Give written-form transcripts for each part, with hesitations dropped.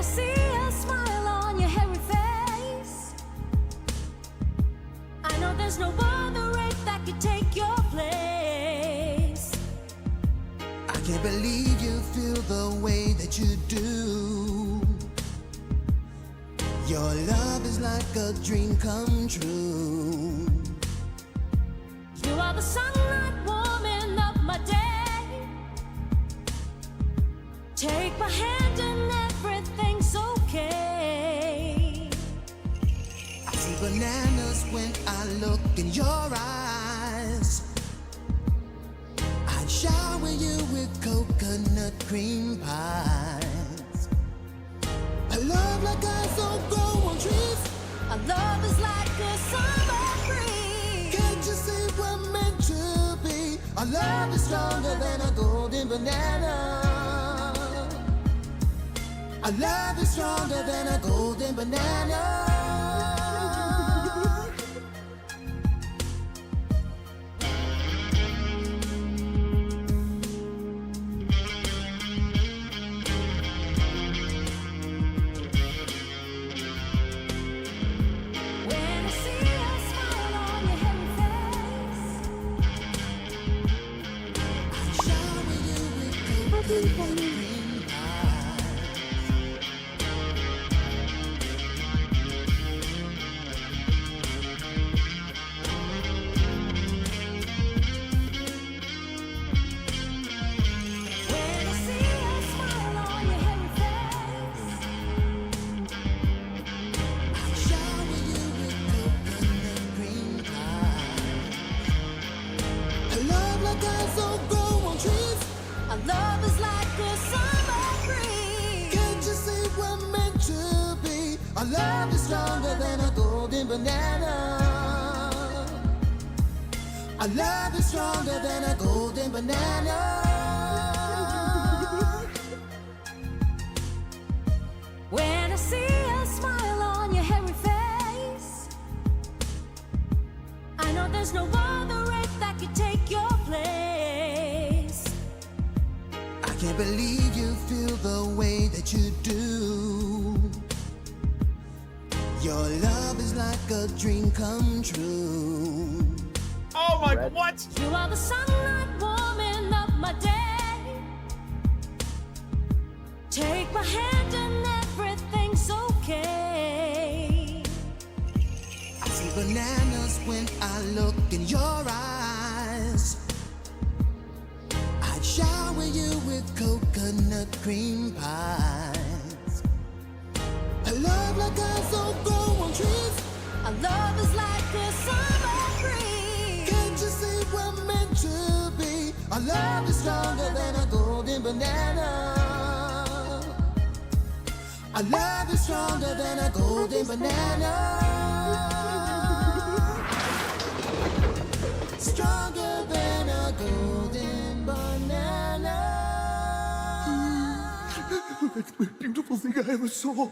I see a smile on your hairy face, I know there's no other race that could take your place. I can't believe you feel the way that you do. Your love is like a dream come true. You are the sunlight woman of my day. Take my hand and everything's okay. I see bananas when I look in your eyes. I'd shower you with coconut cream pies. A love like ours don't grow on trees. Our love is like a summer breeze. Can't you see we're meant to be? Our love is stronger than a golden banana. Our love is stronger than a golden banana. When I see a smile on your hairy face, Shower you with coconut cream pies. when I see a smile on your hairy face, Shower you with coconut cream pies. A love like ours don't grow on trees. our love is like a summer breeze. Can't you see we're meant to be? Our love is stronger than a golden banana. Our love is stronger than a golden banana. When I see a smile on your hairy face, I know there's no other race that could take your place. I can't believe you feel the way that you do. Your love is like a dream come true. Oh my, what? You are the sunlight woman of my day. Take my hand and everything's okay. I see bananas when I look in your eyes. I'd shower you with coconut cream pies. A love like ours don't grow on trees. Our love is like a summer breeze. Can't you see we're meant to be? Our love is stronger than a golden banana. Our love is stronger than a golden banana. Stronger than a golden banana. That's the most beautiful thing I ever saw.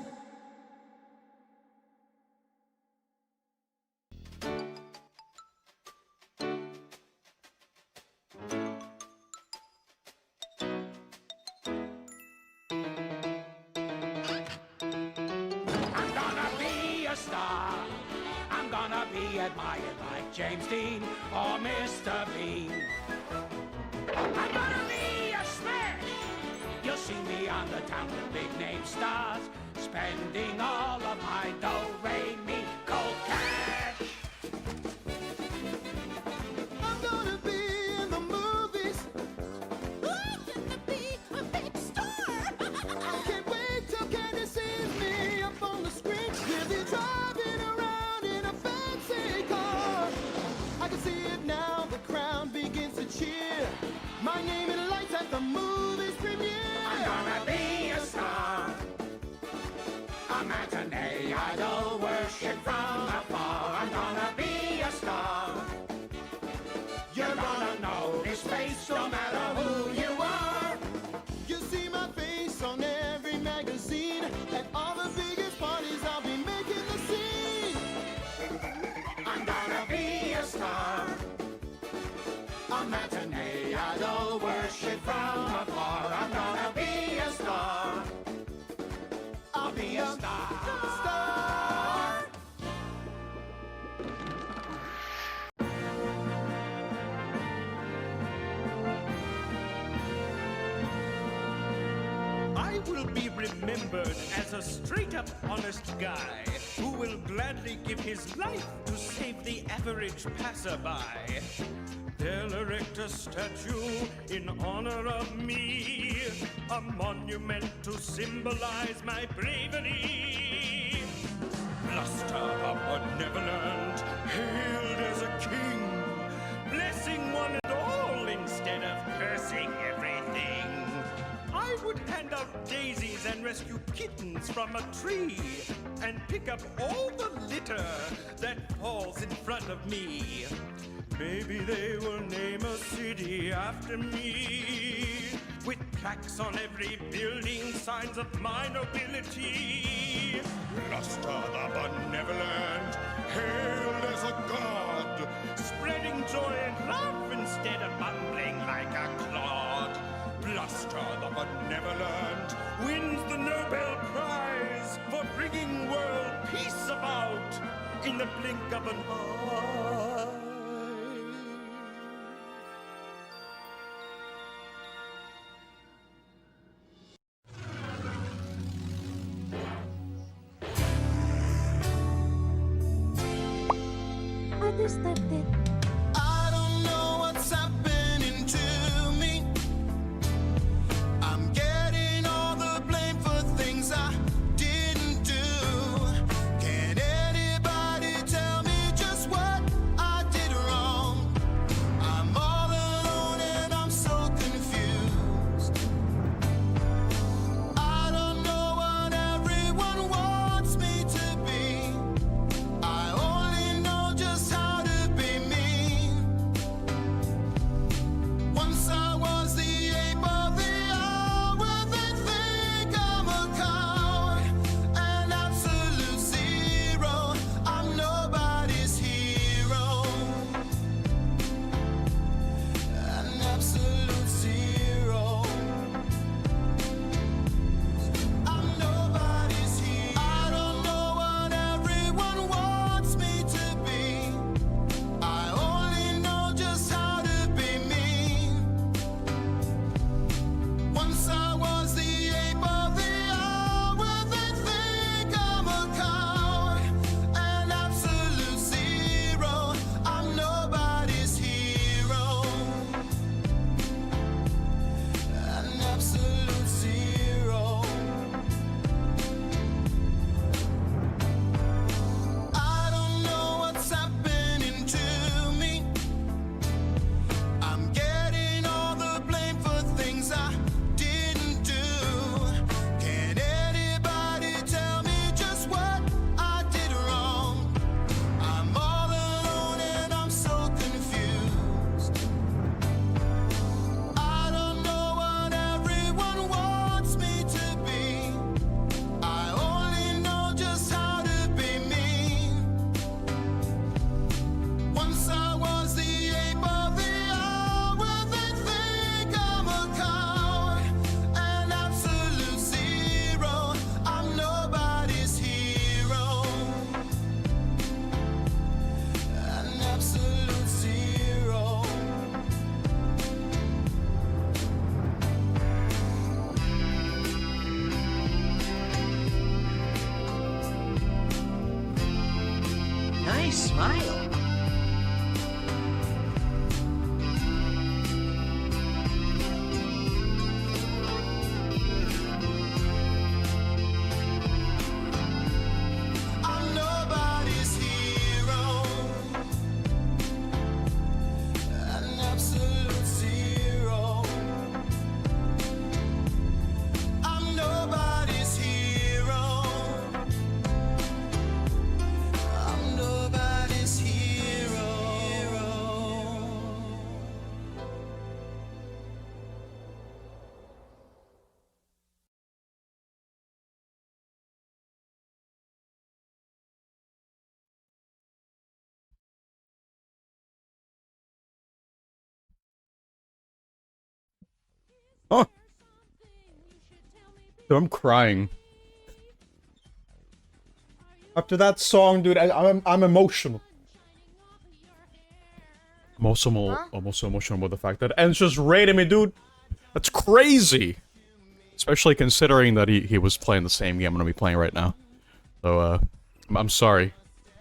I'm gonna be a star. I'm gonna be admired like James Dean or Mr. Bean. I'm gonna be a smash. You'll see me on the town with big name stars, spending all of my do-re-mi cold cash. I'm gonna be in the movies. I'm gonna be a big star. I can't wait till Candy sees me up on the screen. We'll be driving around in a fancy car. I can see it now, the crowd begins to cheer. My name in lights at the movie's premiere. I'm gonna be a star, a matinee idol worship from afar. I'm gonna be a star. You're gonna know his face no matter who you are. You see my face on every magazine. At all the biggest parties, I'll be making the scene. I'm gonna be a star, a matinee idol worship from afar. I'm gonna be a star. I'll be a star. I will be remembered as a straight-up honest guy who will gladly give his life to save the average passerby. They'll erect a statue in honor of me, a monument to symbolize my bravery. Bluster the benevolent, hailed as a king, blessing one and all instead of cursing everything. I would hand out daisies and rescue kittens from a tree, and pick up all the litter that falls in front of me. Maybe they will name a city after me, with plaques on every building, signs of my nobility. Bluster the benevolent, hailed as a god, spreading joy and love instead of mumbling like a clod. Bluster the benevolent wins the Nobel Prize for bringing world peace about in the blink of an eye. Understood. I don't know what's happening to me. I'm getting all the blame for things I didn't do. Can anybody tell me just what I did wrong? I'm all alone and I'm so confused. I don't know what everyone wants me to be. I only know just how to be me. Once I was the ape of the hour, they think I'm a coward, an absolute zero. I'm nobody's hero, an absolute zero. I'm nobody's hero. I don't know what everyone wants me to be. I only know just how to be me. Once I was the ape of the hour, they think I'm a coward, an absolute zero. I'm nobody's hero, an absolute zero. I don't know what's happening to me. I'm getting all the blame for things I didn't do. Can anybody tell me just what I did wrong? I'm all alone and I'm so confused. I don't know what everyone wants me to be. I only know just how to be me. Once I was the ape of the hour, they think I'm a coward, an absolute zero. I'm nobody's hero, an absolute zero. Nice smile. I'm nobody's hero, an absolute zero. I'm nobody's hero, I'm nobody's hero. Oh, so I'm crying. After that song, dude, I'm emotional. I'm also emotional about the fact that En's just raiding me, dude. That's crazy. Especially considering that he was playing the same game I'm gonna be playing right now. So, I'm sorry.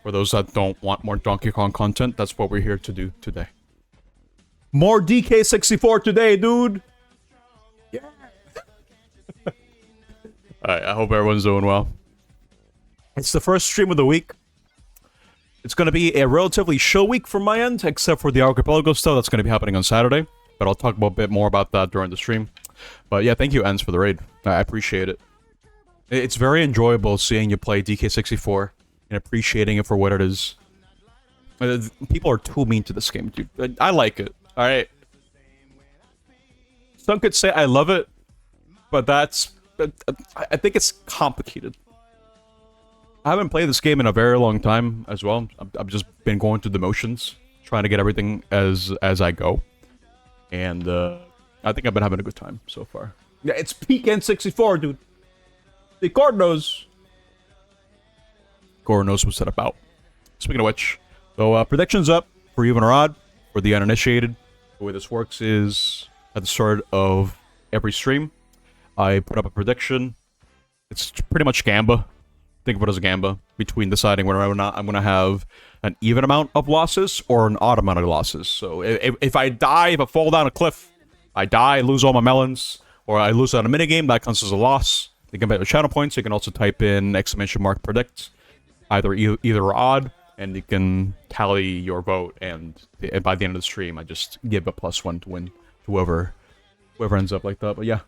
For those that don't want more Donkey Kong content, that's what we're here to do today. More DK64 today, dude! Yeah! Alright, I hope everyone's doing well. It's the first stream of the week. It's gonna be a relatively chill week from my end, except for the Archipelago stuff that's gonna be happening on Saturday. But I'll talk a bit more about that during the stream. But yeah, thank you, Ens, for the raid. I appreciate it. It's very enjoyable seeing you play DK64 and appreciating it for what it is. People are too mean to this game, dude. I like it, alright? Some could say I love it, but that's... I think it's complicated. I haven't played this game in a very long time as well. I've just been going through the motions, trying to get everything as I go. And I think I've been having a good time so far. Yeah, it's peak N64, dude. The Gord knows. Gord knows what's that about. Speaking of which, so predictions up for even or odd for the uninitiated. The way this works is at the start of every stream, I put up a prediction. It's pretty much Gamba. Think of it as a Gamba between deciding whether or not I'm going to have an even amount of losses or an odd amount of losses. So if I die, if I fall down a cliff, I die, lose all my melons, or I lose on a minigame, that counts as a loss. You can bet with channel points. You can also type in !! predict, either or odd, and you can tally your vote. And by the end of the stream, I just give a +1 to win to whoever ends up like that. But yeah,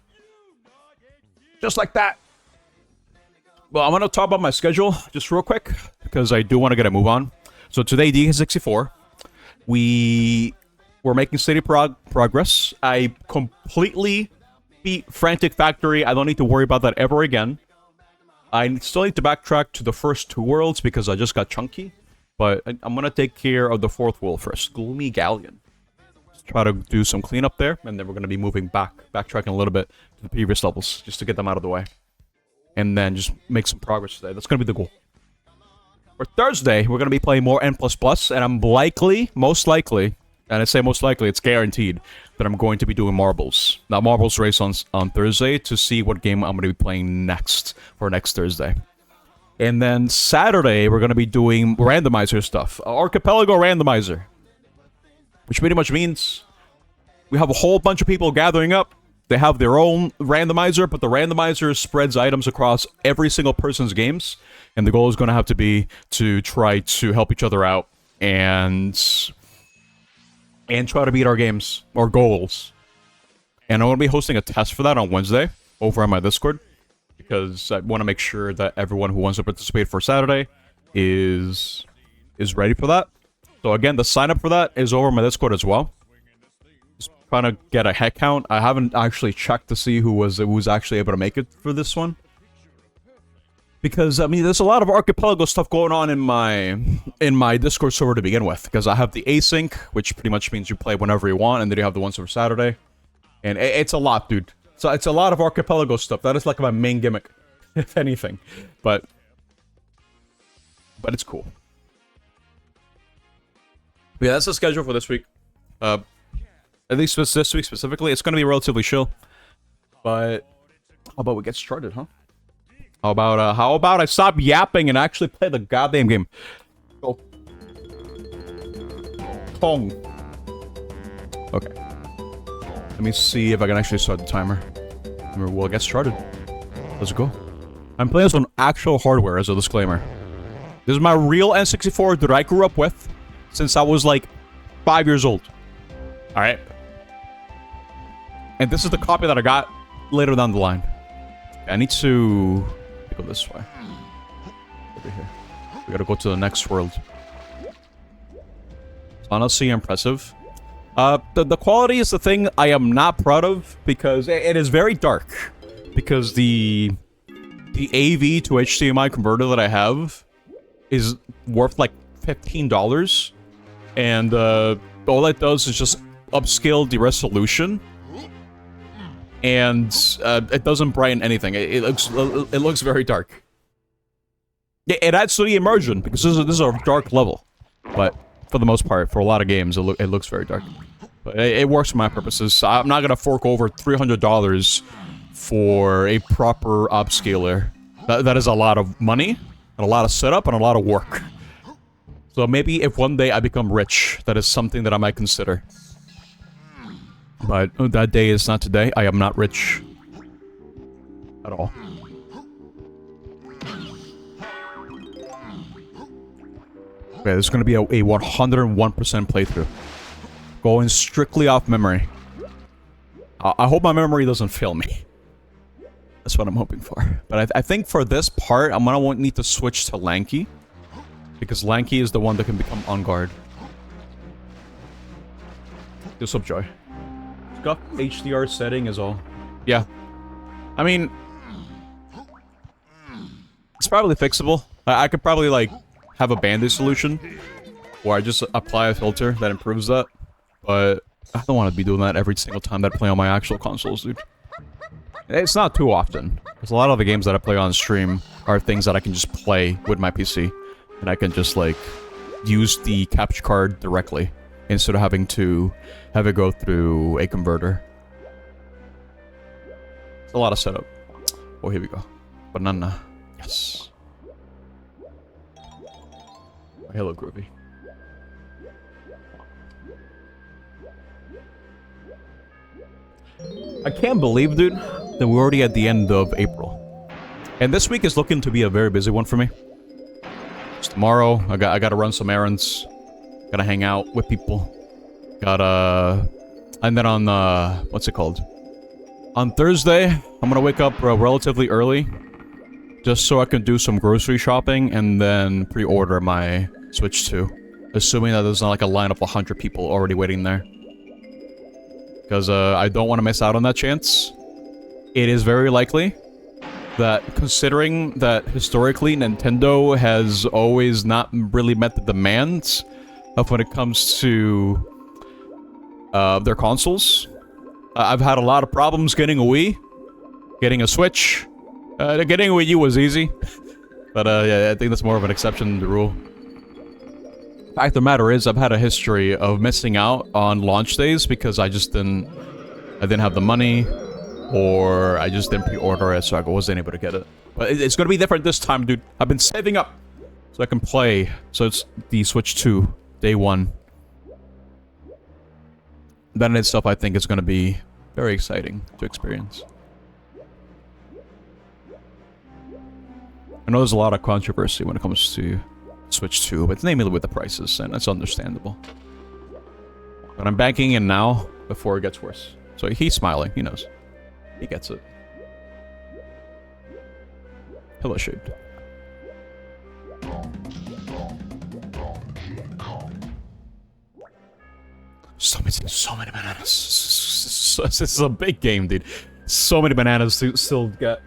just like that. Well, I'm going to talk about my schedule just real quick, because I do want to get a move on. So today, DK64, we're making steady progress. I completely beat Frantic Factory. I don't need to worry about that ever again. I still need to backtrack to the first 2 worlds, because I just got chunky. But I'm going to take care of the 4th world first, Gloomy Galleon. Let's try to do some cleanup there, and then we're going to be moving backtracking a little bit to the previous levels, just to get them out of the way. And then just make some progress today. That's going to be the goal. For Thursday, we're going to be playing more N++, and I'm most likely, and I say most likely, it's guaranteed, that I'm going to be doing Marbles. Now, Marbles race on Thursday to see what game I'm going to be playing next for next Thursday. And then Saturday, we're going to be doing randomizer stuff. Archipelago randomizer. Which pretty much means we have a whole bunch of people gathering up. They have their own randomizer, but the randomizer spreads items across every single person's games. And the goal is going to have to be to try to help each other out and try to beat our games, our goals. And I'm going to be hosting a test for that on Wednesday over on my Discord, because I want to make sure that everyone who wants to participate for Saturday is ready for that. So again, the sign up for that is over on my Discord as well. Trying to get a head count. I haven't actually checked to see who was actually able to make it for this one. Because, I mean, there's a lot of Archipelago stuff going on in my Discord server to begin with. Because I have the async, which pretty much means you play whenever you want, and then you have the ones for Saturday. And it's a lot, dude. So it's a lot of Archipelago stuff. That is like my main gimmick, if anything. But it's cool. But yeah, that's the schedule for this week. At least this week specifically, it's going to be relatively chill. But how about we get started, huh? How about I stop yapping and actually play the goddamn game? Go. Kong. Okay. Let me see if I can actually start the timer. We'll get started. Let's go. I'm playing this on actual hardware as a disclaimer. This is my real N64 that I grew up with since I was like 5 years old. Alright. And this is the copy that I got later down the line. I need to go this way. Over here. We gotta go to the next world. It's honestly impressive. The quality is the thing I am not proud of, because it is very dark. Because the AV to HDMI converter that I have is worth like $15. And all it does is just upscale the resolution. And it doesn't brighten anything. It looks very dark. Yeah, it adds to the immersion, because this is a dark level. But, for the most part, for a lot of games, it looks very dark. But it works for my purposes. I'm not gonna fork over $300 for a proper upscaler. That is a lot of money, and a lot of setup, and a lot of work. So maybe if one day I become rich, that is something that I might consider. But that day is not today. I am not rich. At all. Okay, this is going to be a 101% playthrough. Going strictly off memory. I hope my memory doesn't fail me. That's what I'm hoping for. But I think for this part, I'm going to need to switch to Lanky. Because Lanky is the one that can become on guard. What's up, Joy? Got HDR setting is all. Yeah. I mean... It's probably fixable. I could probably, like, have a bandage solution. Where I just apply a filter that improves that. But I don't want to be doing that every single time that I play on my actual consoles, dude. It's not too often. Because a lot of the games that I play on stream are things that I can just play with my PC. And I can just, like, use the capture card directly. Instead of having to have it go through a converter. It's a lot of setup. Oh, here we go. Banana. Yes. Oh, hello, Groovy. I can't believe, dude, that we're already at the end of April. And this week is looking to be a very busy one for me. It's tomorrow, I gotta run some errands. Gotta hang out with people. Gotta... And then on, what's it called? On Thursday, I'm gonna wake up relatively early. Just so I can do some grocery shopping and then pre-order my Switch 2. Assuming that there's not like a line of 100 people already waiting there. Because, I don't want to miss out on that chance. It is very likely that, considering that historically Nintendo has always not really met the demands of when it comes to their consoles. I've had a lot of problems getting a Wii, getting a Switch. Getting a Wii U was easy, but yeah, I think that's more of an exception than the rule. Fact of the matter is, I've had a history of missing out on launch days because I didn't have the money, or I just didn't pre-order it, so I wasn't able to get it. But it's gonna be different this time, dude. I've been saving up so I can play. So it's the Switch 2, day 1. That in itself, I think, is gonna be very exciting to experience. I know there's a lot of controversy when it comes to Switch 2, but it's namely with the prices, and that's understandable. But I'm banking in now before it gets worse. So he's smiling, he knows. He gets it. Hello, Shaped. So many bananas. This is a big game, dude. So many bananas to still get.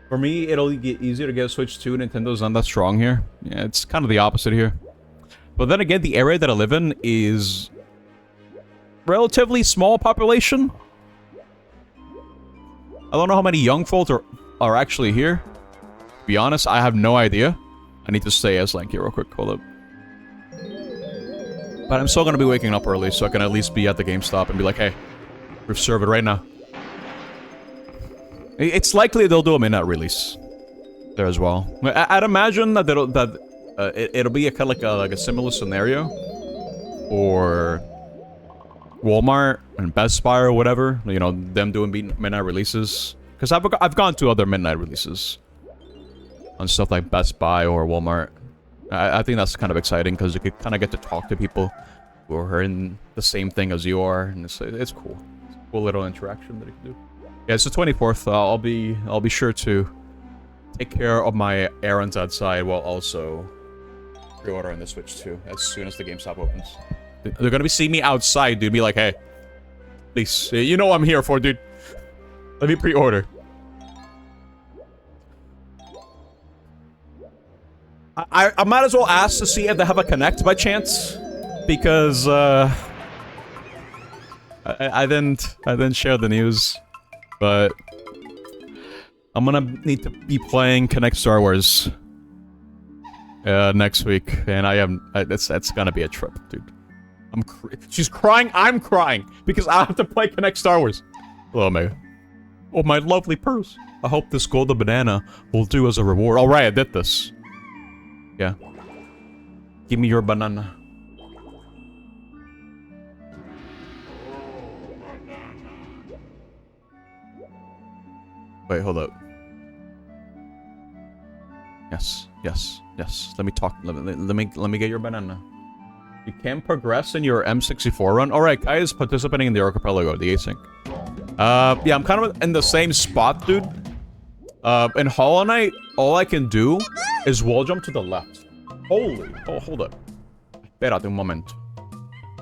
For me, it'll get easier to get a Switch 2. Nintendo's not that strong here. Yeah, it's kind of the opposite here. But then again, the area that I live in is relatively small population. I don't know how many young folks are actually here. To be honest, I have no idea. I need to stay as Lanky real quick. Hold up. But I'm still going to be waking up early, so I can at least be at the GameStop and be like, hey, reserve it right now. It's likely they'll do a midnight release there as well. I'd imagine that it'll be a kind of like a similar scenario, or Walmart and Best Buy or whatever. You know, them doing midnight releases. Because I've gone to other midnight releases on stuff like Best Buy or Walmart. I think that's kind of exciting because you could kind of get to talk to people who are in the same thing as you are, and it's cool. It's a cool little interaction that you can do. Yeah, it's the 24th. I'll be sure to take care of my errands outside while also pre-ordering the Switch 2 as soon as the GameStop opens. They're gonna be seeing me outside, dude. Be like, hey, please, you know what I'm here for, dude. Let me pre-order. I might as well ask to see if they have a Connect by chance, because I didn't share the news. But I'm gonna need to be playing Connect Star Wars next week, and that's gonna be a trip, dude. She's crying. I'm crying because I have to play Connect Star Wars. Hello, Omega. Oh, my lovely purse. I hope this golden banana will do as a reward. All right, I did this. Yeah. Give me your banana. Wait, hold up. Yes, yes, yes. Let me talk. Let me get your banana. You can progress in your M64 run. All right, Kai is participating in the archipelago, the async. Yeah, I'm kind of in the same spot, dude. In Hollow Knight, all I can do is wall jump to the left. Holy, oh, hold up. Espérate un momento.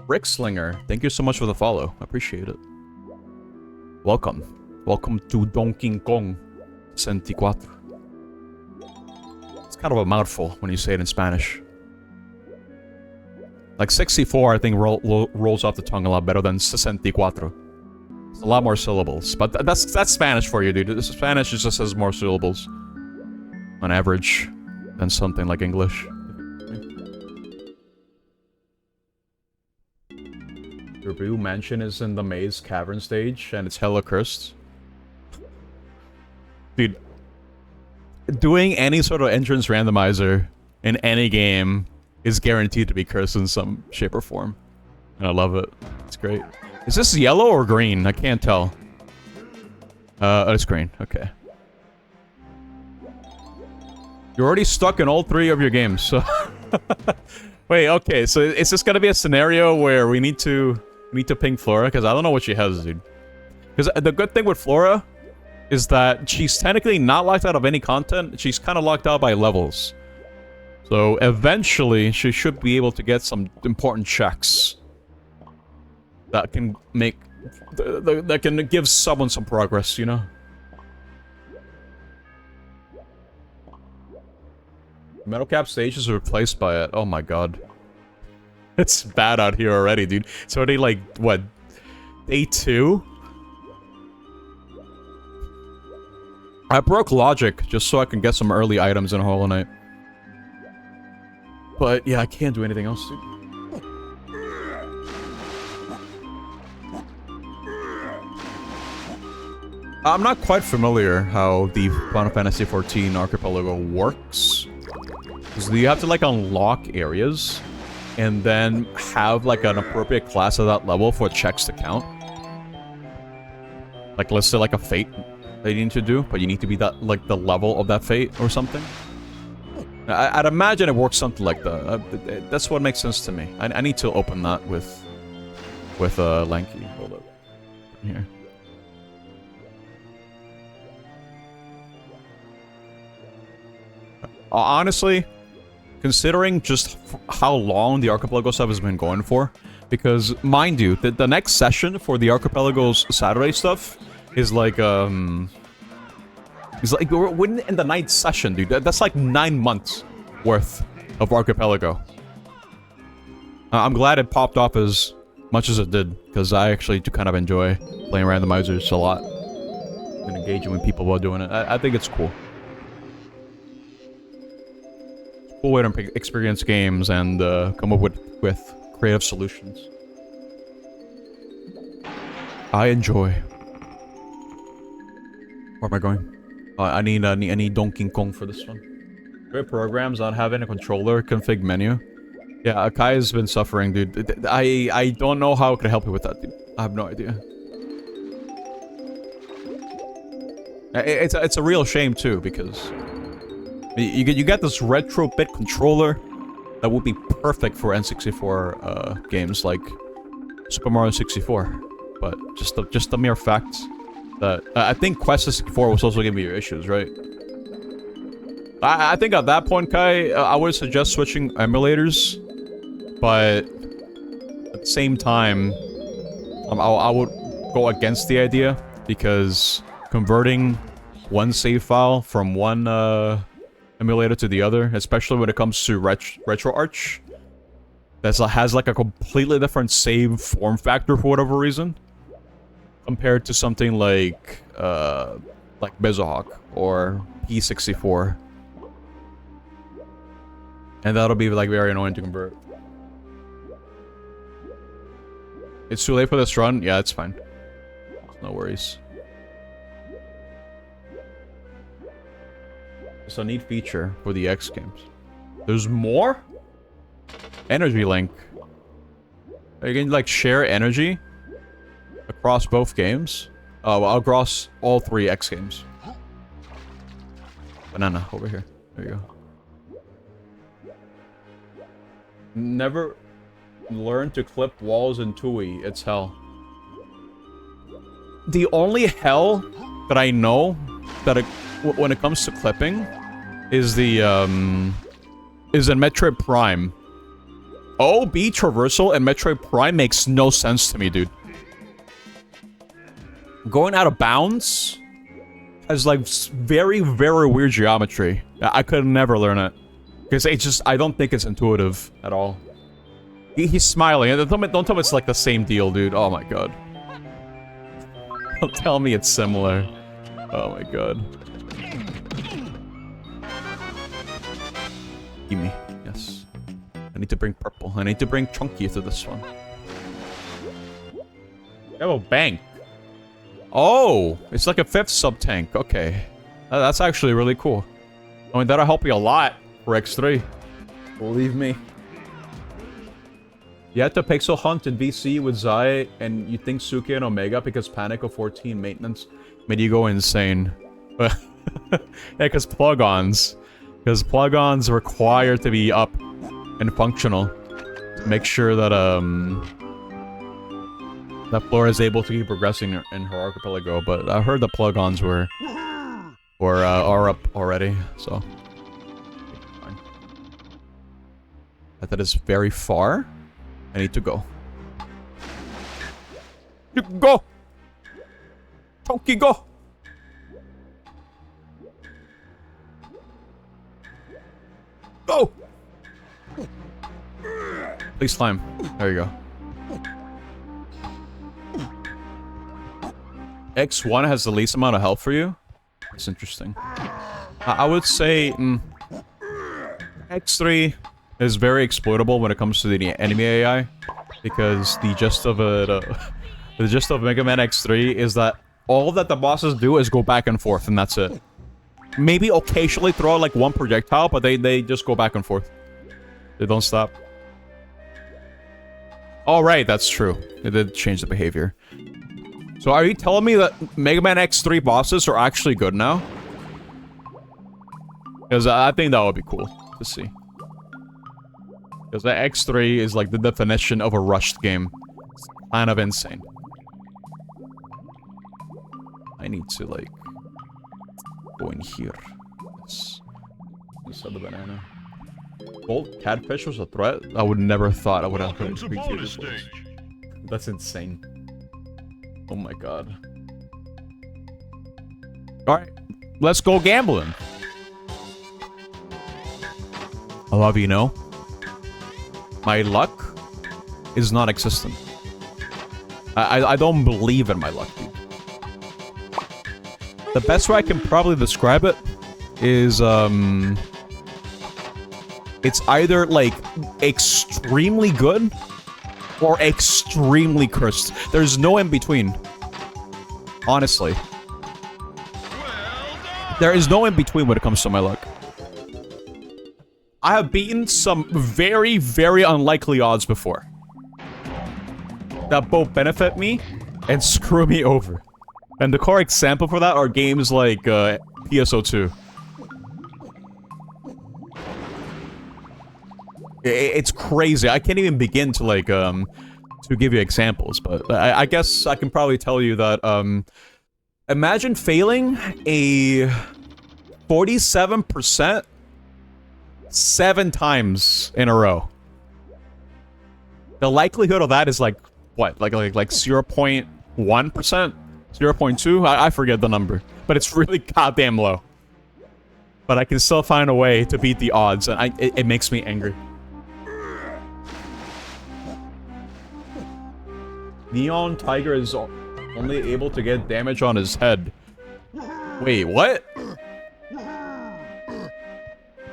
Rick Slinger, thank you so much for the follow. I appreciate it. Welcome. Welcome to Donkey Kong 64. It's kind of a mouthful when you say it in Spanish. Like 64, I think rolls off the tongue a lot better than 64. It's a lot more syllables, but that's Spanish for you, dude. Spanish just has more syllables on average than something like English. Your Blue Mansion is in the Maze Cavern stage, and it's hella cursed. Dude, doing any sort of entrance randomizer in any game is guaranteed to be cursed in some shape or form. And I love it. It's great. Is this yellow or green? I can't tell. It's green. Okay. You're already stuck in all 3 of your games, so... Wait, okay, so is this gonna be a scenario where we need to ping Flora? Because I don't know what she has, dude. Because the good thing with Flora is that she's technically not locked out of any content. She's kind of locked out by levels. So eventually, she should be able to get some important checks that can make... that can give someone some progress, you know? Metal Cap stage is replaced by it. Oh my god. It's bad out here already, dude. It's already like, what? Day 2? I broke logic just so I can get some early items in Hollow Knight. But yeah, I can't do anything else, dude. I'm not quite familiar how the Final Fantasy XIV Archipelago works. So you have to like unlock areas and then have like an appropriate class of that level for checks to count. Like let's say like a fate that you need to do, but you need to be that like the level of that fate or something. I'd imagine it works something like that. That's what makes sense to me. I need to open that with Lanky. Hold up. Here. Honestly, considering just how long the Archipelago stuff has been going for, because mind you, the next session for the Archipelago's Saturday stuff is like we're in the 9th session, dude. That's like 9 months worth of Archipelago. I'm glad it popped off as much as it did, because I actually do kind of enjoy playing randomizers a lot and engaging with people while doing it. I think it's cool. Cool way to experience games and come up with creative solutions. I enjoy. Where am I going? I need Donkey Kong for this one. Great programs not having a controller config menu. Yeah, Akai has been suffering, dude. I don't know how I could help you with that, dude. I have no idea. It's a real shame too, because you get this retro bit controller that would be perfect for N64 games like Super Mario 64. But just the mere fact that I think Quest 64 was also giving you issues, right? I think at that point, Kai, I would suggest switching emulators, but at the same time, I would go against the idea, because converting one save file from one emulator to the other, especially when it comes to RetroArch, that has like a completely different save form factor for whatever reason, compared to something like Bezohawk or P64. And that'll be like very annoying to convert. It's too late for this run? Yeah, it's fine. No worries. It's a neat feature for the X games. There's more? Energy link. You can like share energy across both games. Oh, well, across all 3 X games. Banana, over here. There you go. Never learn to clip walls in TUI. It's hell. The only hell that I know that when it comes to clipping is the is in Metroid Prime. OB traversal and Metroid Prime makes no sense to me, dude. Going out of bounds has like very, very weird geometry. I could never learn it. Because it just, I don't think it's intuitive at all. He's smiling. Don't tell me it's like the same deal, dude. Oh my god. Don't tell me it's similar. Oh my god. Gimme. Yes. I need to bring purple. I need to bring Chunky to this one. Oh, bank. Oh! It's like a 5th sub-tank. Okay. That's actually really cool. I mean, that'll help you a lot for X3. Believe me. You had to pixel hunt in VC with Zai, and you think Suki and Omega because Panic of 14 maintenance made you go insane. Yeah, because plug-ons. Because plug-ons require to be up and functional to make sure that, that Flora is able to keep progressing in her archipelago, but I heard the plug-ons are up already, so... Fine. That is very far. I need to go. You can go! Chunky, go! Go! Please climb. There you go. X1 has the least amount of health for you? That's interesting. I would say... X3 is very exploitable when it comes to the enemy AI. Because the gist of it... the gist of Mega Man X3 is that all that the bosses do is go back and forth, and that's it. Maybe occasionally throw out like one projectile, but they just go back and forth. They don't stop. Alright, that's true. It did change the behavior. So are you telling me that Mega Man X3 bosses are actually good now? Because I think that would be cool to see. Because the X3 is like the definition of a rushed game. It's kind of insane. I need to like... go in here. Yes. Inside the banana. Gold catfish was a threat? I would never thought I would have put it. That's insane. Oh my god. Alright. Let's go gambling. I'll have you know. My luck is non-existent. I don't believe in my luck, dude. The best way I can probably describe it is, it's either, like, extremely good or extremely cursed. There's no in-between. Honestly. There is no in-between when it comes to my luck. I have beaten some very, very unlikely odds before. That both benefit me and screw me over. And the core example for that are games like PSO2. It's crazy. I can't even begin to like to give you examples, but I guess I can probably tell you that imagine failing a 47% 7 times in a row. The likelihood of that is like what? Like 0.1%? 0.2? I forget the number. But it's really goddamn low. But I can still find a way to beat the odds, and it makes me angry. Neon Tiger is only able to get damage on his head. Wait, what?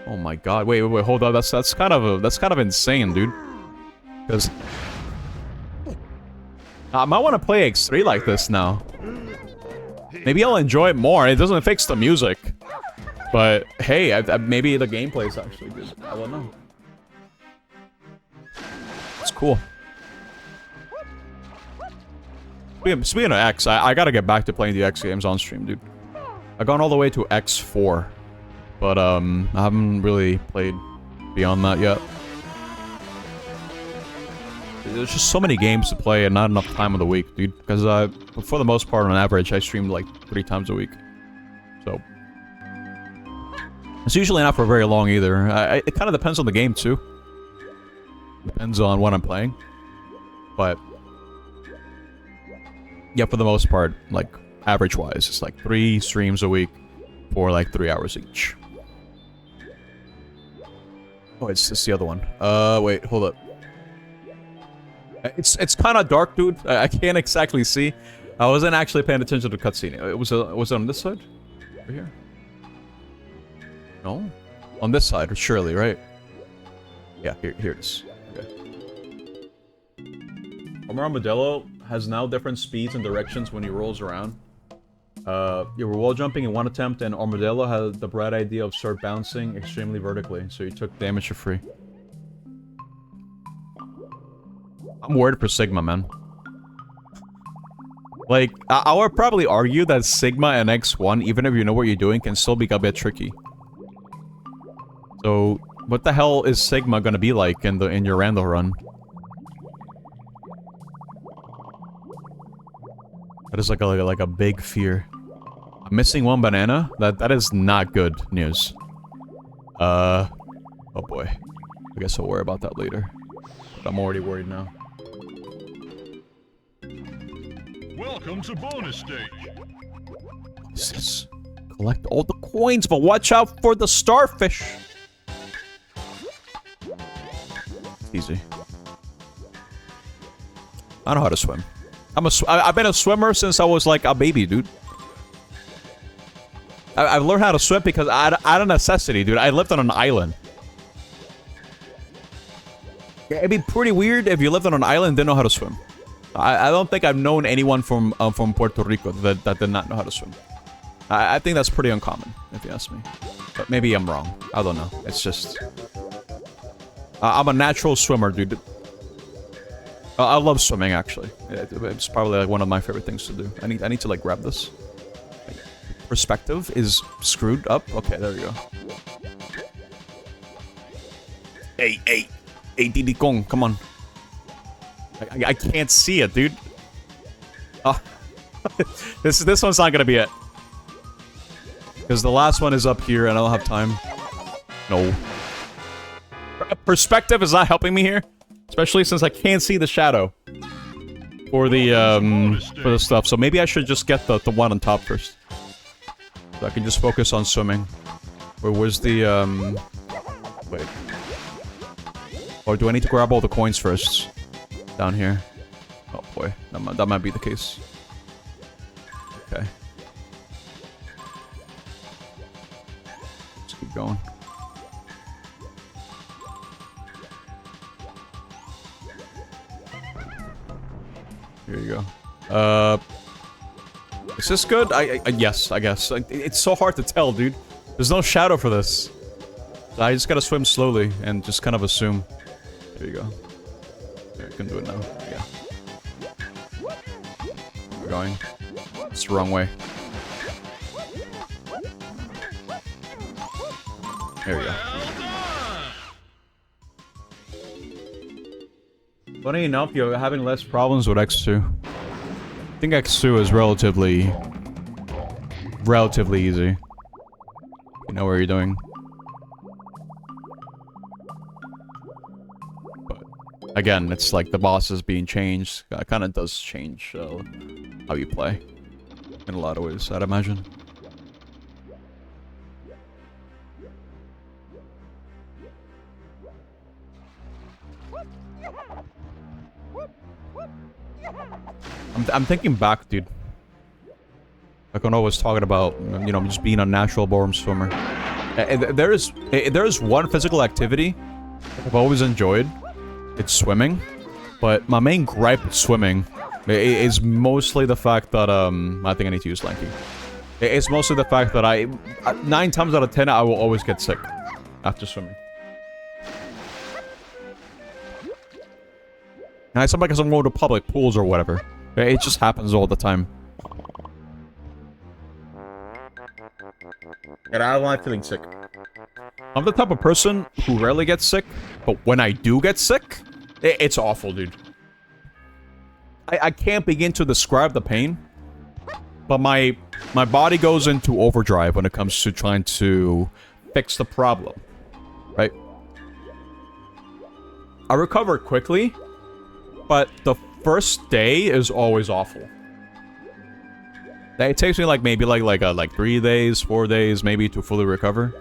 Oh my god. Wait, hold on. That's kind of insane, dude. Because I might want to play X3 like this now. Maybe I'll enjoy it more. It doesn't fix the music. But hey, maybe the gameplay is actually good. I don't know. It's cool. Speaking of X, I gotta get back to playing the X games on stream, dude. I've gone all the way to X4. But, I haven't really played beyond that yet. There's just so many games to play and not enough time of the week, dude. Because, for the most part, on average, I stream like 3 times a week. So... it's usually not for very long either. It kind of depends on the game, too. Depends on what I'm playing. But... yeah, for the most part, like, average-wise, it's like 3 streams a week for like 3 hours each. Oh, it's the other one. Wait, hold up. It's kind of dark, dude. I can't exactly see. I wasn't actually paying attention to the cutscene. Was it on this side? Over here? No? On this side, surely, right? Yeah, here it is. Okay. Armadillo has now different speeds and directions when he rolls around. You were wall jumping in one attempt, and Armadillo had the bright idea of start bouncing extremely vertically, so you took damage for free. I'm worried for Sigma, man. Like, I would probably argue that Sigma and X1, even if you know what you're doing, can still be a bit tricky. So, what the hell is Sigma gonna be like in your rando run? That is like a big fear. I'm missing 1 banana? That is not good news. Oh boy. I guess I'll worry about that later. But I'm already worried now. Welcome to bonus stage. What is this? Collect all the coins, but watch out for the starfish! Easy. I know how to swim. I've been a swimmer since I was like a baby, dude. I've learned how to swim because out of necessity, dude. I lived on an island. It'd be pretty weird if you lived on an island and didn't know how to swim. I don't think I've known anyone from Puerto Rico that did not know how to swim. I think that's pretty uncommon, if you ask me. But maybe I'm wrong. I don't know. It's just... I'm a natural swimmer, dude. I love swimming, actually. It's probably like one of my favorite things to do. I need to like grab this. Perspective is screwed up. Okay, there we go. Hey, Diddy Kong, come on. I can't see it, dude. Oh. this one's not gonna be it. Because the last one is up here and I don't have time. No. Perspective is not helping me here. Especially since I can't see the shadow. For the stuff. So maybe I should just get the one on top first. So I can just focus on swimming. Where's the, wait. Or do I need to grab all the coins first? Down here. Oh boy, that might be the case. Okay. Let's keep going. Here you go. Is this good? Yes, I guess. It's so hard to tell, dude. There's no shadow for this. I just gotta swim slowly and just kind of assume. There you go. Okay, I can do it now. Yeah. We're going. It's the wrong way. There we go. Funny enough, you're having less problems with X2. I think X2 is relatively easy. You know what you're doing. But again, it's like the bosses being changed. It kind of does change how you play in a lot of ways, I'd imagine. I'm thinking back, dude. Like when I was talking about, you know, just being a natural born swimmer. There's one physical activity I've always enjoyed. It's swimming, but my main gripe with swimming is mostly the fact that I think I need to use Lanky. It's mostly the fact that 9 times out of 10 I will always get sick after swimming. And it's not because I'm going to public pools or whatever. It just happens all the time. And I don't like feeling sick. I'm the type of person who rarely gets sick, but when I do get sick, it's awful, dude. I can't begin to describe the pain, but my body goes into overdrive when it comes to trying to fix the problem, right? I recover quickly, but the first day is always awful. It takes me like maybe like 3 days, 4 days maybe to fully recover.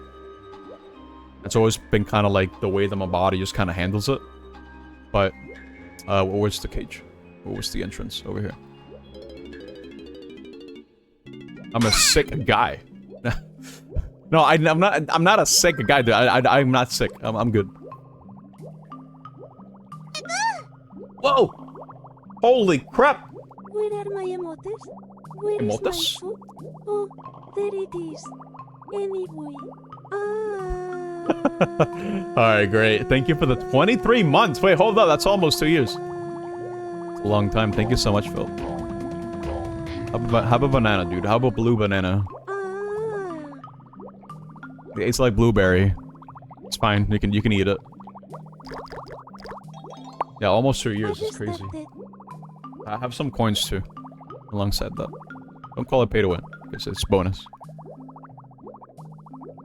It's always been kind of like the way that my body just kind of handles it. But where's the cage? Where's the entrance? Over here. I'm a sick guy. No, I'm not a sick guy, dude. I'm not sick. I'm good. Whoa! Holy crap! Where are my emotes? Where is my Emotes? food? Oh, there it is. Anyway. Alright, great. Thank you for the 23 months. Wait, hold up. That's almost 2 years. It's a long time. Thank you so much, Phil. Have a banana, dude. How about blue banana? It's like blueberry. It's fine. You can eat it. Yeah, almost 2 years. It's crazy. I have some coins too, alongside that. Don't call it pay to win, because it's bonus.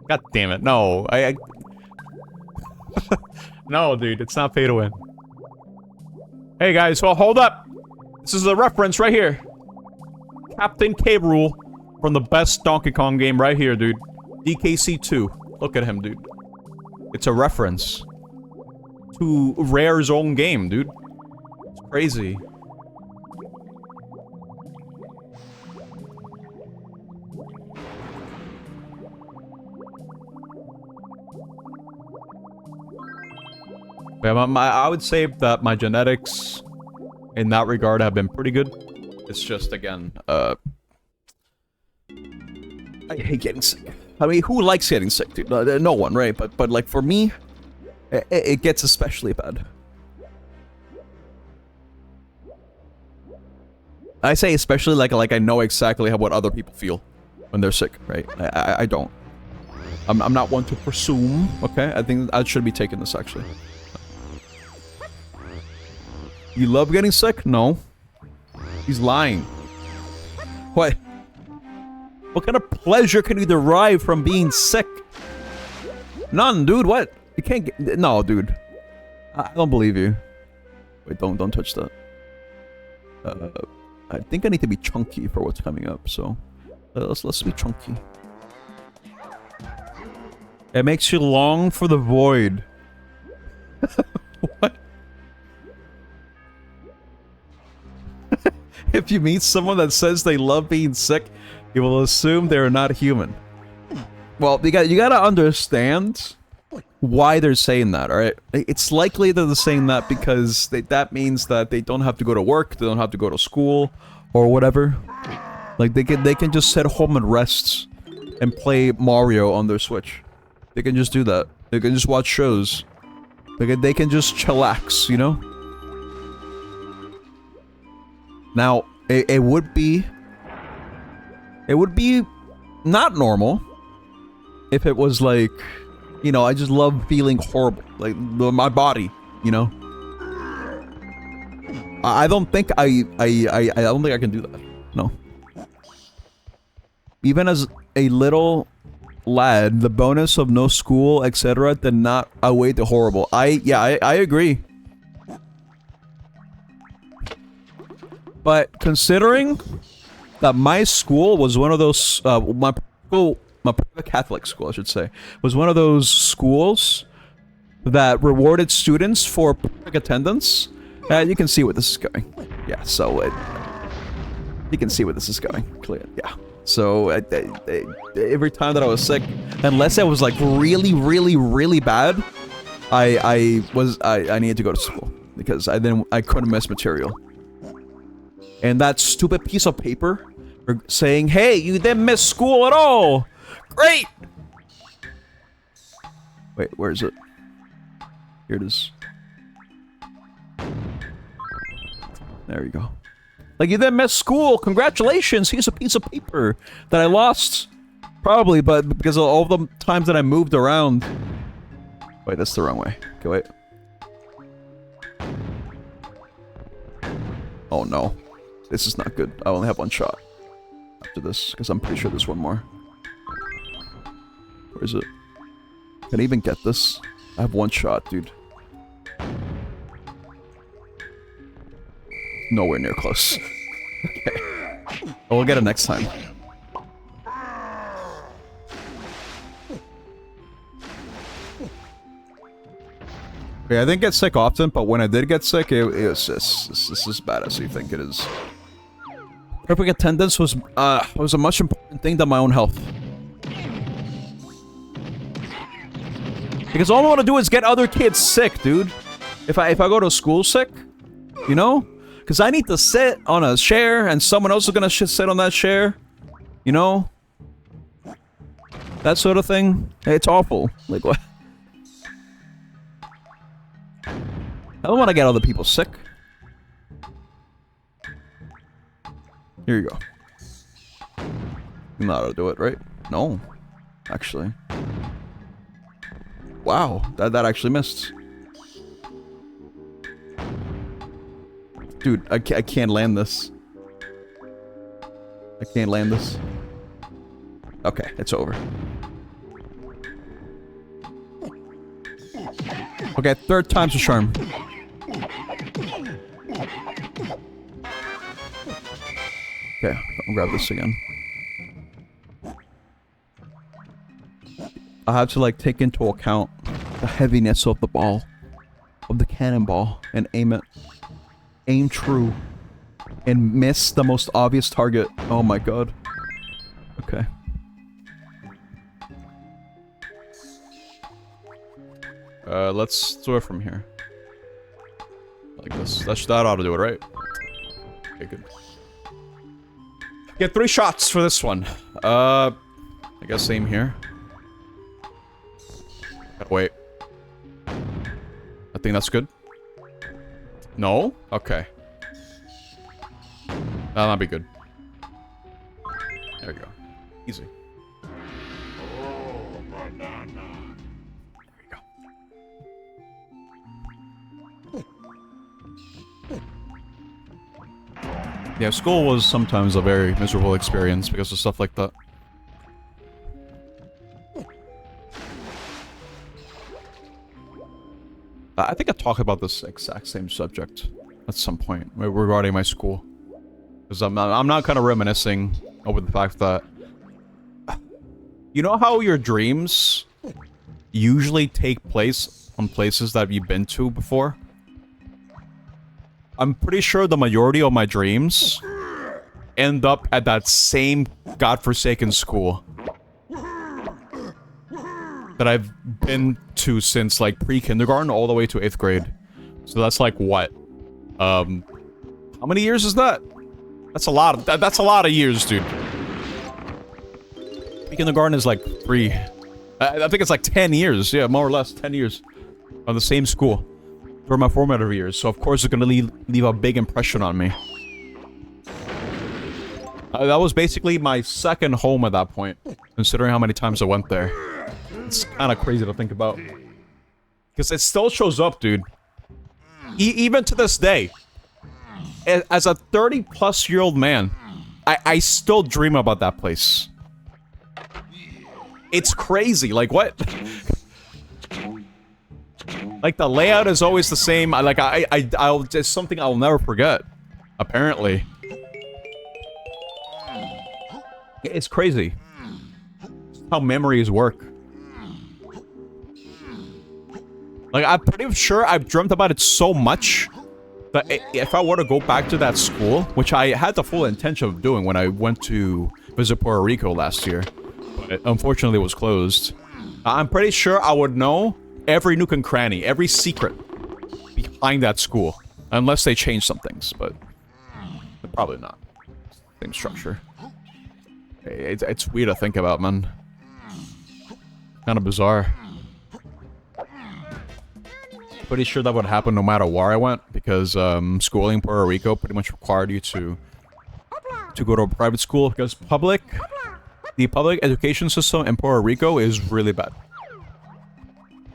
God damn it! No, no, dude, it's not pay to win. Hey guys, well, hold up. This is a reference right here. Captain K. Rool from the best Donkey Kong game right here, dude. DK64. Look at him, dude. It's a reference to Rare's own game, dude. It's crazy. Yeah, I would say that my genetics in that regard have been pretty good. It's just, again, I hate getting sick. I mean, who likes getting sick, dude? No one, right? But like, for me, it gets especially bad. I say especially like I know exactly what other people feel when they're sick, right? I don't. I'm not one to presume, okay? I think I should be taking this, actually. You love getting sick? No. He's lying. What? What kind of pleasure can you derive from being sick? None, dude. What? You can't get... No, dude. I don't believe you. Wait, don't touch that. I think I need to be chunky for what's coming up, so... Let's be chunky. It makes you long for the void. What? If you meet someone that says they love being sick, you will assume they're not human. Well, you gotta understand why they're saying that, alright? It's likely that they're saying that because that means that they don't have to go to work, they don't have to go to school, or whatever. Like, they can just sit home and rest and play Mario on their Switch. They can just do that. They can just watch shows. They can just chillax, you know? Now, it would be not normal if it was like, you know, I just love feeling horrible, like my body, you know. I don't think I don't think I can do that. No. Even as a little lad, the bonus of no school, etc., did not outweigh the horrible. I agree. But considering that my school was one of those, my private Catholic school, I should say, was one of those schools that rewarded students for perfect attendance, you can see where this is going. Yeah, so you can see where this is going. Clear. Yeah. So every time that I was sick, unless it was like really, really, really bad, I needed to go to school because I couldn't miss material. And that stupid piece of paper saying, "Hey, you didn't miss school at all. Great." Wait, where is it? Here it is. There you go. Like, you didn't miss school. Congratulations. Here's a piece of paper that I lost. Probably, but because of all the times that I moved around. Wait, that's the wrong way. Okay, wait. Oh, no. This is not good. I only have one shot after this, because I'm pretty sure there's one more. Where is it? Can I even get this? I have one shot, dude. Nowhere near close. Okay. We'll get it next time. Okay, I didn't get sick often, but when I did get sick, it was just... This is as bad as you think it is. Perfect attendance was a much important thing than my own health. Because all I want to do is get other kids sick, dude. If I go to school sick, you know? Because I need to sit on a chair, and someone else is gonna sit on that chair. You know? That sort of thing. It's awful. Like, what? I don't want to get other people sick. Here you go. You know how to do it, right? No. Actually. Wow, that actually missed. Dude, I can't land this. I can't land this. Okay, it's over. Okay, third time's a charm. Okay, I'll grab this again. I have to like take into account the heaviness of the ball, of the cannonball, and aim it. Aim true. And miss the most obvious target. Oh my god. Okay. Let's do it from here. Like this. That ought to do it, right? Okay, good. Get 3 shots for this one. I guess same here. Wait. I think that's good. No? Okay. That might be good. There we go. Easy. Oh, banana. There we go. Yeah, school was sometimes a very miserable experience because of stuff like that. I think I talked about this exact same subject at some point regarding my school. Because I'm not kind of reminiscing over the fact that... You know how your dreams usually take place on places that you've been to before? I'm pretty sure the majority of my dreams end up at that same godforsaken school that I've been to since like pre-kindergarten all the way to 8th grade. So that's like what? How many years is that? That's a lot of that's a lot of years, dude. Pre-kindergarten is like 3. I think it's like 10 years. Yeah, more or less 10 years on the same school for my formative years. So of course it's gonna leave a big impression on me. That was basically my second home at that point, considering how many times I went there. It's kind of crazy to think about. Because it still shows up, dude. Even to this day. As a 30-plus-year-old man, I still dream about that place. It's crazy. Like, what? Like, the layout is always the same. It's something I'll never forget. Apparently. It's crazy. How memories work. Like, I'm pretty sure I've dreamt about it so much that if I were to go back to that school, which I had the full intention of doing when I went to visit Puerto Rico last year, but unfortunately it was closed. I'm pretty sure I would know every nook and cranny, every secret behind that school, unless they change some things, but probably not. Same structure. It's weird to think about, man. Kind of bizarre. Pretty sure that would happen no matter where I went, because schooling in Puerto Rico pretty much required you to go to a private school, because the public education system in Puerto Rico is really bad.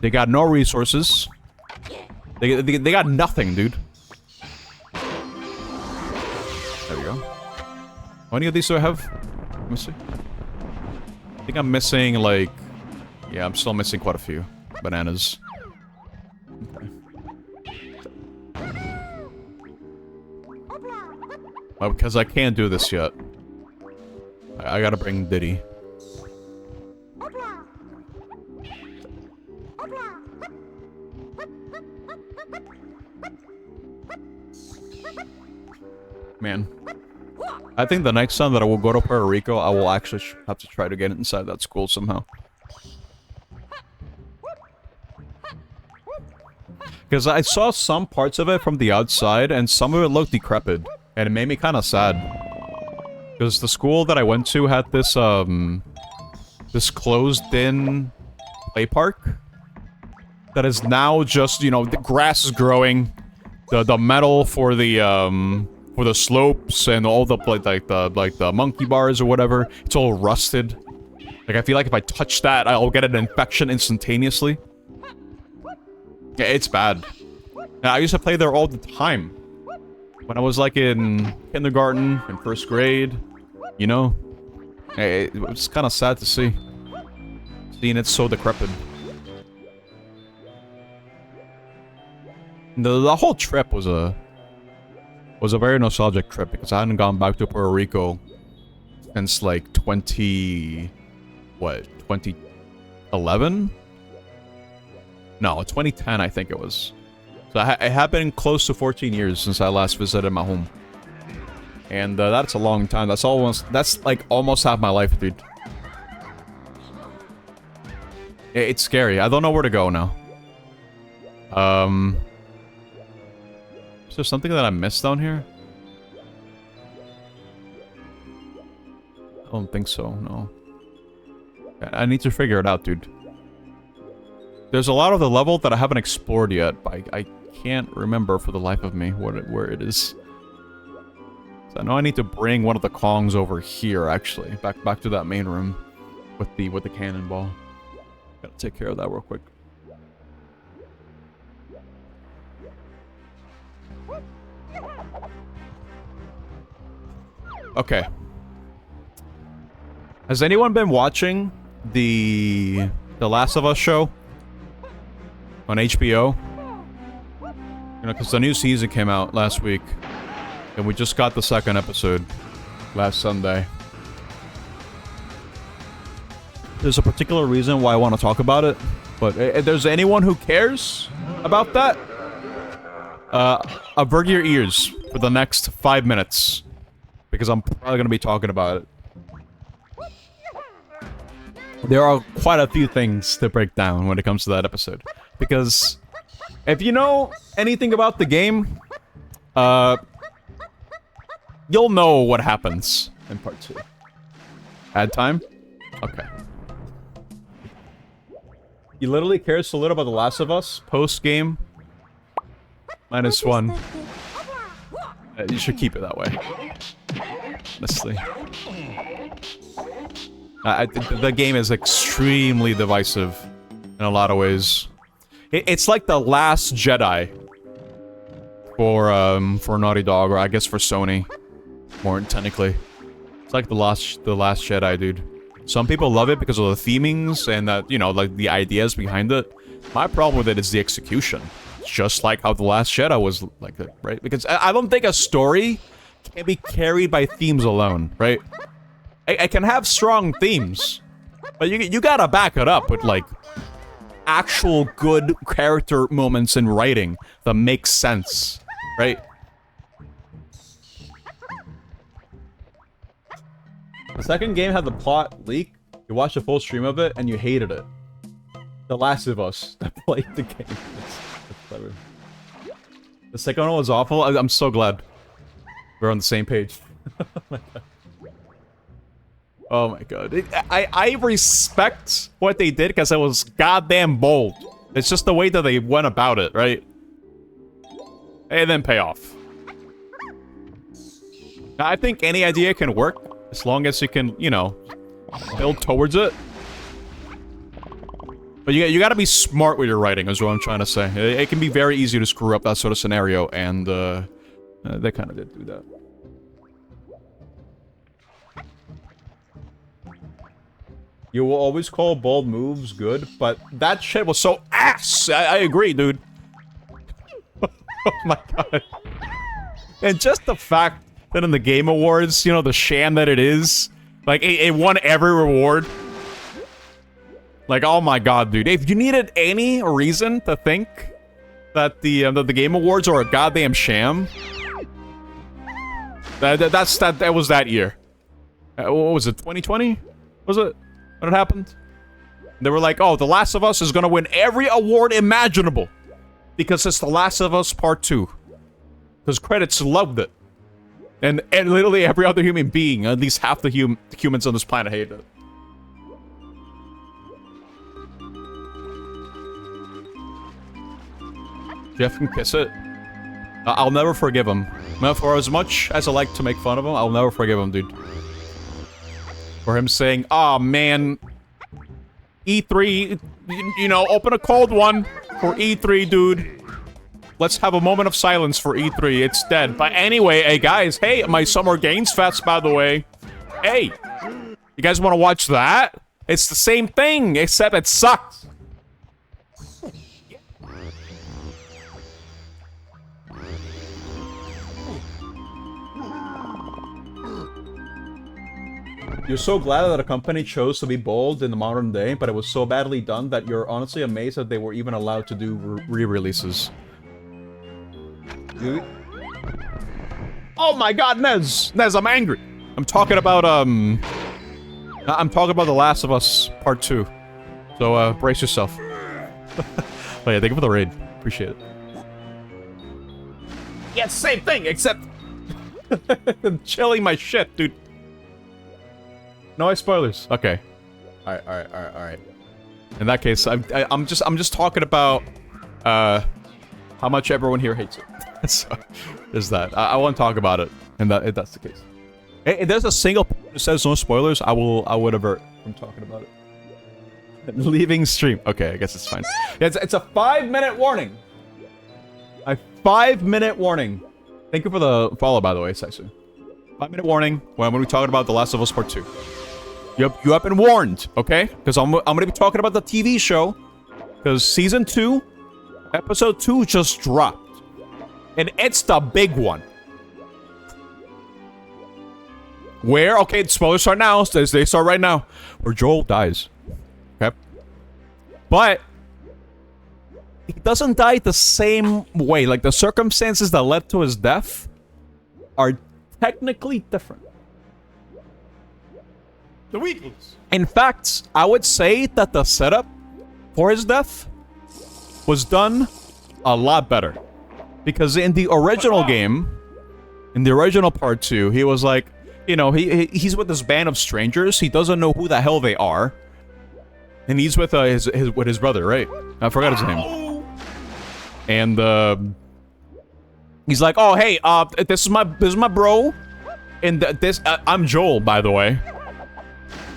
They got no resources. They got nothing, dude. There we go. How many of these do I have? Let me see. I think I'm missing, like... Yeah, I'm still missing quite a few bananas. Okay. Well, because I can't do this yet. I gotta bring Diddy. Man. I think the next time that I will go to Puerto Rico, I will actually have to try to get inside that school somehow. Because I saw some parts of it from the outside, and some of it looked decrepit. And it made me kind of sad. Because the school that I went to had this, this closed-in play park. That is now just, you know, the grass is growing. The metal for the slopes and all the, like the monkey bars or whatever. It's all rusted. Like, I feel like if I touch that, I'll get an infection instantaneously. Yeah, it's bad. And I used to play there all the time. When I was like in kindergarten, in first grade, you know? It was kind of sad to see. Seeing it so decrepit. The whole trip was a very nostalgic trip because I hadn't gone back to Puerto Rico since like 2011? No, 2010 I think it was. So it had been close to 14 years since I last visited my home. And that's a long time. That's like almost half my life, dude. It's scary. I don't know where to go now. Is there something that I missed down here? I don't think so, no. I need to figure it out, dude. There's a lot of the level that I haven't explored yet, but I can't remember for the life of me where it is. So I know I need to bring one of the Kongs over here, actually. Back to that main room with the cannonball. Gotta take care of that real quick. Okay. Has anyone been watching the Last of Us show on HBO? You know, because the new season came out last week, and we just got the second episode last Sunday. There's a particular reason why I want to talk about it, but if there's anyone who cares about that, avert your ears for the next 5 minutes, because I'm probably going to be talking about it. There are quite a few things to break down when it comes to that episode, because if you know anything about the game, you'll know what happens in part 2. Add time? Okay. He literally cares so little about The Last of Us post-game. -1. You should keep it that way. Honestly. The game is extremely divisive in a lot of ways. It's like the Last Jedi for Naughty Dog, or I guess for Sony, more technically. It's like the last Jedi, dude. Some people love it because of the themings and you know, like the ideas behind it. My problem with it is the execution. Just like how The Last Jedi was like that, right? Because I don't think a story can be carried by themes alone, right? I can have strong themes, but you gotta back it up with like actual good character moments in writing that make sense, right? The second game had the plot leak. You watched a full stream of it and you hated it. The Last of Us that played the game. That's clever. The second one was awful. I'm so glad we're on the same page. Oh my god. I respect what they did because it was goddamn bold. It's just the way that they went about it, right? And then pay off. I think any idea can work as long as you can, you know, build towards it. But you gotta be smart with your writing, is what I'm trying to say. It can be very easy to screw up that sort of scenario, and they kind of did do that. You will always call bold moves good, but that shit was so ass! I agree, dude. Oh my god. And just the fact that in the Game Awards, you know, the sham that it is, like, it won every reward. Like, oh my god, dude. If you needed any reason to think that the Game Awards are a goddamn sham, that was that year. What was it, 2020? Was it? When it happened? They were like, oh, The Last of Us is gonna win every award imaginable. Because it's The Last of Us Part 2. Because credits loved it. And literally every other human being, at least half the humans on this planet, hated it. Jeff can kiss it. I'll never forgive him. For as much as I like to make fun of him, I'll never forgive him, dude. For him saying, "Aw, man, E3, you know, open a cold one for E3, dude. Let's have a moment of silence for E3. It's dead." But anyway, hey guys, hey, my Summer Games Fest, by the way. Hey, you guys want to watch that? It's the same thing, except it sucks. You're so glad that a company chose to be bold in the modern day, but it was so badly done that you're honestly amazed that they were even allowed to do re-releases. Dude. Oh my god, Nez! Nez, I'm angry! I'm talking about, The Last of Us Part 2. So, brace yourself. Oh yeah, thank you for the raid. Appreciate it. Yeah, same thing, except... I'm chilling my shit, dude. No spoilers. Okay. Alright. In that case, I'm just talking about how much everyone here hates it. So, there's that. I won't talk about it, and if that's the case. If there's a single that says no spoilers, I would avert from talking about it. Leaving stream. Okay, I guess it's fine. It's a 5-minute warning. A 5-minute warning. Thank you for the follow, by the way, Saisu. 5-minute warning when we're talking about The Last of Us Part 2. You have been warned, okay? Because I'm gonna be talking about the TV show. Because Season 2, Episode 2 just dropped. And it's the big one. Where? Okay, spoilers start now. They start right now. Where Joel dies. Okay? But he doesn't die the same way. Like, the circumstances that led to his death are technically different. The weaklings. In fact, I would say that the setup for his death was done a lot better. Because in the original game, in the original Part 2, he was like, you know, he's with this band of strangers. He doesn't know who the hell they are. And he's with his brother, right? I forgot his name. And he's like, "Oh, hey, this is my bro." And I'm Joel, by the way.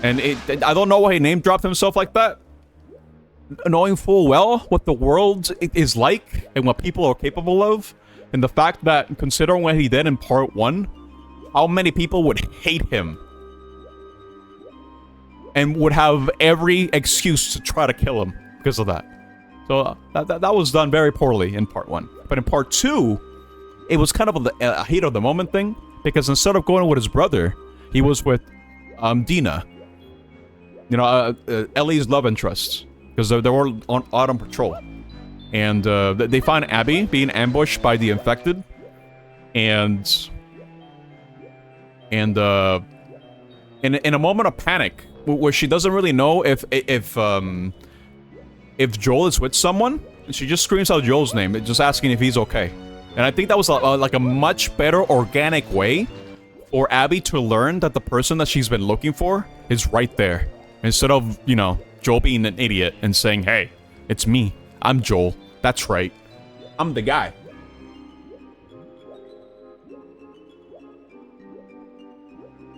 And I don't know why he name dropped himself like that. Knowing full well what the world is like and what people are capable of. And the fact that, considering what he did in Part 1, how many people would hate him. And would have every excuse to try to kill him because of that. So that was done very poorly in Part 1. But in Part 2, it was kind of a heat of the moment thing. Because instead of going with his brother, he was with Dina. You know, Ellie's love interest. Because they were out on patrol. And they find Abby being ambushed by the infected. And in a moment of panic, where she doesn't really know if Joel is with someone, she just screams out Joel's name, just asking if he's okay. And I think that was like a much better organic way for Abby to learn that the person that she's been looking for is right there. Instead of, you know, Joel being an idiot and saying, hey, it's me. I'm Joel. That's right. I'm the guy.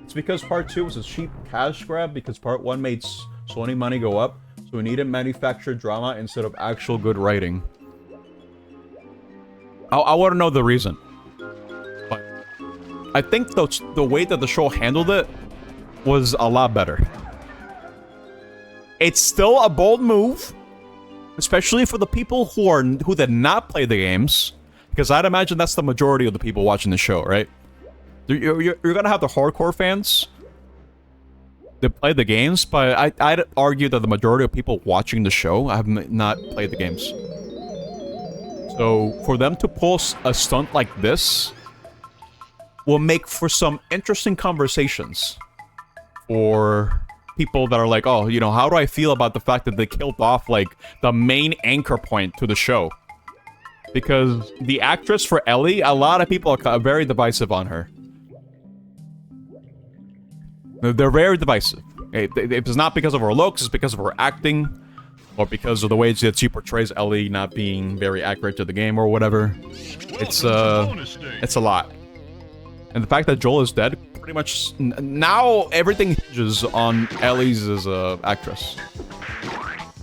It's because part 2 was a cheap cash grab because part 1 made Sony money go up. So we needed manufactured drama instead of actual good writing. I want to know the reason. But I think the way that the show handled it was a lot better. It's still a bold move, especially for the people who did not play the games, because I'd imagine that's the majority of the people watching the show, right? You're gonna have the hardcore fans that play the games, but I'd argue that the majority of people watching the show have not played the games. So for them to pull a stunt like this will make for some interesting conversations for people that are like, oh, you know, how do I feel about the fact that they killed off, like, the main anchor point to the show? Because the actress for Ellie, a lot of people are very divisive on her. They're very divisive. If it's not because of her looks, it's because of her acting, or because of the way that she portrays Ellie not being very accurate to the game or whatever. It's a lot. And the fact that Joel is dead, pretty much now everything hinges on Ellie's as a actress.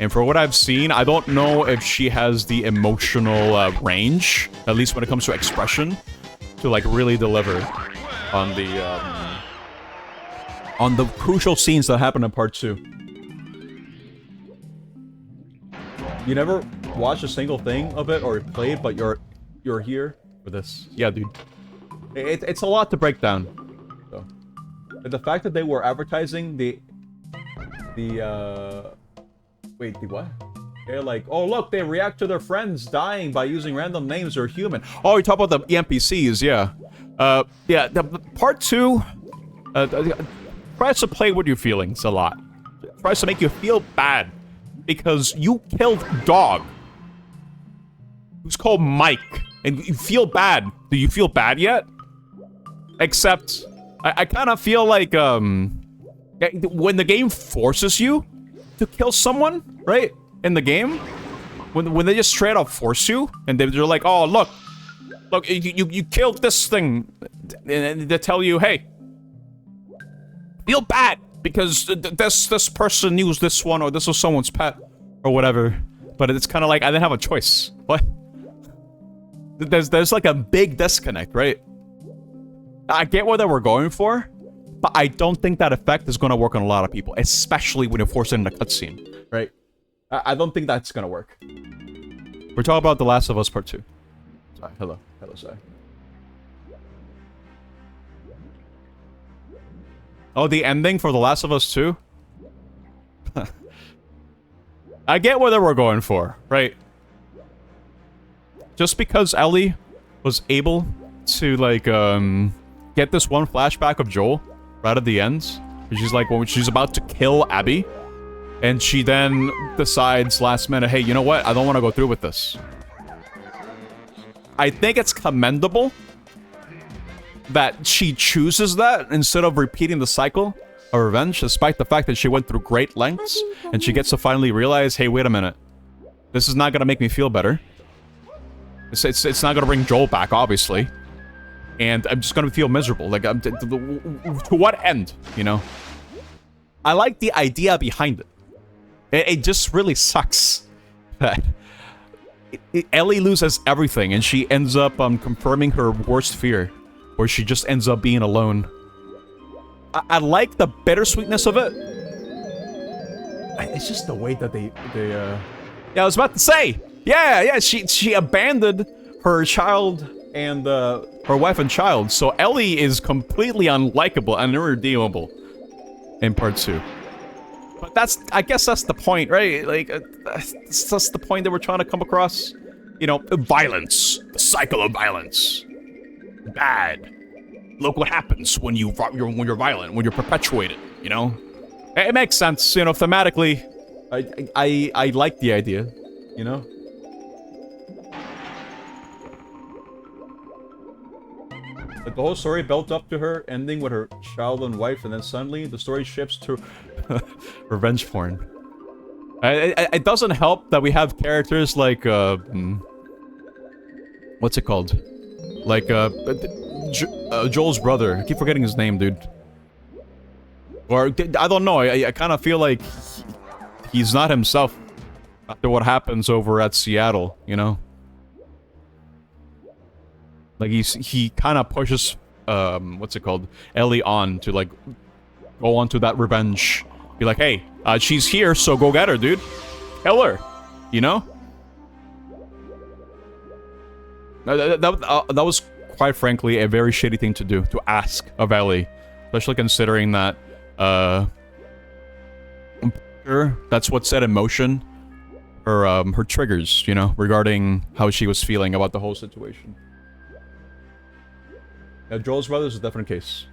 And for what I've seen, I don't know if she has the emotional range, at least when it comes to expression, to like really deliver on the crucial scenes that happen in part 2. You never watched a single thing of it or played, but you're here for this. Yeah, dude. It's a lot to break down. So, but the fact that they were advertising the what? They're like, oh look, they react to their friends dying by using random names or human. Oh, you talk about the NPCs, yeah. Yeah, the part 2 tries to play with your feelings a lot. Tries to make you feel bad because you killed Dog, who's called Mike, and you feel bad. Do you feel bad yet? Except, I kind of feel like, when the game forces you to kill someone, right? In the game, when they just straight up force you, and they're like, oh, look, you killed this thing, and they tell you, hey, feel bad, because this person used this one, or this was someone's pet, or whatever. But it's kind of like, I didn't have a choice. What? There's like a big disconnect, right? I get what they were going for, but I don't think that effect is going to work on a lot of people, especially when you're forced in a cutscene, right? I don't think that's going to work. We're talking about The Last of Us Part 2. Sorry, hello, sorry. Oh, the ending for The Last of Us 2? I get what they were going for, right? Just because Ellie was able to, like, get this one flashback of Joel right at the end, she's like, when she's about to kill Abby, and she then decides last minute, hey, you know what? I don't want to go through with this. I think it's commendable that she chooses that instead of repeating the cycle of revenge, despite the fact that she went through great lengths, and she gets to finally realize, hey, wait a minute. This is not going to make me feel better. It's not going to bring Joel back, obviously. And I'm just going to feel miserable. Like, to what end, you know? I like the idea behind it. It just really sucks that Ellie loses everything, and she ends up confirming her worst fear, where she just ends up being alone. I like the bittersweetness of it. It's just the way that they yeah, I was about to say, yeah, she abandoned her child and her wife and child, so Ellie is completely unlikable and irredeemable in part 2. But I guess that's the point, right? Like, that's the point that we're trying to come across. You know, violence, the cycle of violence, bad. Look what happens when you're violent, when you're perpetuated. You know? It makes sense, you know, thematically. I like the idea, you know? Like the whole story built up to her ending with her child and wife, and then suddenly the story shifts to revenge porn. It doesn't help that we have characters like, what's it called? Like, Joel's brother. I keep forgetting his name, dude. Or, I don't know, I kind of feel like he's not himself after what happens over at Seattle, you know? Like, he kind of pushes, what's it called? Ellie on to, like, go on to that revenge. Be like, hey, she's here, so go get her, dude. Kill her. You know? That was, quite frankly, a very shitty thing to do, to ask of Ellie. Especially considering that, that's what set in motion her triggers, you know, regarding how she was feeling about the whole situation. Yeah, Joel's brother is a different case.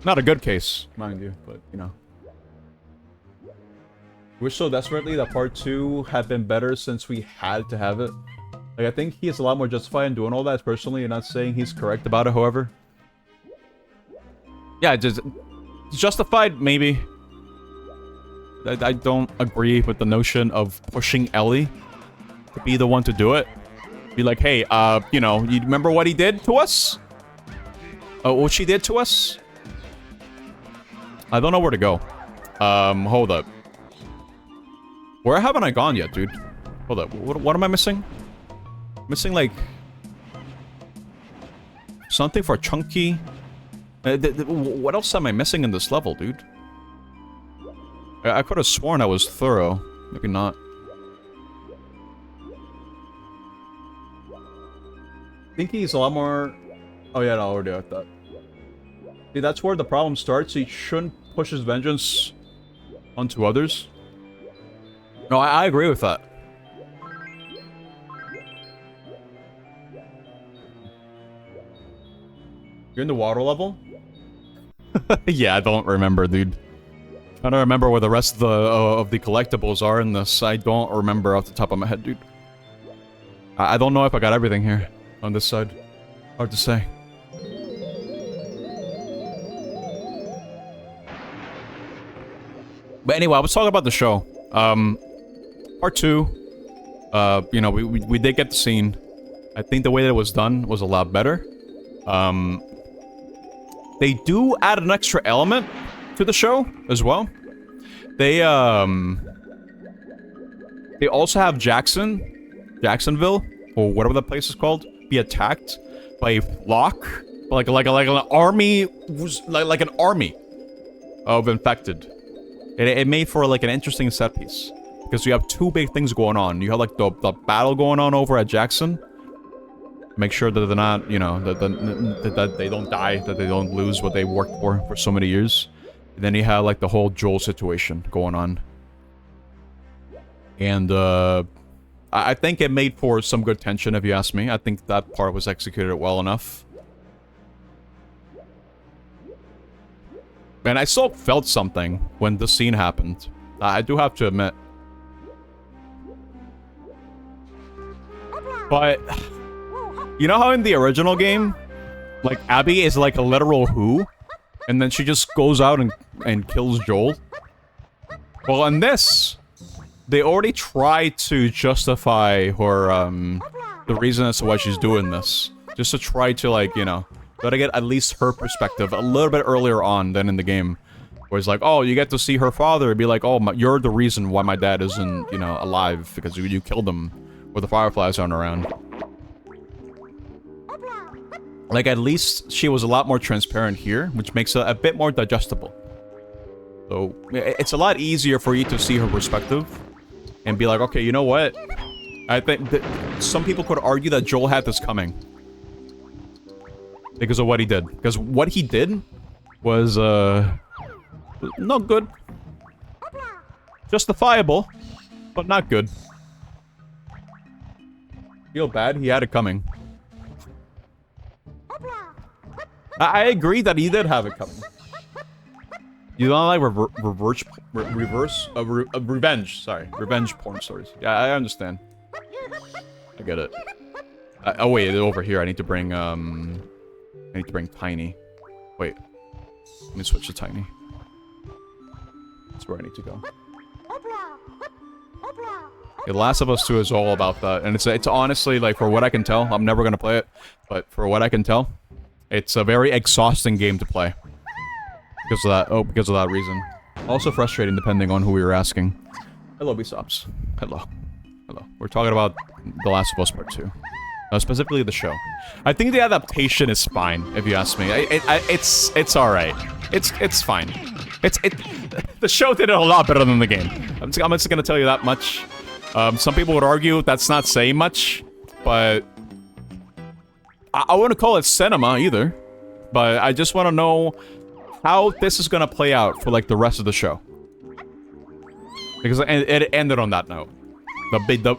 Not a good case, mind you, but, you know. Wish so desperately that part 2 had been better since we had to have it. Like, I think he is a lot more justified in doing all that personally, and not saying he's correct about it, however. Yeah, just justified, maybe. I don't agree with the notion of pushing Ellie to be the one to do it. Be like, hey, you know, you remember what he did to us? What she did to us? I don't know where to go. Hold up. Where haven't I gone yet, dude? Hold up. What am I missing? Missing, like... something for Chunky? What else am I missing in this level, dude? I could have sworn I was thorough. Maybe not. I think he's a lot more... Oh yeah, no, I already got that. See, that's where the problem starts. He shouldn't push his vengeance onto others. No, I agree with that. You're in the water level? Yeah, I don't remember, dude. I don't remember where the rest of the collectibles are in this. I don't remember off the top of my head, dude. I don't know if I got everything here on this side. Hard to say. But anyway, I was talking about the show. Part 2. You know, we did get the scene. I think the way that it was done was a lot better. They do add an extra element to the show as well. They also have Jacksonville, or whatever the place is called, be attacked by a flock, like an army, like an army of infected. It made for like an interesting set piece because you have two big things going on. You have like the battle going on over at Jackson. Make sure that they're not, you know, that they don't die, that they don't lose what they worked for so many years. And then you have like the whole Joel situation going on. And I think it made for some good tension, if you ask me. I think that part was executed well enough. And I still felt something when the scene happened. I do have to admit. But you know how in the original game, like, Abby is like a literal who? And then she just goes out and kills Joel? Well, in this, they already tried to justify her, the reason as to why she's doing this. Just to try to, like, you know, try to get at least her perspective a little bit earlier on than in the game. Where it's like, oh, you get to see her father and be like, oh, you're the reason why my dad isn't, you know, alive. Because you killed him with the Fireflies aren't around. Like, at least she was a lot more transparent here, which makes it a bit more digestible. So, it's a lot easier for you to see her perspective. And be like, okay, you know what? I think that some people could argue that Joel had this coming. Because of what he did. Because what he did was, not good. Justifiable, but not good. Feel bad, he had it coming. I agree that he did have it coming. You don't like revenge. Sorry, revenge porn stories. Yeah, I understand. I get it. Oh wait, over here. I need to bring Tiny. Wait, let me switch to Tiny. That's where I need to go. The Last of Us 2 is all about that, and it's honestly, like, for what I can tell, I'm never gonna play it, but for what I can tell, it's a very exhausting game to play. Because of that, because of that reason. Also frustrating depending on who you're asking. Hello, Bsops. Hello. Hello. We're talking about The Last of Us Part 2. Specifically the show. I think the adaptation is fine, if you ask me. It's alright. It's fine. The show did it a lot better than the game. I'm just gonna tell you that much. Some people would argue that's not saying much, but I wouldn't call it cinema either. But I just want to know how this is gonna play out for like the rest of the show, because it ended on that note,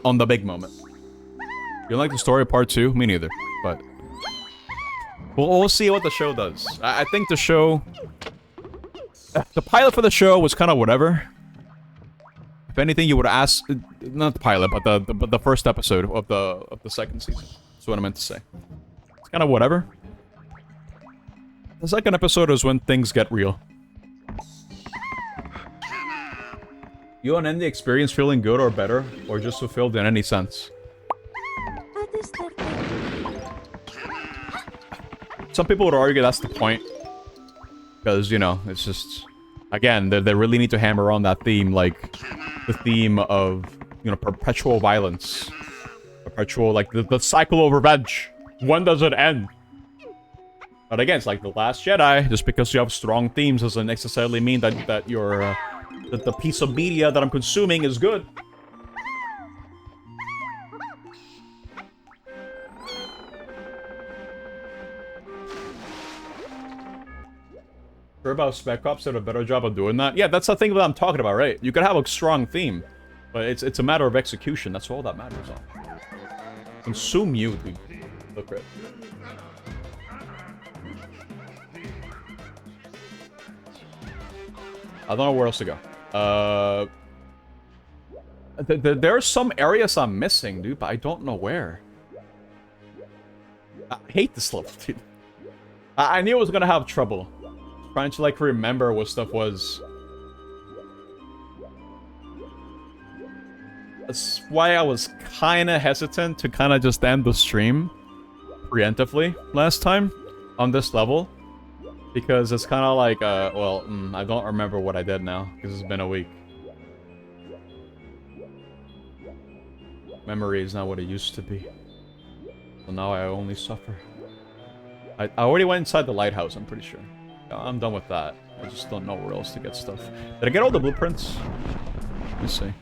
on the big moment. You don't like the story of part 2? Me neither. But we'll see what the show does. I think the show, the pilot for the show was kind of whatever. If anything, you would ask, not the pilot, but the first episode of the second season. That's what I meant to say. It's kind of whatever. The second episode is when things get real. You and Andy experience feeling good or better, or just fulfilled in any sense? Some people would argue that's the point. Because, you know, it's just... Again, they really need to hammer on that theme, like... The theme of, you know, perpetual violence. Perpetual, like, the cycle of revenge. When does it end? But again, it's like The Last Jedi. Just because you have strong themes doesn't necessarily mean that your that the piece of media that I'm consuming is good. Sure about Spec Ops did a better job of doing that? Yeah, that's the thing that I'm talking about, right? You can have a strong theme, but it's a matter of execution. That's all that matters on. Consume you, dude. Look right. I don't know where else to go. There are some areas I'm missing, dude, but I don't know where. I hate this level, dude. I knew I was gonna have trouble trying to, like, remember what stuff was. That's why I was kinda hesitant to kinda just end the stream preemptively last time on this level. Because it's kind of like, well, I don't remember what I did now, because it's been a week. Memory is not what it used to be. So now I only suffer. I already went inside the lighthouse, I'm pretty sure. I'm done with that. I just don't know where else to get stuff. Did I get all the blueprints? Let me see.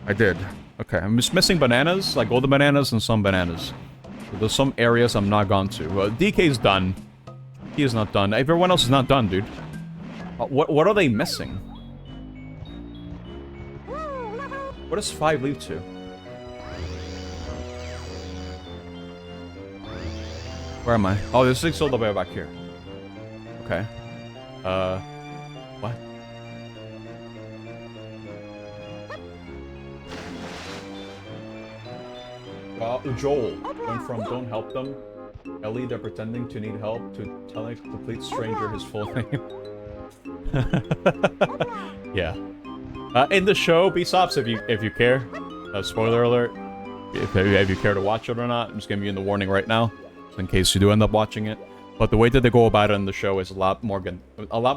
I did. Okay, I'm just missing bananas, like golden bananas and some bananas. There's some areas I'm not gone to. DK's done. He is not done. Everyone else is not done, dude. What are they missing? What does 5 lead to? Where am I? Oh, this thing's all the way back here. Okay. What? Joel went from don't help them, Ellie, they're pretending to need help, to telling a complete stranger his full name. Yeah. In the show, Bsops, if you care, spoiler alert, if you care to watch it or not, I'm just giving you the warning right now, in case you do end up watching it. But the way that they go about it in the show is a lot more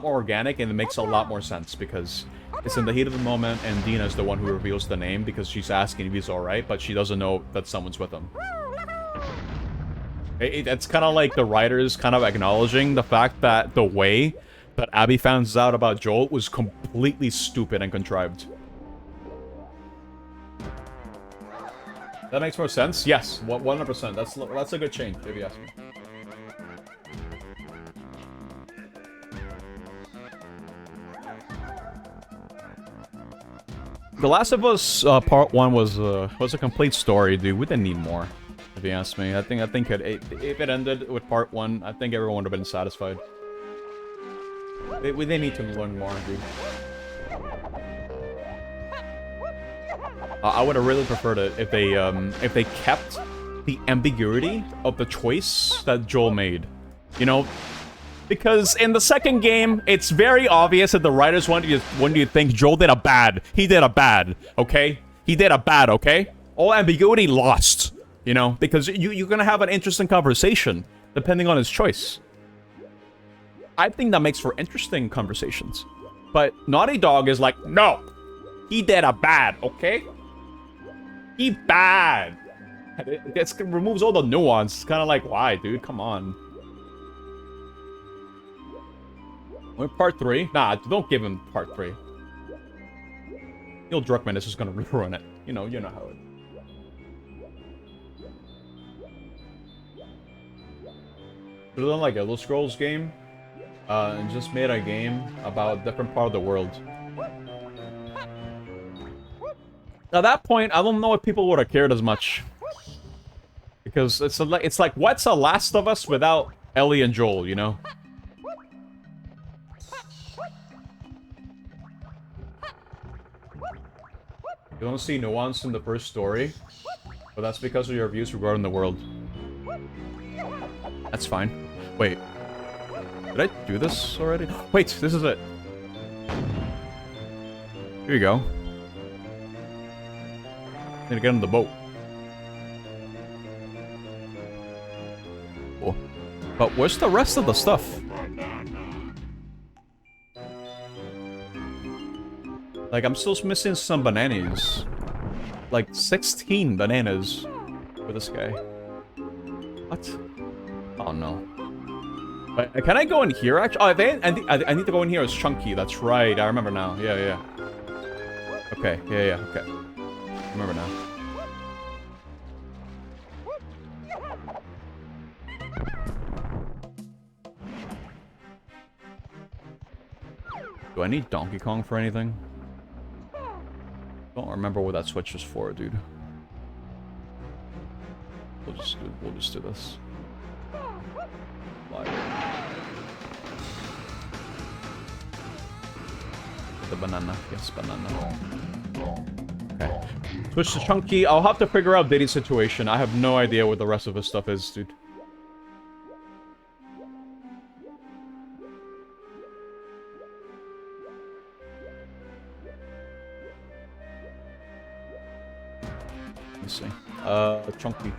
organic, and it makes a lot more sense, because it's in the heat of the moment, and Dina's the one who reveals the name, because she's asking if he's alright, but she doesn't know that someone's with him. It's kind of like the writers kind of acknowledging the fact that the way that Abby finds out about Joel was completely stupid and contrived. That makes more sense? Yes, 100%. That's a good change, if you ask me. The Last of Us Part 1 was a complete story, dude. We didn't need more, if you ask me. I think if it ended with Part 1, I think everyone would have been satisfied. They need to learn more, dude. I would have really preferred it if they kept the ambiguity of the choice that Joel made. You know, because in the second game, it's very obvious that the writers want you to think Joel did a bad. He did a bad, okay? He did a bad, okay? All ambiguity lost, you know? Because you're gonna have an interesting conversation, depending on his choice. I think that makes for interesting conversations. But Naughty Dog is like, no! He did a bad, okay? He bad! It removes all the nuance. It's kind of like, why, dude? Come on. We're part 3? Nah, don't give him part 3. Neil Druckmann is just gonna ruin it. You know how it. Should have done like Elder Scrolls game, and just made a game about a different part of the world. At that point, I don't know if people would have cared as much. Because it's like, what's a Last of Us without Ellie and Joel, you know? You don't see nuance in the first story, but that's because of your views regarding the world. That's fine. Wait. Did I do this already? Wait, this is it. Here you go. Need to get in the boat. Cool. But where's the rest of the stuff? Like, I'm still missing some bananas. Like, 16 bananas for this guy. What? Oh, no. But can I go in here, actually? Oh, I need to go in here as Chunky. That's right. I remember now. Yeah. Okay. Yeah. Okay. I remember now. Do I need Donkey Kong for anything? Don't remember what that switch is for, dude. We'll just do this. The banana, yes, banana. Okay. Switch to Chunky. I'll have to figure out Diddy's situation. I have no idea what the rest of his stuff is, dude. Let's see. Chunky.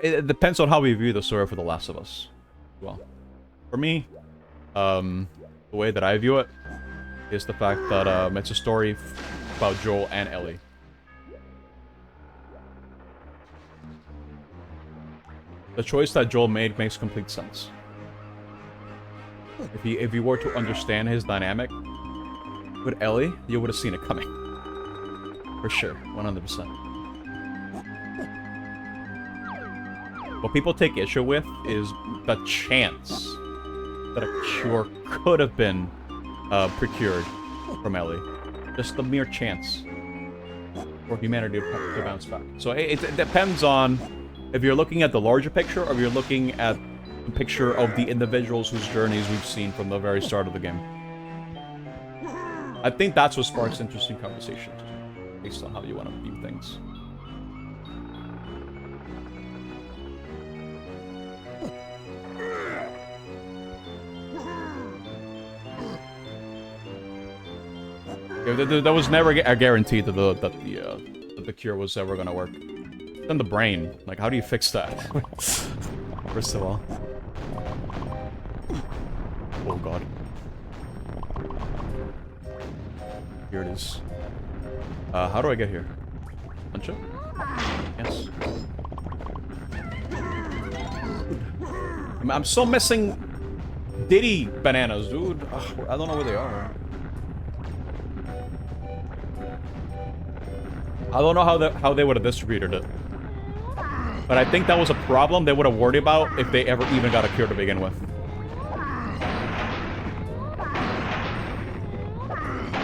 It depends on how we view the story for The Last of Us. Well, for me, the way that I view it is the fact that it's a story about Joel and Ellie. The choice that Joel made makes complete sense. If you were to understand his dynamic with Ellie, you would have seen it coming. For sure, 100%. What people take issue with is the chance that a cure could have been procured from Ellie. Just the mere chance for humanity to bounce back. So it depends on if you're looking at the larger picture or if you're looking at the picture of the individuals whose journeys we've seen from the very start of the game. I think that's what sparks interesting conversations, based on how you want to view things. There was never a guarantee that the cure was ever gonna work. Then the brain, like, how do you fix that? First of all. Oh god. Here it is. How do I get here? Punch it? Yes. I'm still missing Diddy bananas, dude. Ugh, I don't know where they are. I don't know how they would have distributed it. But I think that was a problem they would have worried about if they ever even got a cure to begin with.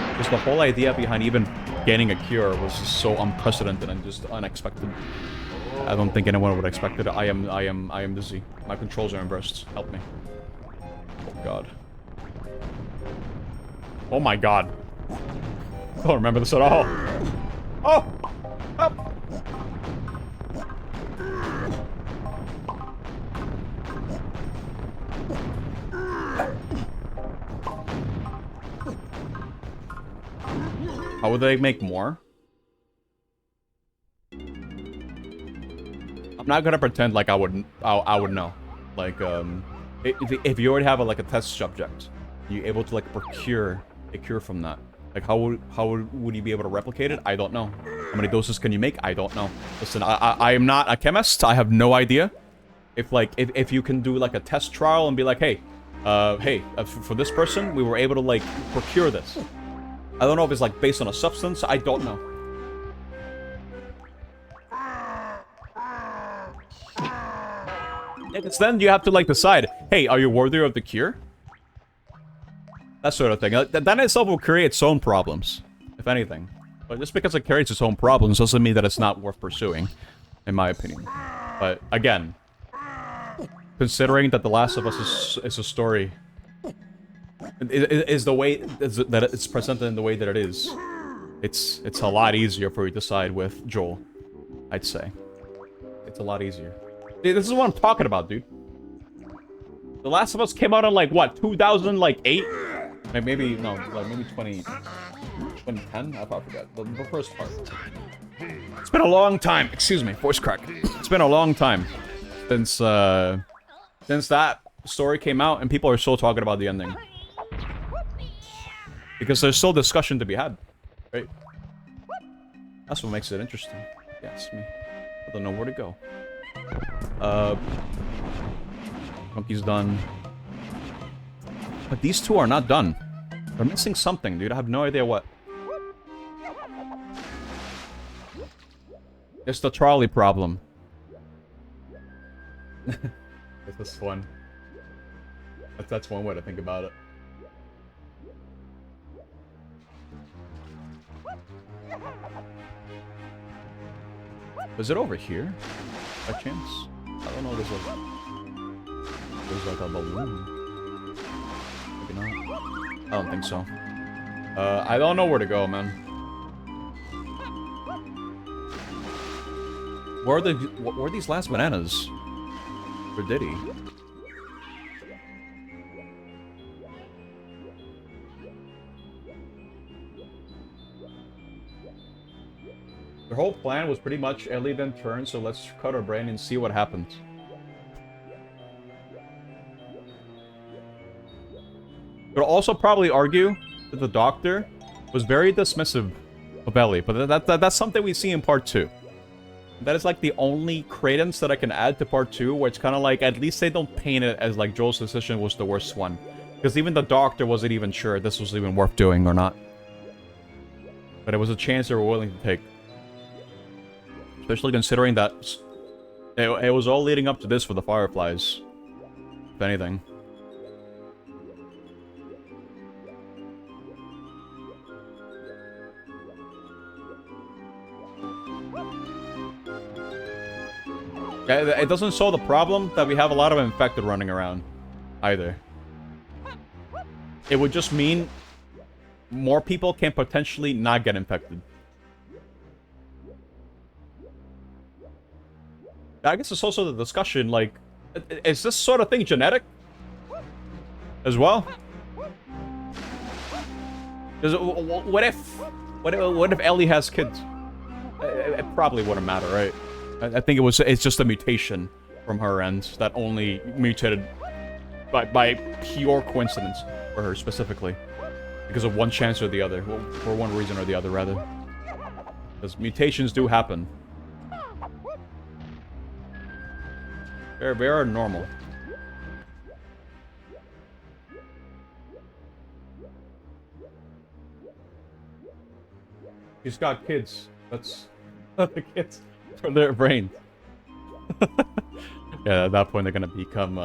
Because the whole idea behind even getting a cure was just so unprecedented and just unexpected. I don't think anyone would expect it. I am dizzy. My controls are inversed. Help me. Oh god. Oh my god. I don't remember this at all. Oh! Help! How would they make more? I'm not gonna pretend like I would know. Like, if you already have like a test subject, you're able to like procure a cure from that. Like, how would you be able to replicate it? I don't know. How many doses can you make? I don't know. Listen, I am not a chemist. I have no idea. If you can do like a test trial and be like, hey, for this person, we were able to like procure this. I don't know if it's like based on a substance. I don't know. It's then you have to like decide, hey, are you worthy of the cure? That sort of thing. That itself will create its own problems, if anything. But just because it carries its own problems doesn't mean that it's not worth pursuing, in my opinion. But again, considering that The Last of Us is a story, is the way that it's presented in the way that it is, it's a lot easier for you to decide with Joel. I'd say it's a lot easier. This is what I'm talking about, dude. The Last of Us came out in like what, 2008? Maybe no, like maybe 2010. I forgot the first part. It's been a long time. Excuse me, voice crack. It's been a long time since that story came out, and people are still talking about the ending because there's still discussion to be had, right? That's what makes it interesting. Yes, me. I don't know where to go. Monkey's done. But these two are not done. They're missing something, dude. I have no idea what. It's the trolley problem. It's this one. That's one way to think about it. Is it over here? By chance? I don't know. There's like a balloon. Maybe not. I don't think so. I don't know where to go, man. Where are these last bananas? Where did he? The whole plan was pretty much Ellie then turned, so let's cut her brain and see what happens. Could also probably argue that the doctor was very dismissive of Ellie, but that's something we see in part 2. That is like the only credence that I can add to part 2, where it's kind of like, at least they don't paint it as like Joel's decision was the worst one. Because even the doctor wasn't even sure this was even worth doing or not. But it was a chance they were willing to take. Especially considering that it was all leading up to this for the Fireflies. If anything. It doesn't solve the problem that we have a lot of infected running around, either. It would just mean more people can potentially not get infected. I guess it's also the discussion, like, is this sort of thing genetic? As well? Because what if Ellie has kids? It probably wouldn't matter, right? I think it's just a mutation from her end that only mutated by pure coincidence for her specifically. Because of one chance or the other. Well, for one reason or the other, rather. Because mutations do happen. They're very normal. She's got kids. That's the kids from their brain. Yeah, at that point they're gonna become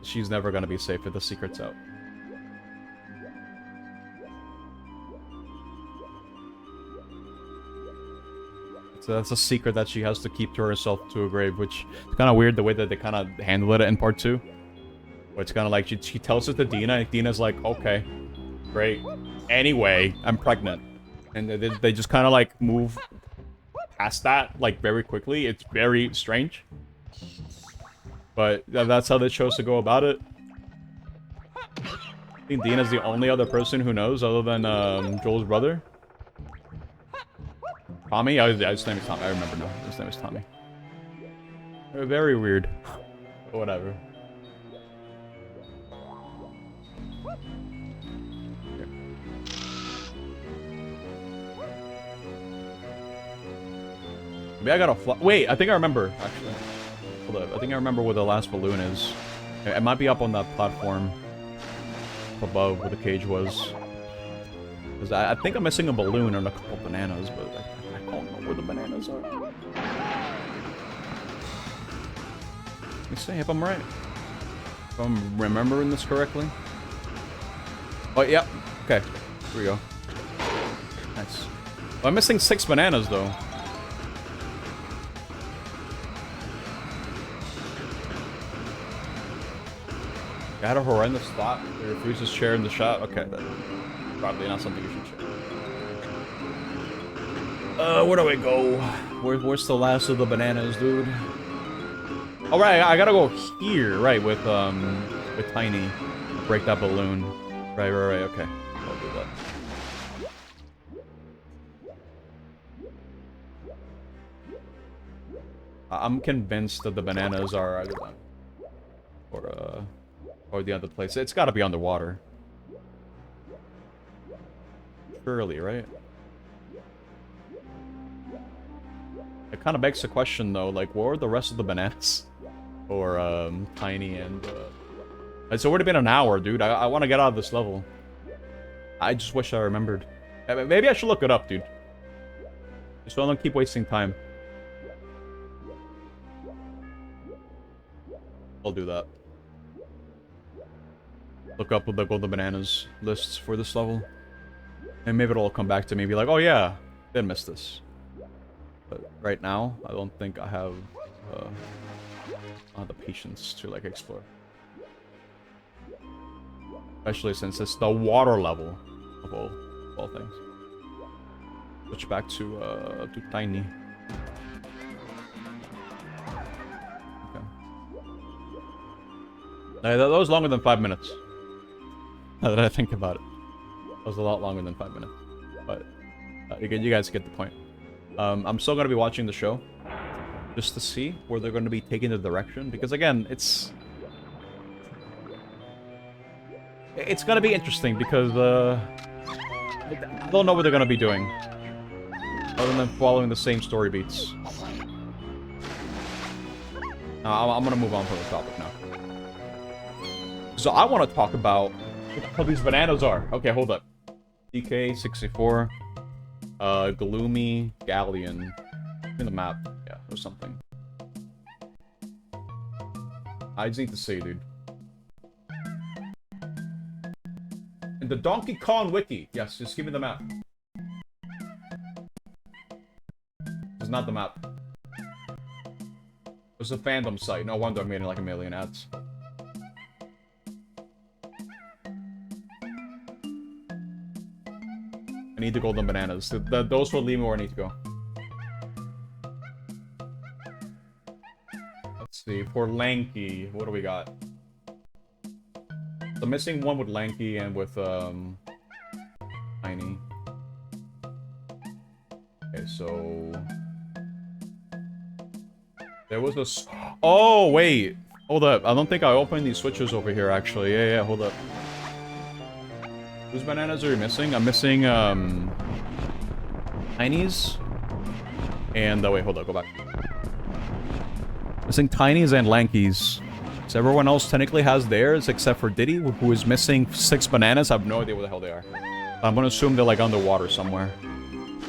she's never gonna be safe if the secret's out. So that's a secret that she has to keep to herself to a grave, which is kind of weird the way that they kind of handled it in part 2. Where it's kind of like she tells it to Dina, and Dina's like, okay, great. Anyway, I'm pregnant. And they just kind of like move past that like very quickly. It's very strange. But that's how they chose to go about it. I think Dina's the only other person who knows other than Joel's brother. Tommy? His name is Tommy. I remember now. His name is Tommy. Very weird. Whatever. Maybe I gotta fly. Wait, I think I remember, actually. Hold up. I think I remember where the last balloon is. It might be up on that platform above where the cage was. Because I think I'm missing a balloon and a couple bananas, but I don't know where the bananas are. Let me see if I'm right. If I'm remembering this correctly. Oh, yep. Okay. Here we go. Nice. Well, I'm missing 6 bananas, though. I had a horrendous thought. He refuses chair in the shot. Okay, that's probably not something you should share. Where do we go? Where's the last of the bananas, dude? All right, I gotta go here, right? With Tiny, break that balloon. Right. Okay, I'll do that. I'm convinced that the bananas are either that or the other place. It's got to be underwater. Surely, right? It kind of begs the question, though, like, where are the rest of the bananas? Or, Tiny and, It's already been an hour, dude. I want to get out of this level. I just wish I remembered. Maybe I should look it up, dude. Just so I don't keep wasting time. I'll do that. Look up the golden bananas lists for this level. And maybe it'll come back to me and be like, oh yeah, didn't miss this. But right now, I don't think I have the patience to like explore. Especially since it's the water level of all things. Switch back to Tiny. Okay. That was longer than 5 minutes. Now that I think about it. That was a lot longer than 5 minutes. But you guys get the point. I'm still going to be watching the show. Just to see where they're going to be taking the direction. Because again, it's going to be interesting because I don't know what they're going to be doing. Other than following the same story beats. I'm going to move on from the topic now. So I want to talk about how these bananas are. Okay, hold up. DK64. Gloomy Galleon. In the map. Yeah, there's something. I just need to see, dude. In the Donkey Kong wiki. Yes, just give me the map. It's not the map. It's a fandom site. No wonder I'm getting like a million ads. I need the golden bananas. Those will lead me where I need to go. Let's see. For Lanky, what do we got? The missing one with Lanky and with Tiny. Okay, so there was this. Oh wait, hold up. I don't think I opened these switches over here. Actually, yeah. Hold up. Whose bananas are you missing? I'm missing, Tiny's. And, wait, hold on, go back. Missing Tiny's and Lanky's. So everyone else technically has theirs, except for Diddy, who is missing 6 bananas. I have no idea where the hell they are. I'm gonna assume they're, like, underwater somewhere.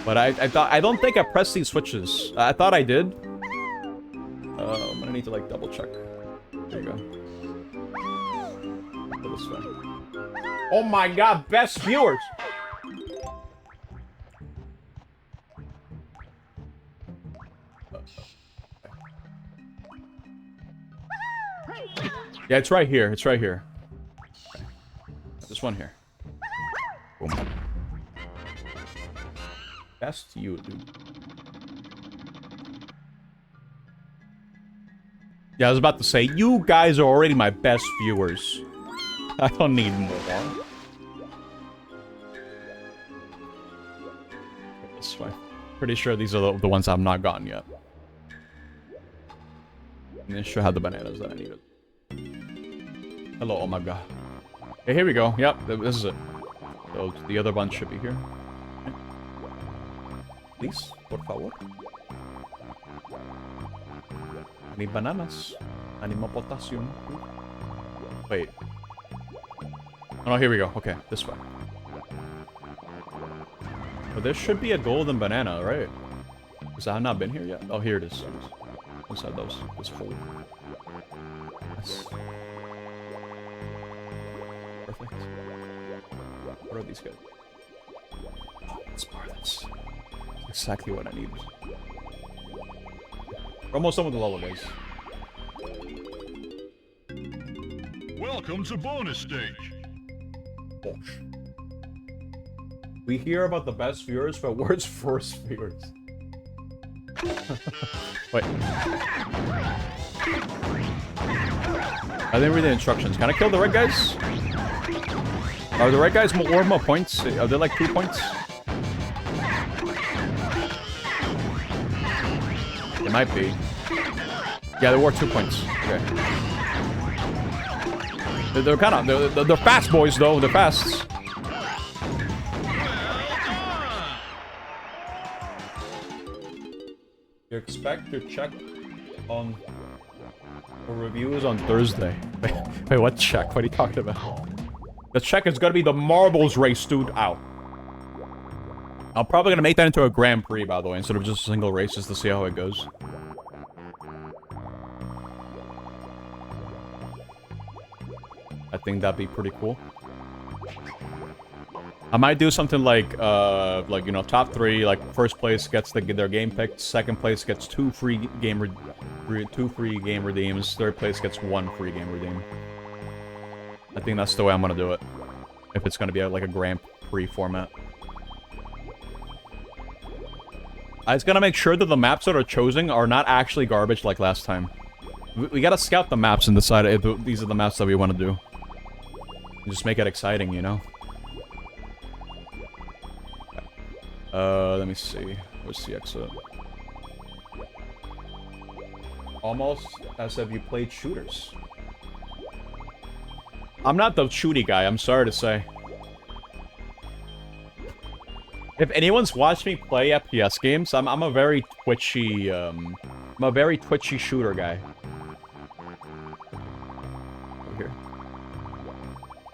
But I don't think I pressed these switches. I thought I did. I'm gonna need to, like, double check. There you go. Go this way. Oh my god, best viewers! Yeah, it's right here. It's right here. Okay. This one here. Boom. That's you, dude. Yeah, I was about to say, you guys are already my best viewers. I don't need more. This way. Pretty sure these are the ones I've not gotten yet. And this should have the bananas that I needed. Hello, oh my god. Okay, here we go. Yep, this is it. So the other bunch should be here. Okay. Please, por favor. I need bananas. I need more potassium. Wait. Oh no, here we go. Okay, this way. But there should be a golden banana, right? Because I have not been here yet. Oh, here it is. Inside those. This hole. Yes. Perfect. What are these guys? Let's bar this. That's exactly what I need. We're almost done with the level, guys. Welcome to bonus stage. Bosh. We hear about the best viewers, but where's first viewers? Wait. I didn't read the instructions. Can I kill the red guys? Are the red guys more points? Are they like 2 points? It might be. Yeah, they were 2 points. Okay. They're kind of... They're fast boys, though. They're fast. You expect to check on the reviews on Thursday. Wait, what check? What are you talking about? The check is gonna be the marbles race, dude. Ow. I'm probably gonna make that into a Grand Prix, by the way, instead of just single races to see how it goes. I think that'd be pretty cool. I might do something like you know, top 3, like first place gets their game picked, second place gets 2 free game redeems, third place gets 1 free game redeem. I think that's the way I'm gonna do it. If it's gonna be like a Grand Prix format. I just gotta make sure that the maps that are chosen are not actually garbage like last time. We gotta scout the maps and decide if these are the maps that we want to do. And just make it exciting, you know? Let me see. Where's the exit? Almost as if you played shooters. I'm not the shooty guy, I'm sorry to say. If anyone's watched me play FPS games, I'm a very twitchy, shooter guy. Over here.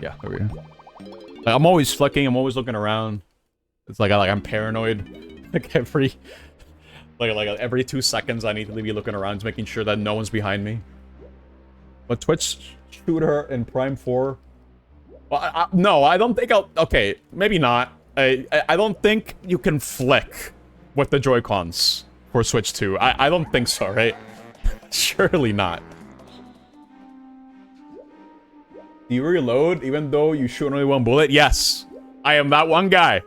Yeah, over here. Like, I'm always flicking, I'm always looking around. It's like I'm paranoid. Like every 2 seconds I need to be looking around, just making sure that no one's behind me. But Twitch shooter in Prime 4. Well, no, I don't think I'll. Okay, maybe not. I don't think you can flick with the Joy-Cons for Switch 2. I don't think so, right? Surely not. Do you reload even though you shoot only 1 bullet? Yes. I am that one guy.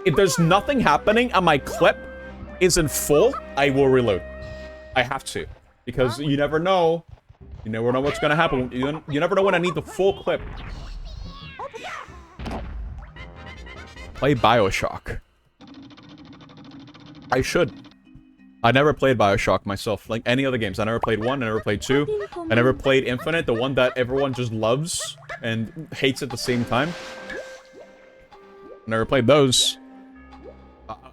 If there's nothing happening and my clip isn't full, I will reload. I have to. Because you never know. You never know what's gonna happen. You never know when I need the full clip. Play BioShock. I should. I never played BioShock myself. Like any other games. I never played 1, I never played 2. I never played Infinite, the one that everyone just loves and hates at the same time. Never played those.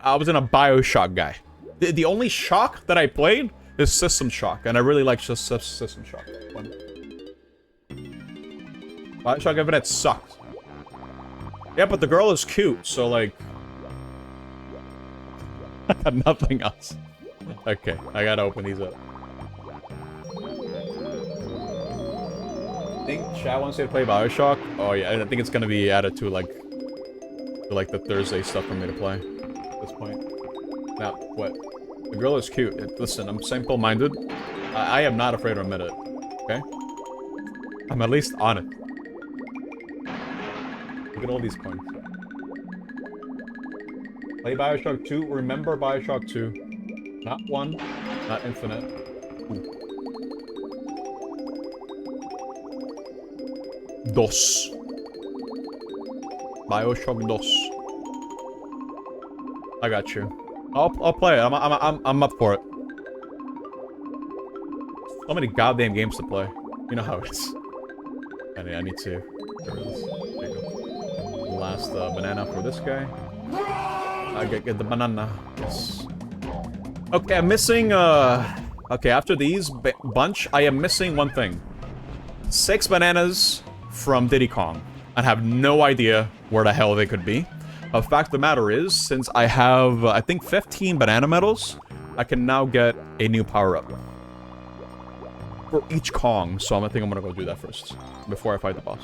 I wasn't a BioShock guy. The only Shock that I played is System Shock, and I really like just System Shock. BioShock Infinite sucked. Yeah, but the girl is cute, so like... nothing else. Okay, I gotta open these up. I think chat wants you to play BioShock. Oh yeah, I think it's gonna be added to like the Thursday stuff for me to play at this point. Now, what? The girl is cute. Listen, I'm simple-minded. I am not afraid to admit it. Okay? I'm at least on it. Look at all these coins. Play Bioshock 2. Remember Bioshock 2. Not 1. Not Infinite. Ooh. Dos. Bioshock Dos. I got you. I'll play it. I'm up for it. So many goddamn games to play. You know how it is. I need to get rid of this. There you go. Last banana for this guy. I get the banana. Yes. Okay, I'm missing okay, after these bunch, I am missing one thing. 6 bananas from Diddy Kong. I have no idea where the hell they could be. The fact of the matter is, since I have, I think 15 banana medals, I can now get a new power-up. For each Kong, so I think I'm gonna go do that first. Before I fight the boss.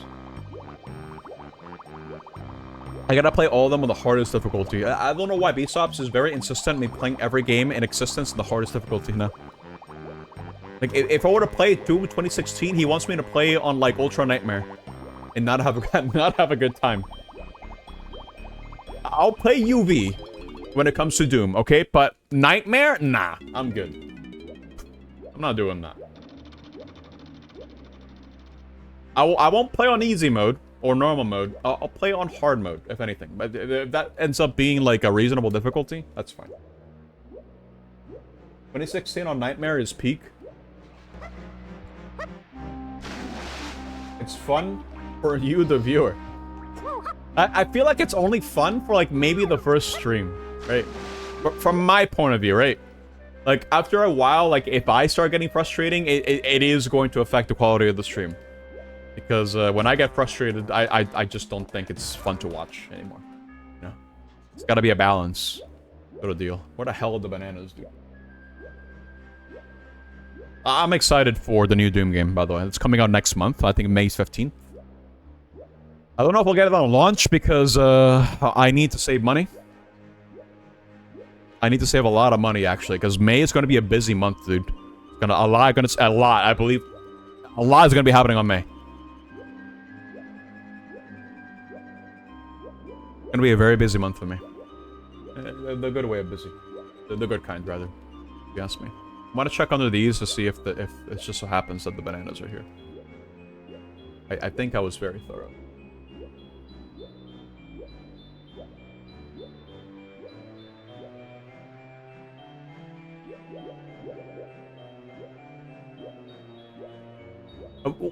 I gotta play all of them on the hardest difficulty. I don't know why Bsops is very insistent in me playing every game in existence in the hardest difficulty now. Like, if I were to play Doom 2016, he wants me to play on, like, Ultra Nightmare. And not have a good time. I'll play UV when it comes to Doom, okay? But Nightmare? Nah, I'm good. I'm not doing that. I won't play on easy mode or normal mode. I'll play on hard mode, if anything. But if that ends up being, like, a reasonable difficulty, that's fine. 2016 on Nightmare is peak. It's fun for you, the viewer. I feel like it's only fun for, like, maybe the first stream, right? From my point of view, right? Like, after a while, like, if I start getting frustrating, it is going to affect the quality of the stream. Because when I get frustrated, I just don't think it's fun to watch anymore. You know? It's gotta be a balance. Sort of deal. Where the hell are the bananas, dude? I'm excited for the new Doom game, by the way. It's coming out next month. I think May 15th. I don't know if we'll get it on launch because I need to save money. I need to save a lot of money, actually, because May is going to be a busy month, dude. A lot, I believe. A lot is going to be happening on May. Going to be a very busy month for me. The good way of busy. The good kind, rather, if you ask me. I want to check under these to see if it just so happens that the bananas are here. I think I was very thorough.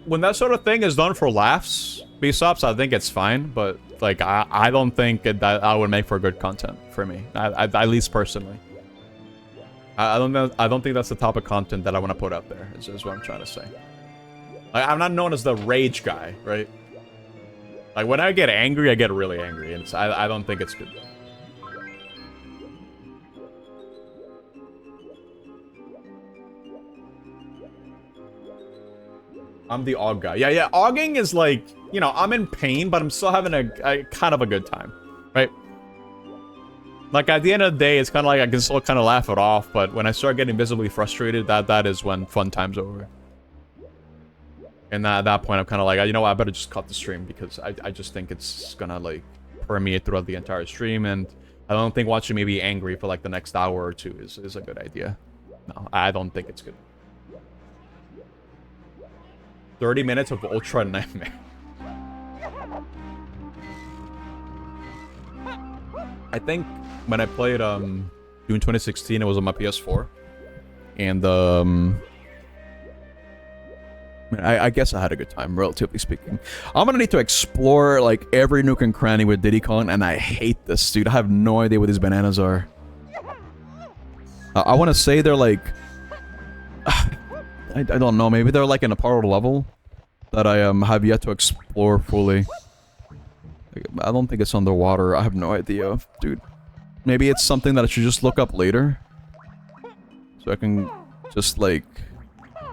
When that sort of thing is done for laughs, Bsops, I think it's fine, but like I don't think that would make for good content for me. At least personally. I don't think that's the type of content that I want to put out there. Is what I'm trying to say. Like, I'm not known as the rage guy, right? Like, when I get angry, I get really angry, and I don't think it's good. I'm the aug guy. Yeah, auging is like, you know, I'm in pain, but I'm still having a kind of a good time, right? Like, at the end of the day, it's kind of like I can still kind of laugh it off, but when I start getting visibly frustrated, that is when fun time's over. And at that point, I'm kind of like, you know what, I better just cut the stream, because I just think it's gonna, like, permeate throughout the entire stream, and I don't think watching me be angry for, like, the next hour or two is a good idea. No, I don't think it's good. 30 minutes of Ultra Nightmare. I think when I played Doom 2016, it was on my PS4. And I guess I had a good time, relatively speaking. I'm gonna need to explore like every nook and cranny with Diddy Kong, and I hate this, dude. I have no idea what these bananas are. I want to say they're like... I don't know, maybe they're like in a part of the level that I have yet to explore fully. I don't think it's underwater. I have no idea, dude. Maybe it's something that I should just look up later. So I can just, like,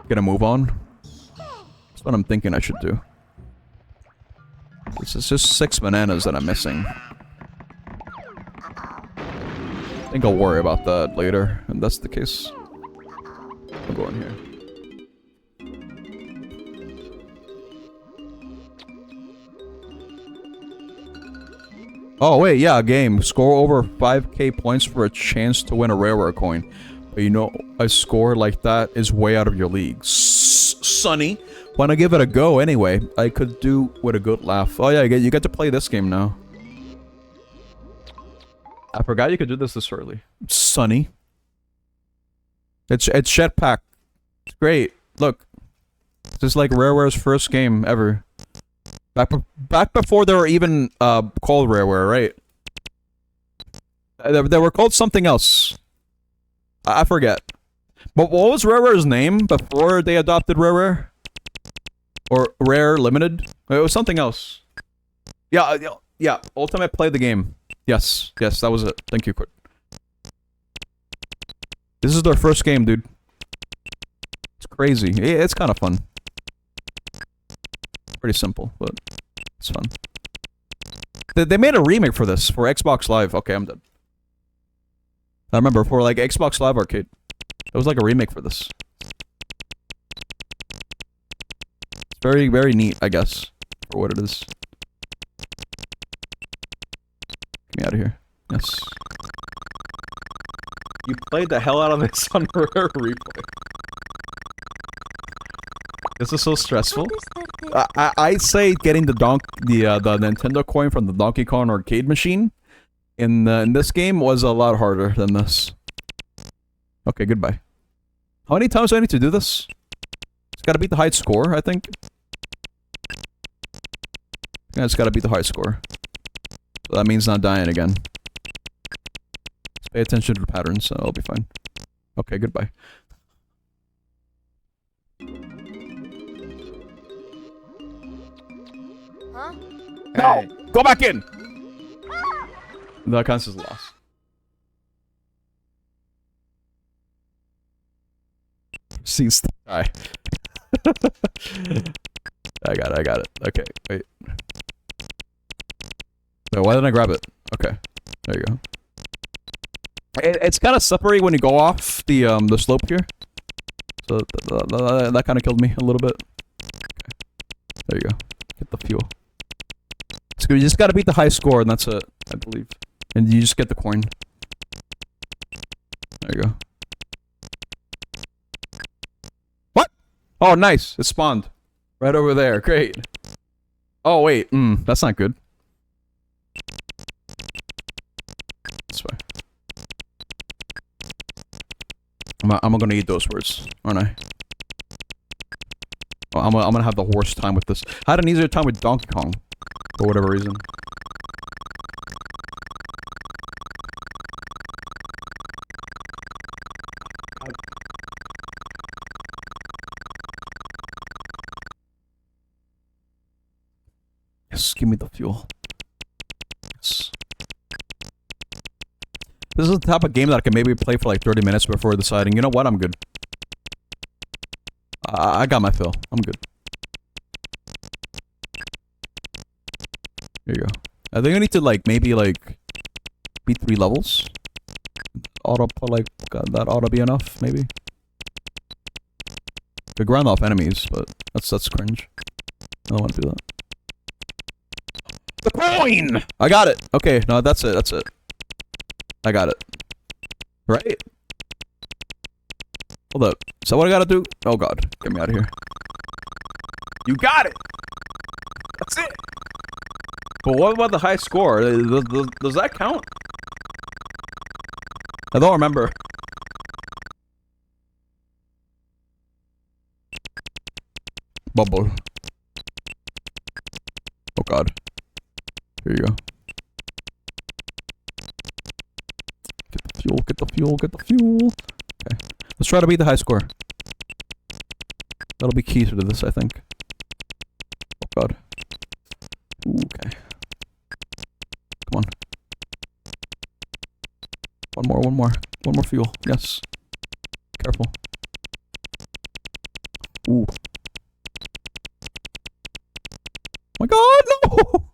get a move on. That's what I'm thinking I should do. This is just 6 bananas that I'm missing. I think I'll worry about that later, if that's the case. I'll go in here. Oh, wait, yeah, game. Score over 5k points for a chance to win a rare coin. But you know, a score like that is way out of your league. Sonny, wanna give it a go anyway. I could do with a good laugh. Oh yeah, you get to play this game now. I forgot you could do this early. Sonny. It's Jetpack. It's great. Look. This is like Rareware's first game ever. Back before they were even called Rareware, right? They were called something else. I forget. But what was Rareware's name before they adopted Rareware? Or Rare Limited? It was something else. Yeah. Ultimate play the game. Yes, that was it. Thank you, Kurt. This is their first game, dude. It's crazy. It's kind of fun. Pretty simple, but it's fun. They made a remake for this, for Xbox Live. Okay, I'm done. I remember, for like Xbox Live Arcade. It was like a remake for this. It's very, very neat, I guess, for what it is. Get me out of here. Yes. You played the hell out of this on Rare Replay. This is so stressful. I say getting the Nintendo coin from the Donkey Kong arcade machine in this game was a lot harder than this. Okay, goodbye. How many times do I need to do this? It's gotta beat the high score, I think. Yeah, it's gotta beat the high score. So that means not dying again. Just pay attention to the patterns, so I'll be fine. Okay, goodbye. Huh? No! Go back in! That counts as a loss. Sees the guy. I got it. Okay, wait. Wait, why didn't I grab it? Okay, there you go. It's kind of slippery when you go off the slope here. So that kind of killed me a little bit. Okay. There you go. Get the fuel. So you just gotta beat the high score, and that's it, I believe. And you just get the coin. There you go. What? Oh, nice. It spawned. Right over there. Great. Oh, wait. That's not good. This way. I'm gonna eat those words, aren't I? Oh, I'm gonna have the worst time with this. I had an easier time with Donkey Kong. For whatever reason. Yes, give me the fuel. Yes. This is the type of game that I can maybe play for like 30 minutes before deciding, you know what, I'm good. I got my fill. I'm good. There you go. I think I need to like maybe like beat 3 levels. That ought to be enough, maybe. To grind off enemies, but that's cringe. I don't want to do that. The coin! I got it! Okay, no, that's it. I got it. Right? Hold up. Is that what I gotta do? Oh god. Get me out of here. You got it! That's it! But what about the high score? Does that count? I don't remember. Bubble. Oh god. Here you go. Get the fuel. Okay. Let's try to beat the high score. That'll be key to this, I think. Oh god. Ooh, okay. Come on. One more fuel. Yes. Careful. Ooh. Oh my god, no!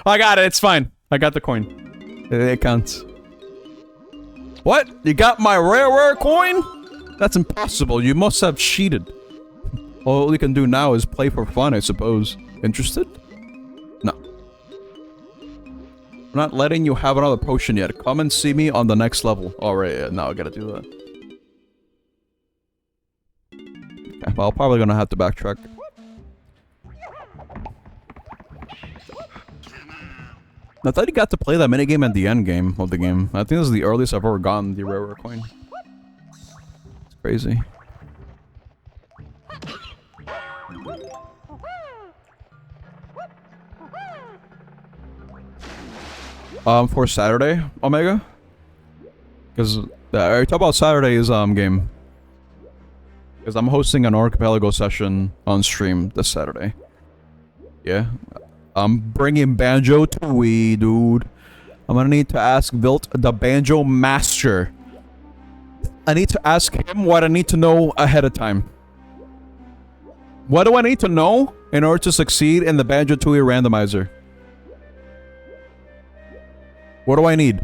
I got it, it's fine. I got the coin. It counts. What? You got my rare coin? That's impossible. You must have cheated. All you can do now is play for fun, I suppose. Interested? No. I'm not letting you have another potion yet. Come and see me on the next level. Alright, yeah, now I gotta do that. Okay, well, I'm probably gonna have to backtrack. I thought you got to play that minigame at the end game of the game. I think this is the earliest I've ever gotten the rare coin. It's crazy. For Saturday, Omega? Because I talk about Saturday's game. Because I'm hosting an Archipelago session on stream this Saturday. Yeah. I'm bringing Banjo Tooie, dude. I'm gonna need to ask Vilt, the Banjo Master. I need to ask him what I need to know ahead of time. What do I need to know in order to succeed in the Banjo Tooie randomizer? What do I need?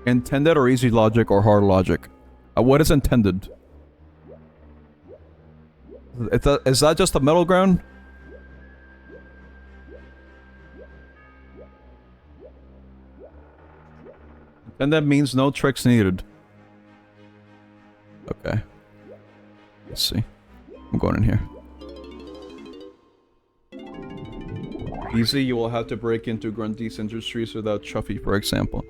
Intended or easy logic or hard logic? What is intended? Is that just a middle ground? And that means no tricks needed. Okay. Let's see. I'm going in here. Easy, you will have to break into Grundy's Industries without Chuffy, for example.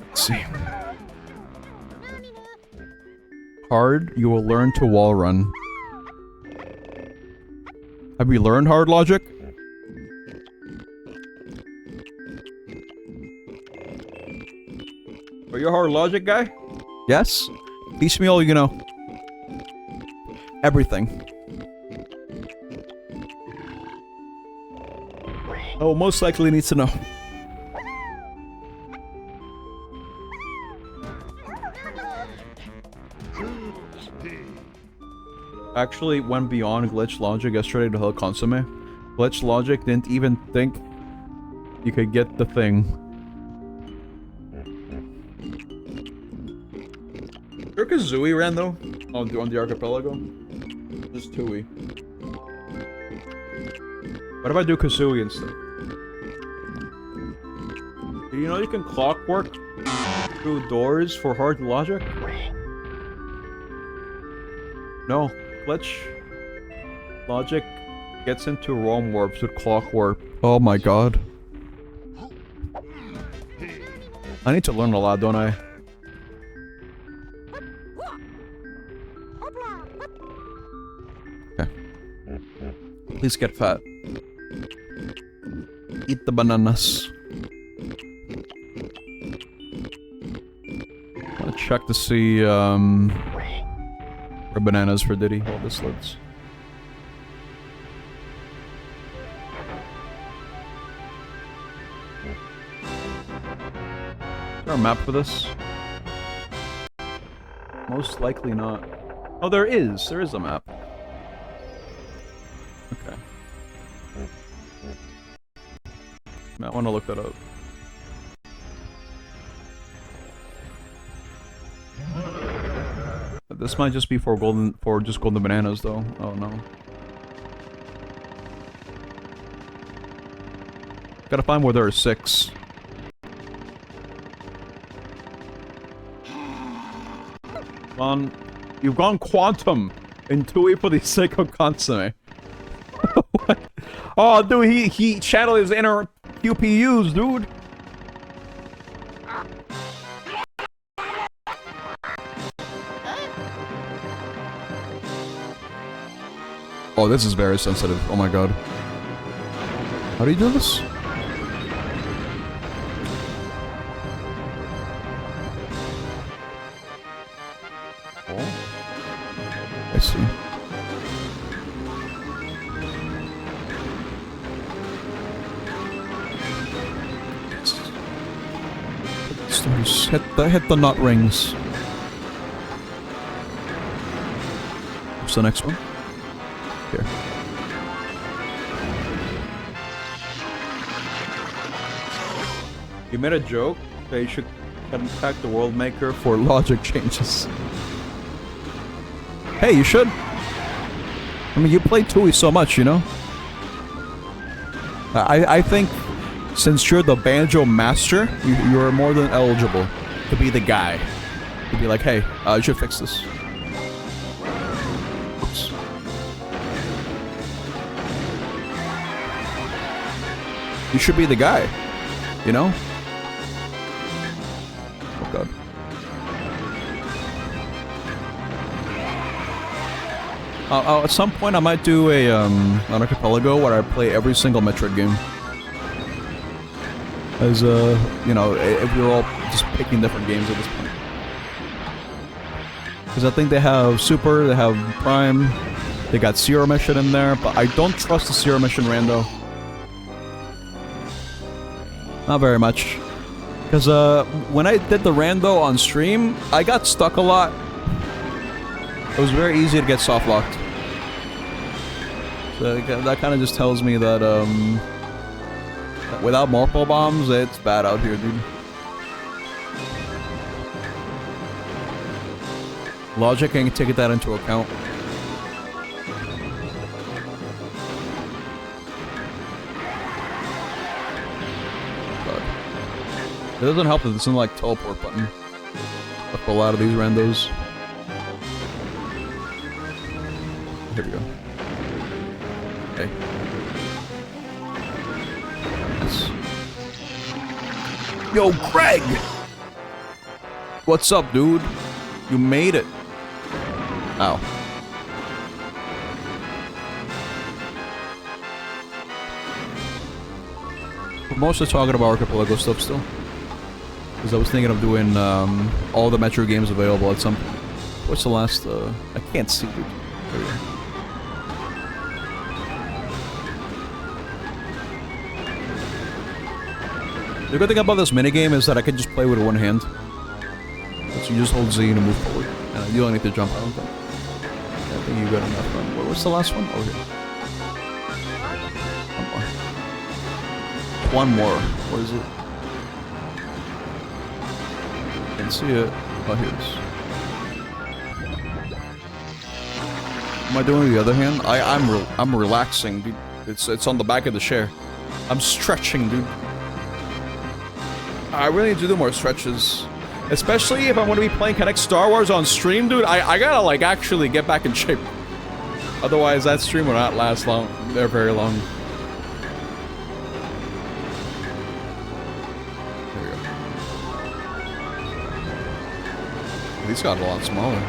Let's see. Hard, you will learn to wall run. Have we learned hard logic? Are you a hard logic guy? Yes? Teach me all you know. Everything. Oh, most likely needs to know. Actually went beyond glitch logic yesterday to help Consomme. Glitch logic didn't even think you could get the thing. Sure Kazooie ran though? On the archipelago? Just Tooie. What if I do Kazooie instead? Do you know you can clockwork through doors for hard logic? No. Glitch logic gets into roam warps with clockwork. Oh my god. I need to learn a lot, don't I? Okay. Please get fat. Eat the bananas. I'm gonna check to see, or bananas for Diddy. All this looks. Is there a map for this? Most likely not. Oh, there is. There is a map. Okay. I want to look that up. This might just be for just golden bananas though. Oh no. Gotta find where there are 6. You've gone quantum in Tooie for the sake of Consomme. What? Oh dude, he channeled his inner QPUs, dude. Oh, this is very sensitive. Oh my god. How do you do this? Oh. I see. Hit the nut rings. What's the next one? Here. You made a joke that you should contact the World Maker for logic changes. Hey, you should. I mean, you play Tui so much, you know? I think since you're the banjo master, you're more than eligible to be the guy. To be like, hey, you should fix this. Oops. You should be the guy, you know? Oh god. At some point, I might do an archipelago where I play every single Metroid game. As you know, if we're all just picking different games at this point. Because I think they have Super, they have Prime, they got Zero Mission in there, but I don't trust the Zero Mission rando. Not very much. Because when I did the rando on stream, I got stuck a lot. It was very easy to get soft locked. So that kind of just tells me that without multiple bombs, it's bad out here, dude. Logic ain't taking that into account. God. It doesn't help that there's some like teleport button up a lot of these randos. Here we go. Okay. Yes. Yo, Greg! What's up, dude? You made it. Ow. We're mostly talking about Archipelago stuff still. Because I was thinking of doing all the Metro games available at some point. What's the last, I can't see, dude. There we go. The good thing about this minigame is that I can just play with one hand. So you just hold Z to move forward. And you don't need to jump, I don't think. I think you got enough run. What's the last one? Oh, here. One more. What is it? Can't see it. Oh, here it is. Am I doing the other hand? I'm relaxing, dude. It's on the back of the chair. I'm stretching, dude. I really need to do more stretches. Especially if I'm going to be playing Connect Star Wars on stream, dude. I gotta, like, actually get back in shape. Otherwise, that stream will not last long. They're very long. There we go. These got a lot smaller.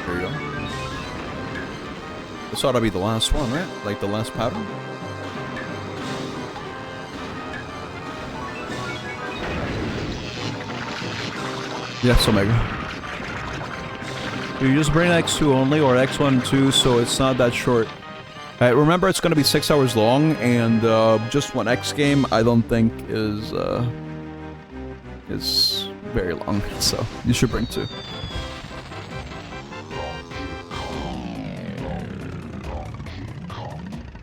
There you go. This ought to be the last one, right? Like the last pattern? Yes, Omega. You just bring X2 only, or X1 2, so it's not that short. Remember, it's going to be 6 hours long, and just one X game, I don't think is very long. So you should bring 2.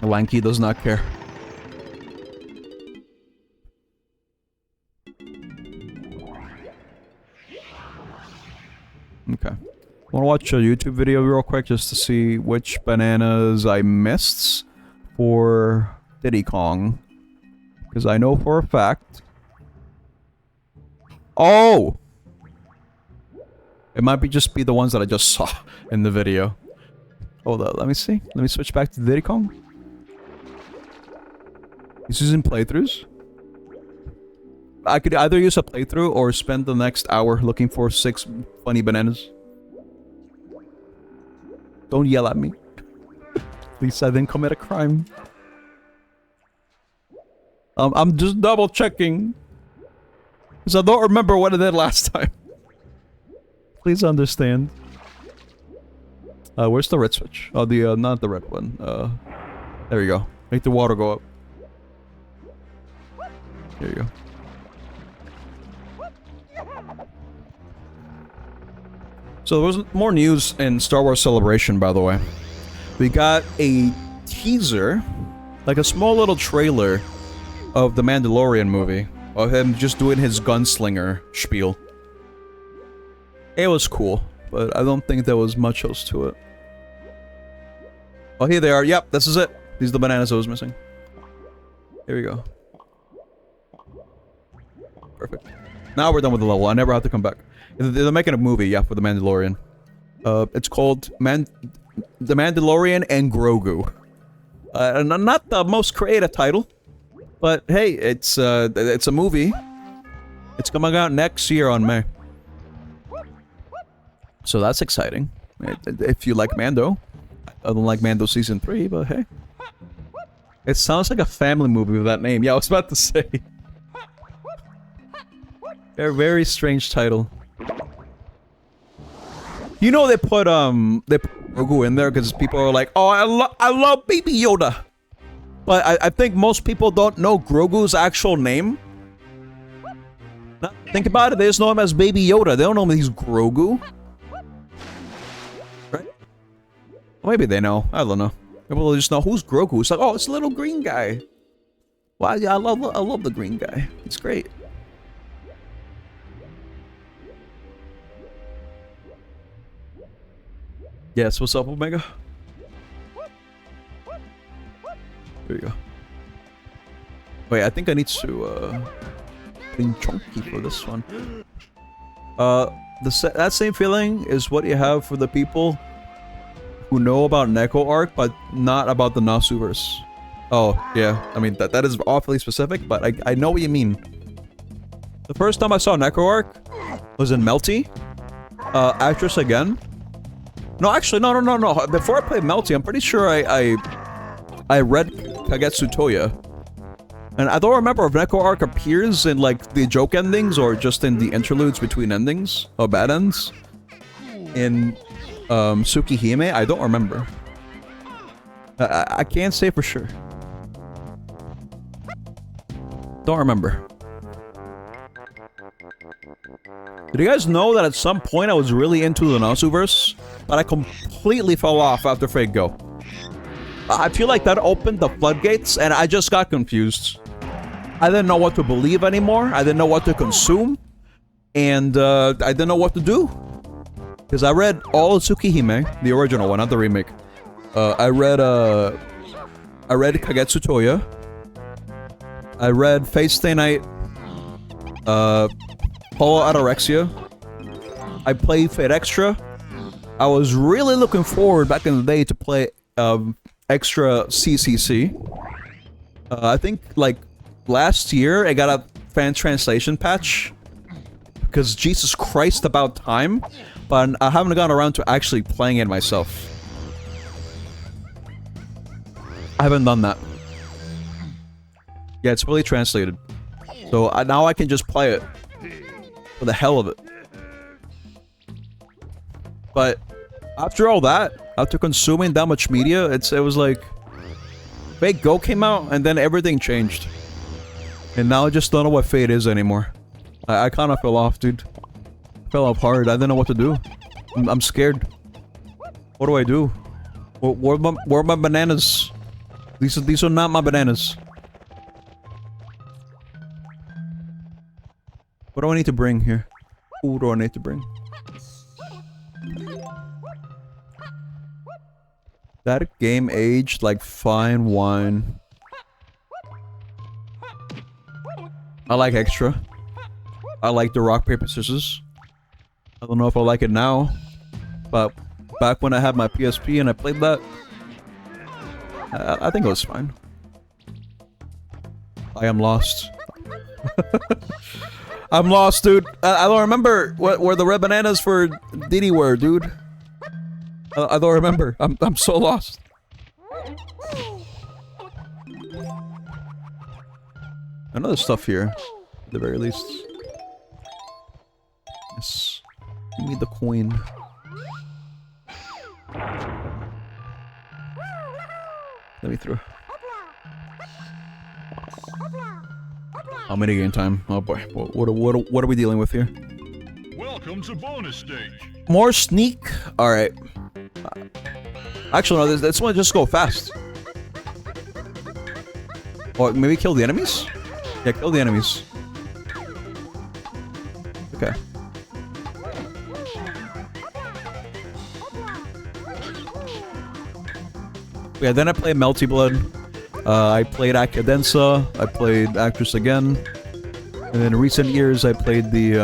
Lanky does not care. Okay. I want to watch a YouTube video real quick just to see which bananas I missed for Diddy Kong. Because I know for a fact... Oh! It might just be the ones that I just saw in the video. Hold on, let me see. Let me switch back to Diddy Kong. He's using playthroughs. I could either use a playthrough or spend the next hour looking for 6 funny bananas. Don't yell at me. Please, I didn't commit a crime. I'm just double checking. Because I don't remember what I did last time. Please understand. Where's the red switch? Oh, the, not the red one. There you go. Make the water go up. There you go. So there was more news in Star Wars Celebration, by the way. We got a teaser, like a small little trailer of the Mandalorian movie, of him just doing his gunslinger spiel. It was cool, but I don't think there was much else to it. Oh, here they are. Yep, this is it. These are the bananas I was missing. Here we go. Perfect. Now we're done with the level. I never have to come back. They're making a movie, yeah, for the Mandalorian. It's called The Mandalorian and Grogu. Not the most creative title, but hey, it's a movie. It's coming out next year on May. So that's exciting. If you like Mando. I don't like Mando Season 3, but hey. It sounds like a family movie with that name. Yeah, I was about to say. Very, very strange title. You know they put Grogu in there because people are like, oh, I love Baby Yoda. But I think most people don't know Grogu's actual name. Now, think about it, they just know him as Baby Yoda. They don't know him as Grogu. Right? Well, maybe they know. I don't know. People just know who's Grogu. It's like, oh, it's a little green guy. Well, yeah, I love the green guy. He's great. Yes, what's up, Omega? There you go. Wait, I think I need to bring Chunky for this one. That same feeling is what you have for the people who know about Neko Arc, but not about the Nasuverse. Oh, yeah. I mean, that is awfully specific, but I know what you mean. The first time I saw Neko Arc was in Melty. Actress again. No, actually, no. Before I played Melty, I'm pretty sure I read Kagetsu Toya. And I don't remember if Neko Arc appears in, like, the joke endings or just in the interludes between endings. Or bad ends. In Tsukihime, I don't remember. I can't say for sure. Don't remember. Did you guys know that at some point I was really into the Nasuverse? But I completely fell off after Fate Go. I feel like that opened the floodgates and I just got confused. I didn't know what to believe anymore. I didn't know what to consume. And I didn't know what to do. Because I read all of Tsukihime, the original one, not the remake. I read Kagetsu Toya. I read Fate Stay Night. Polo Anorexia. I played Fate Extra. I was really looking forward back in the day to play Extra CCC. I think like last year I got a fan translation patch. Because Jesus Christ, about time. But I haven't gotten around to actually playing it myself. I haven't done that. Yeah, it's fully translated. So now I can just play it. For the hell of it. But after all that, after consuming that much media, it was like Fate Go came out and then everything changed. And now I just don't know what Fate is anymore. I kind of fell off, dude. Fell off hard. I didn't know what to do. I'm scared. What do I do? Where are my bananas? These are not my bananas. What do I need to bring here? Who do I need to bring? That game aged like fine wine. I like Extra. I like the rock, paper, scissors. I don't know if I like it now. But back when I had my PSP and I played that, I think it was fine. I am lost. I'm lost, dude. I don't remember where the red bananas for Diddy were, dude. I don't remember. I'm so lost. I know there's stuff here, at the very least. Yes. Give me the coin. Let me through. Oh, minigame time. Oh boy. What are we dealing with here? Welcome to bonus stage. More sneak? Alright. Actually, no, this one just go fast. Or maybe kill the enemies? Yeah, kill the enemies. Okay. Yeah, then I played Melty Blood. I played Acadenza. I played Actress again. And then in recent years, I played the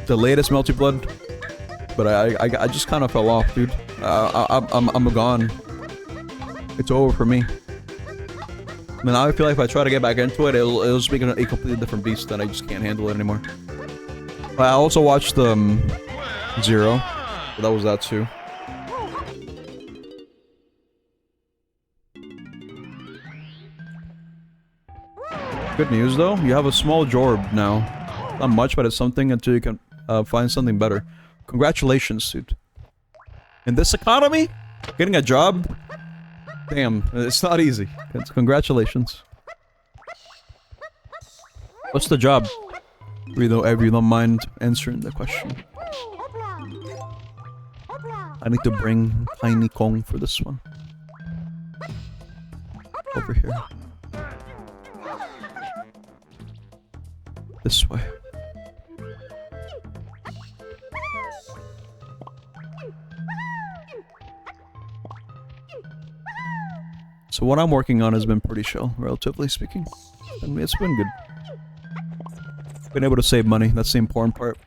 latest Melty Blood. But I just kind of fell off, dude. I'm gone. It's over for me. I mean, now I feel like if I try to get back into it, it'll just make it a completely different beast, and I just can't handle it anymore. I also watched Zero. But that was that too. Good news though, you have a small Jorb now. Not much, but it's something until you can find something better. Congratulations, dude. In this economy, getting a job, damn, it's not easy. Congratulations. What's the job? If you don't mind answering the question. I need to bring Tiny Kong for this one. Over here. This way. So what I'm working on has been pretty chill, relatively speaking. I mean, it's been good. Been able to save money, that's the important part.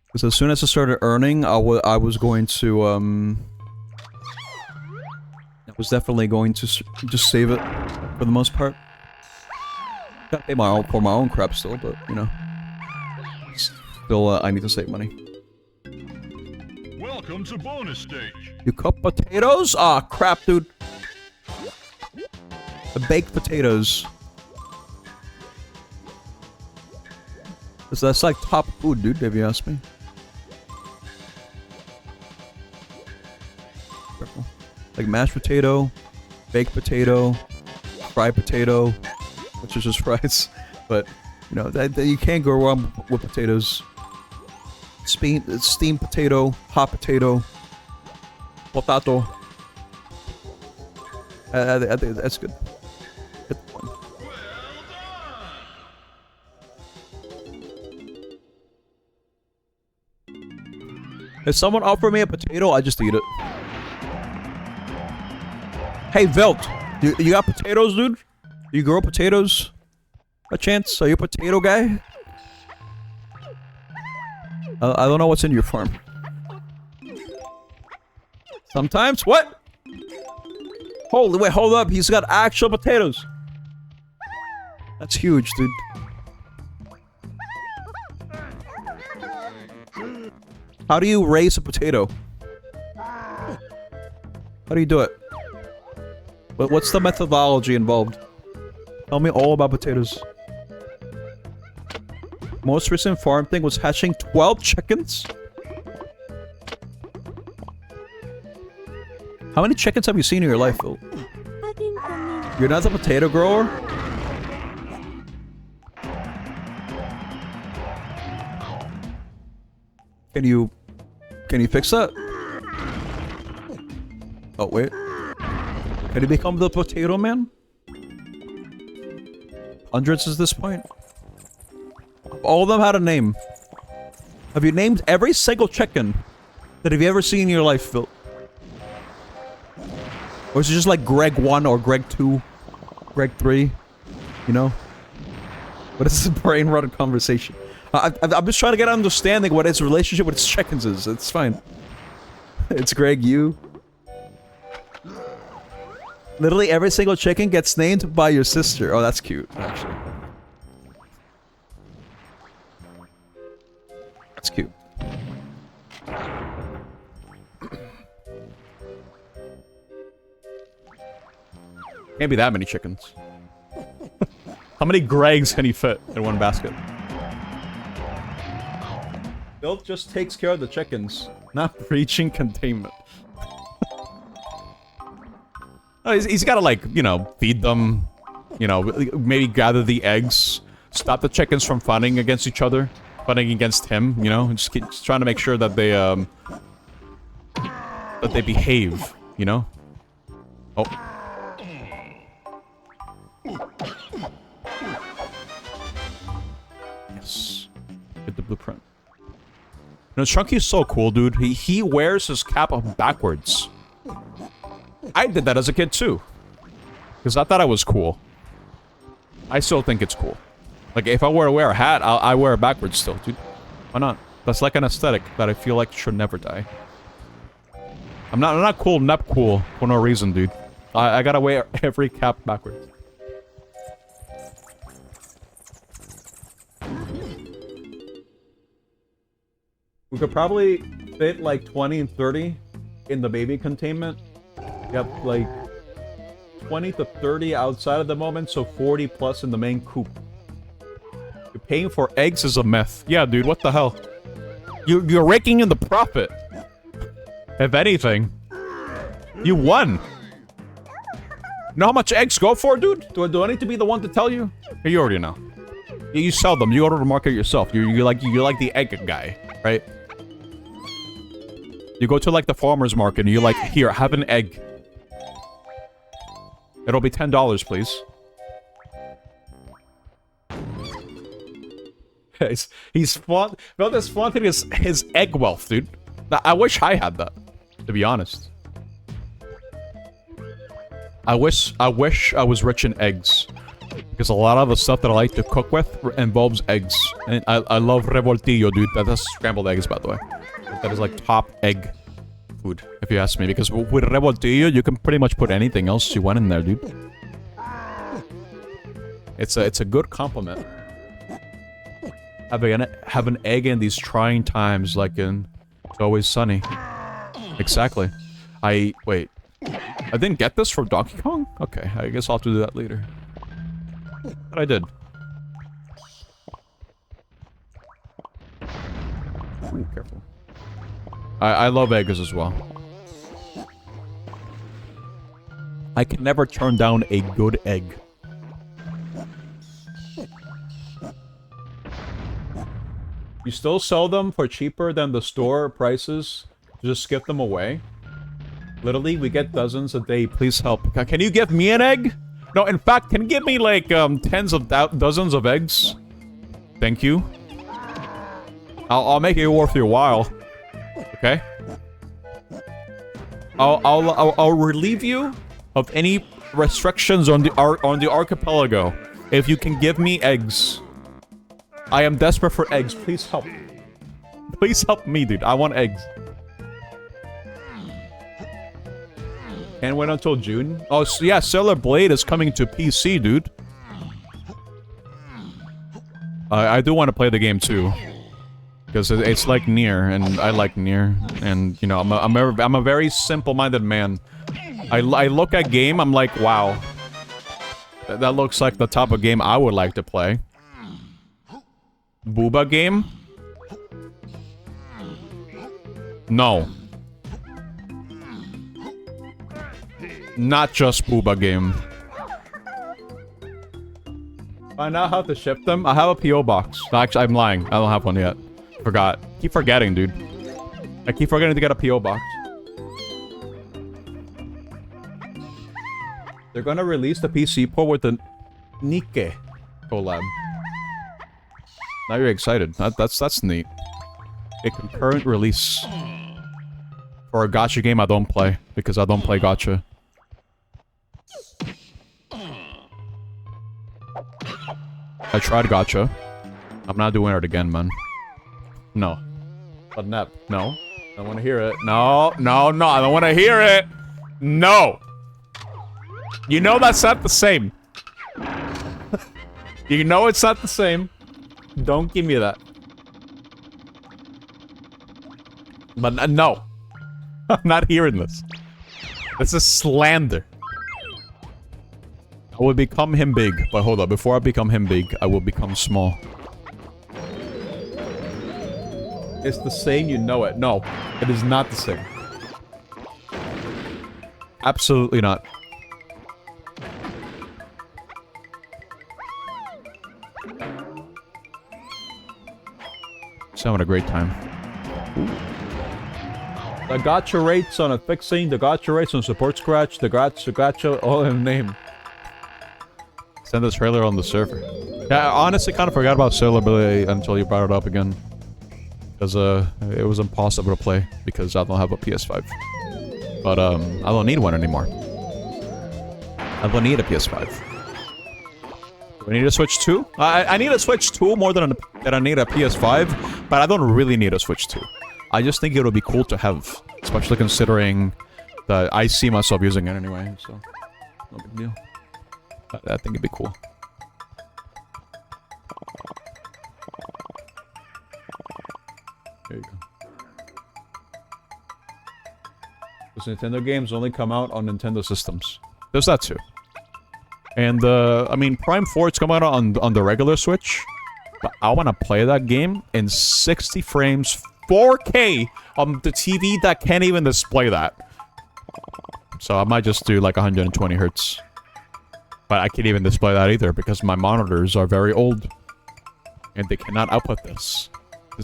Because as soon as I started earning, I was going to, I was definitely going to just save it, for the most part. Gotta pay for my own crap still, but, you know. Still, I need to save money. Welcome to bonus stage. You cook potatoes? Aw, crap, dude. The baked potatoes. That's like top food, dude, if you ask me. Careful. Like mashed potato, baked potato, fried potato, which is just fries. But, you know, you can't go wrong with potatoes. Steamed potato, hot potato, potato. I think that's good. Good one. If someone offer me a potato, I just eat it. Hey, Velt, you got potatoes, dude? Do you grow potatoes? A chance? Are you a potato guy? I don't know what's in your farm. Sometimes? What? Holy wait, hold up. He's got actual potatoes. That's huge, dude. How do you raise a potato? How do you do it? What's the methodology involved? Tell me all about potatoes. Most recent farm thing was hatching 12 chickens? How many chickens have you seen in your life, Phil? You're not a potato grower? Can you fix that? Oh, wait. Can you become the potato man? Hundreds at this point? All of them had a name. Have you named every single chicken that have you ever seen in your life, Phil? Or is it just like Greg 1 or Greg 2? Greg 3? You know? What is this brain rot conversation? I'm just trying to get an understanding what his relationship with his chickens is. It's fine. It's Greg U. Literally every single chicken gets named by your sister. Oh, that's cute, actually. That's cute. Can't be that many chickens. How many Gregs can he fit in one basket? Bill just takes care of the chickens, not breaching containment. No, he's gotta, like, you know, feed them, you know, maybe gather the eggs, stop the chickens from fighting against each other, fighting against him, you know, and just trying to make sure that they behave, you know? Oh. Yes. Get the blueprint. know, Chunky's so cool, dude. He wears his cap backwards. I did that as a kid, too. Because I thought I was cool. I still think it's cool. Like, if I were to wear a hat, I wear it backwards still, dude. Why not? That's like an aesthetic that I feel like should never die. I'm not cool, not cool for no reason, dude. I gotta wear every cap backwards. We could probably fit like 20 and 30 in the baby containment. Yep, like 20 to 30 outside of the moment, so 40 plus in the main coop. You're paying for eggs is a myth. Yeah, dude, what the hell? You're raking in the profit. If anything, you won. You know how much eggs go for, dude? Do I need to be the one to tell you? You already know. You sell them. You go to the market yourself. You're like the egg guy, right? You go to like the farmer's market and you're like, here, have an egg. It'll be $10, please. He's flaunting his egg wealth, dude. I wish I had that, to be honest. I wish I was rich in eggs. Because a lot of the stuff that I like to cook with involves eggs. And I love revoltillo, dude. That's scrambled eggs, by the way. That is like top egg food, if you ask me. Because with revoltillo, you can pretty much put anything else you want in there, dude. It's a good compliment. Have an egg in these trying times, like in It's Always Sunny. Exactly. Wait. I didn't get this from Donkey Kong? Okay, I guess I'll have to do that later. But I did. Ooh, careful. I love eggs as well. I can never turn down a good egg. You still sell them for cheaper than the store prices? Just skip them away? Literally, we get dozens a day. Please help. Can you give me an egg? No, in fact, can you give me like tens of dozens of eggs? Thank you. I'll make it worth your while. Okay. I'll relieve you of any restrictions on the archipelago if you can give me eggs. I am desperate for eggs. Please help. Please help me, dude. I want eggs. Can't wait until June. Oh, so yeah, Stellar Blade is coming to PC, dude. I do want to play the game too, because it's like Nier, and I like Nier, and you know, I'm a very simple-minded man. I look at game, I'm like, wow, that looks like the type of game I would like to play. Booba game? No. Not just Booba game. Find out how to ship them? I have a P.O. box. No, actually, I'm lying. I don't have one yet. Forgot. Keep forgetting, dude. I keep forgetting to get a P.O. box. They're gonna release the PC port with the Nike collab. Now you're excited. That's neat. A concurrent release. For a gacha game I don't play. Because I don't play gacha. I tried gacha. I'm not doing it again, man. No. But Nep, no. I don't want to hear it. No, no, no. I don't want to hear it. No. You know that's not the same. You know it's not the same. Don't give me that. But no. I'm not hearing this. This is slander. I will become him big. But hold up. Before I become him big, I will become small. It's the same, you know it. No, it is not the same. Absolutely not. Just having a great time. Ooh. The gacha rates on a fixing, the gacha rates on support scratch, the gacha all in the name. Send the trailer on the server. Yeah, I honestly kind of forgot about Sailor Billy until you brought it up again. Because it was impossible to play because I don't have a PS5. But I don't need one anymore. I don't need a PS5. Do I need a Switch 2? I need a Switch 2 more than I need a PS5, but I don't really need a Switch 2. I just think it would be cool to have, especially considering that I see myself using it anyway, so no big deal. I think it'd be cool. There you go. Because Nintendo games only come out on Nintendo systems. There's that too. And, I mean, Prime 4, it's coming out on the regular Switch. But I want to play that game in 60 frames, 4K, on the TV that can't even display that. So I might just do like 120 hertz. But I can't even display that either because my monitors are very old. And they cannot output this.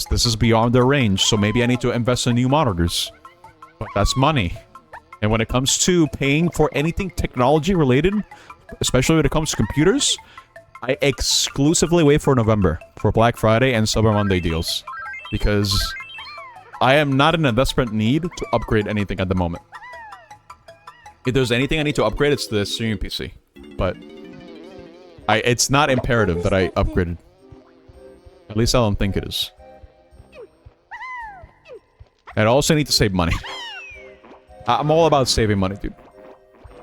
This is beyond their range, so maybe I need to invest in new monitors. But that's money. And when it comes to paying for anything technology related, especially when it comes to computers, I exclusively wait for November, for Black Friday and Cyber Monday deals. Because I am not in a desperate need to upgrade anything at the moment. If there's anything I need to upgrade, it's the streaming PC. But it's not imperative that I upgraded. At least I don't think it is. And I also need to save money. I'm all about saving money, dude.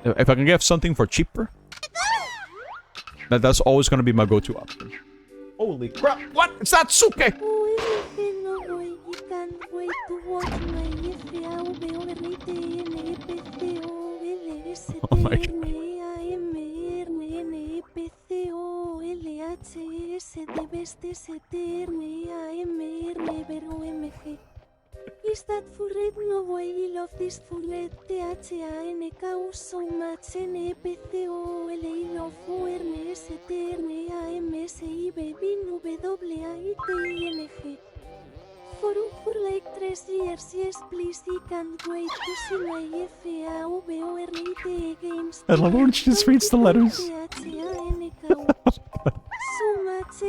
If I can get something for cheaper, that's always going to be my go-to option. Holy crap! What? It's not Suke! Oh my god. Is that for red? No way, I love this for red. THANK so much. NPCOL, I love ORNS, TRNAMSI, baby, WAITING. For like 3 years, yes, please, I can't wait to see my FAOBORNIT games. I love when she just reads the letters. So much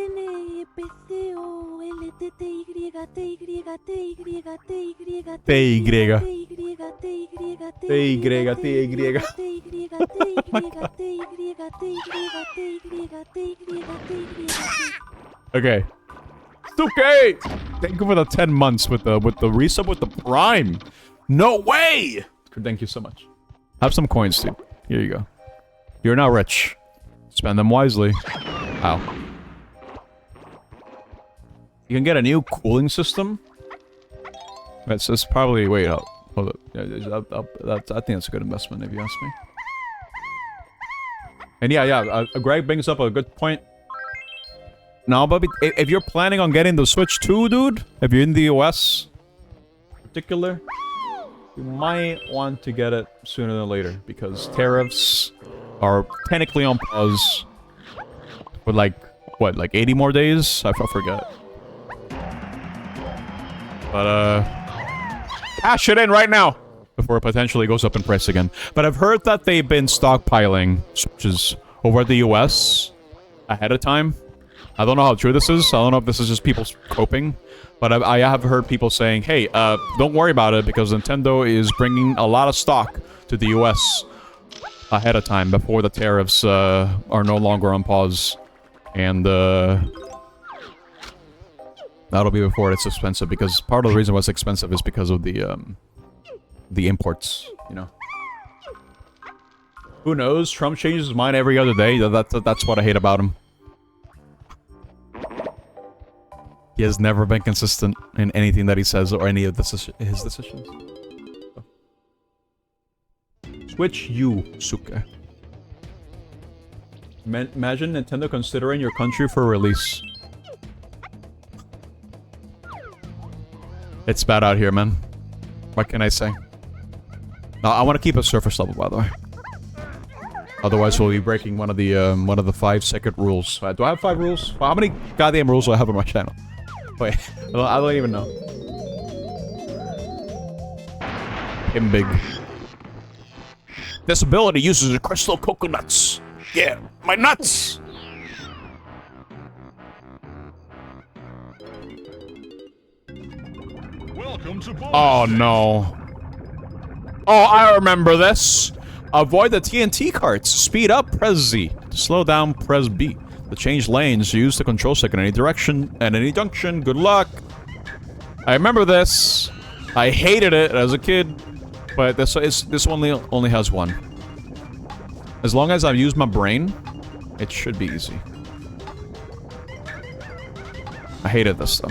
Okay. It's okay. Thank you for the 10 months with the resub with the Prime. No way. Thank you so much. Have some coins, dude. Here you go. You're now rich. Spend them wisely. Ow. You can get a new cooling system. It's probably... Wait, hold up. I think that's a good investment, if you ask me. And yeah, Greg brings up a good point. No, but if you're planning on getting the Switch 2, dude, if you're in the US, in particular, you might want to get it sooner than later, because tariffs are technically on pause for like, what, like 80 more days? I forget. But, cash it in right now before it potentially goes up in price again. But I've heard that they've been stockpiling Switches over the US ahead of time. I don't know how true this is. I don't know if this is just people coping. But I have heard people saying, hey, don't worry about it because Nintendo is bringing a lot of stock to the US ahead of time before the tariffs are no longer on pause. And that'll be before it's expensive, because part of the reason why it's expensive is because of the imports, you know. Who knows? Trump changes his mind every other day. That's what I hate about him. He has never been consistent in anything that he says or any of his decisions. Switch U, Suke. Imagine Nintendo considering your country for release. It's bad out here, man. What can I say? No, I want to keep it surface level, by the way. Otherwise, we'll be breaking one of the 5-second rules. Do I have 5 rules? Well, how many goddamn rules do I have on my channel? Wait, I don't even know. Him big. This ability uses crystal coconuts. Yeah, my nuts. Welcome to bonus Oh stage. no. Oh, I remember this. Avoid the TNT carts. Speed up, press Z. To slow down, press B. To change lanes, use the control stick in any direction and any junction. Good luck. I remember this. I hated it as a kid, but this only has one. As long as I use my brain, it should be easy. I hated this though.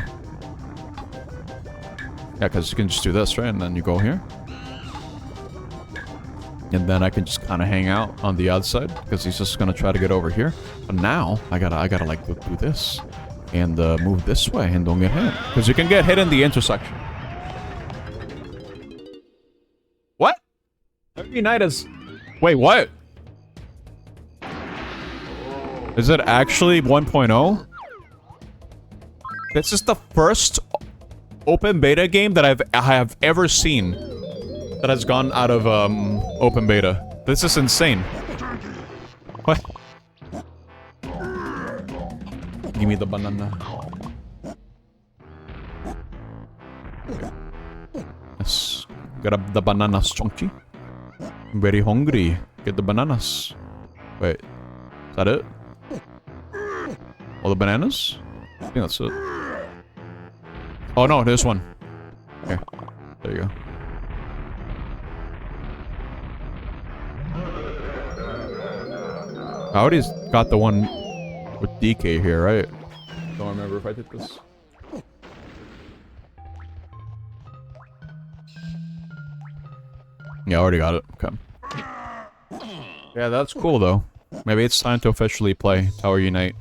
Yeah, because you can just do this, right? And then you go here. And then I can just kind of hang out on the outside because he's just gonna try to get over here. But now I gotta like do this and move this way and don't get hit because you can get hit in the intersection. What? Every night is. Wait, what? Is it actually 1.0? This is the first open beta game that I have ever seen that has gone out of open beta. This is insane. What? Give me the banana. Yes. Grab the bananas, chunky. I'm very hungry. Get the bananas. Wait. Is that it? All the bananas? I think that's it. Oh no, there's one. Here. There you go. I already got the one with DK here, right? Don't remember if I did this. Yeah, I already got it. Okay. Yeah, that's cool though. Maybe it's time to officially play Tower Unite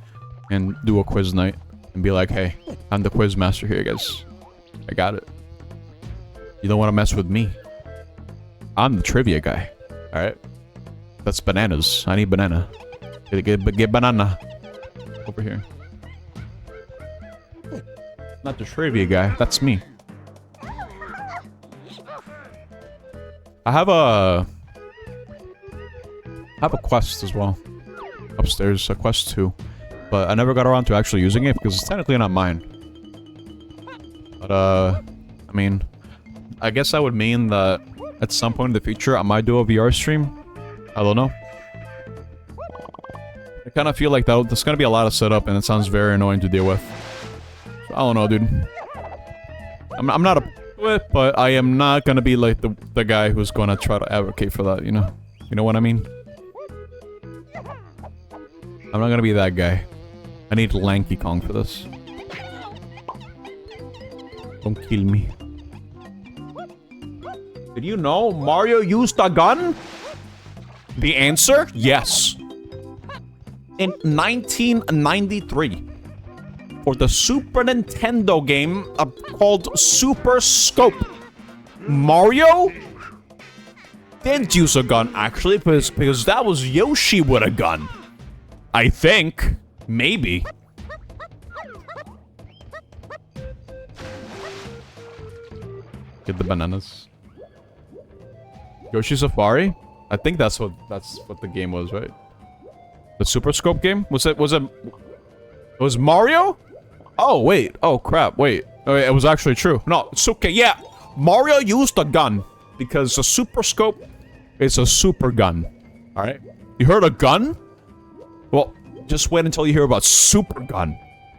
and do a quiz night and be like, hey, I'm the quiz master here, guys. I got it. You don't want to mess with me. I'm the trivia guy. Alright? That's bananas. I need banana. Get banana. Over here. Not the trivia guy. That's me. I have a quest as well. Upstairs. A quest 2. But I never got around to actually using it because it's technically not mine. But, I mean, I guess that would mean that at some point in the future I might do a VR stream. I don't know. I kind of feel like there's gonna be a lot of setup and it sounds very annoying to deal with. So, I don't know, dude. I'm not a it, but I am not gonna be like the guy who's gonna try to advocate for that, you know? You know what I mean? I'm not gonna be that guy. I need Lanky Kong for this. Don't kill me. Did you know Mario used a gun? The answer? Yes. In 1993. For the Super Nintendo game called Super Scope. Mario did use a gun, actually, because that was Yoshi with a gun. I think. Maybe. Get the bananas. Yoshi Safari? I think that's what the game was, right? The Super Scope game? It was Mario? Oh, wait. Oh, crap. Wait. Oh, wait, it was actually true. No, it's okay. Yeah. Mario used a gun. Because a Super Scope is a super gun. Alright? You heard a gun? Well, just wait until you hear about Super Gun.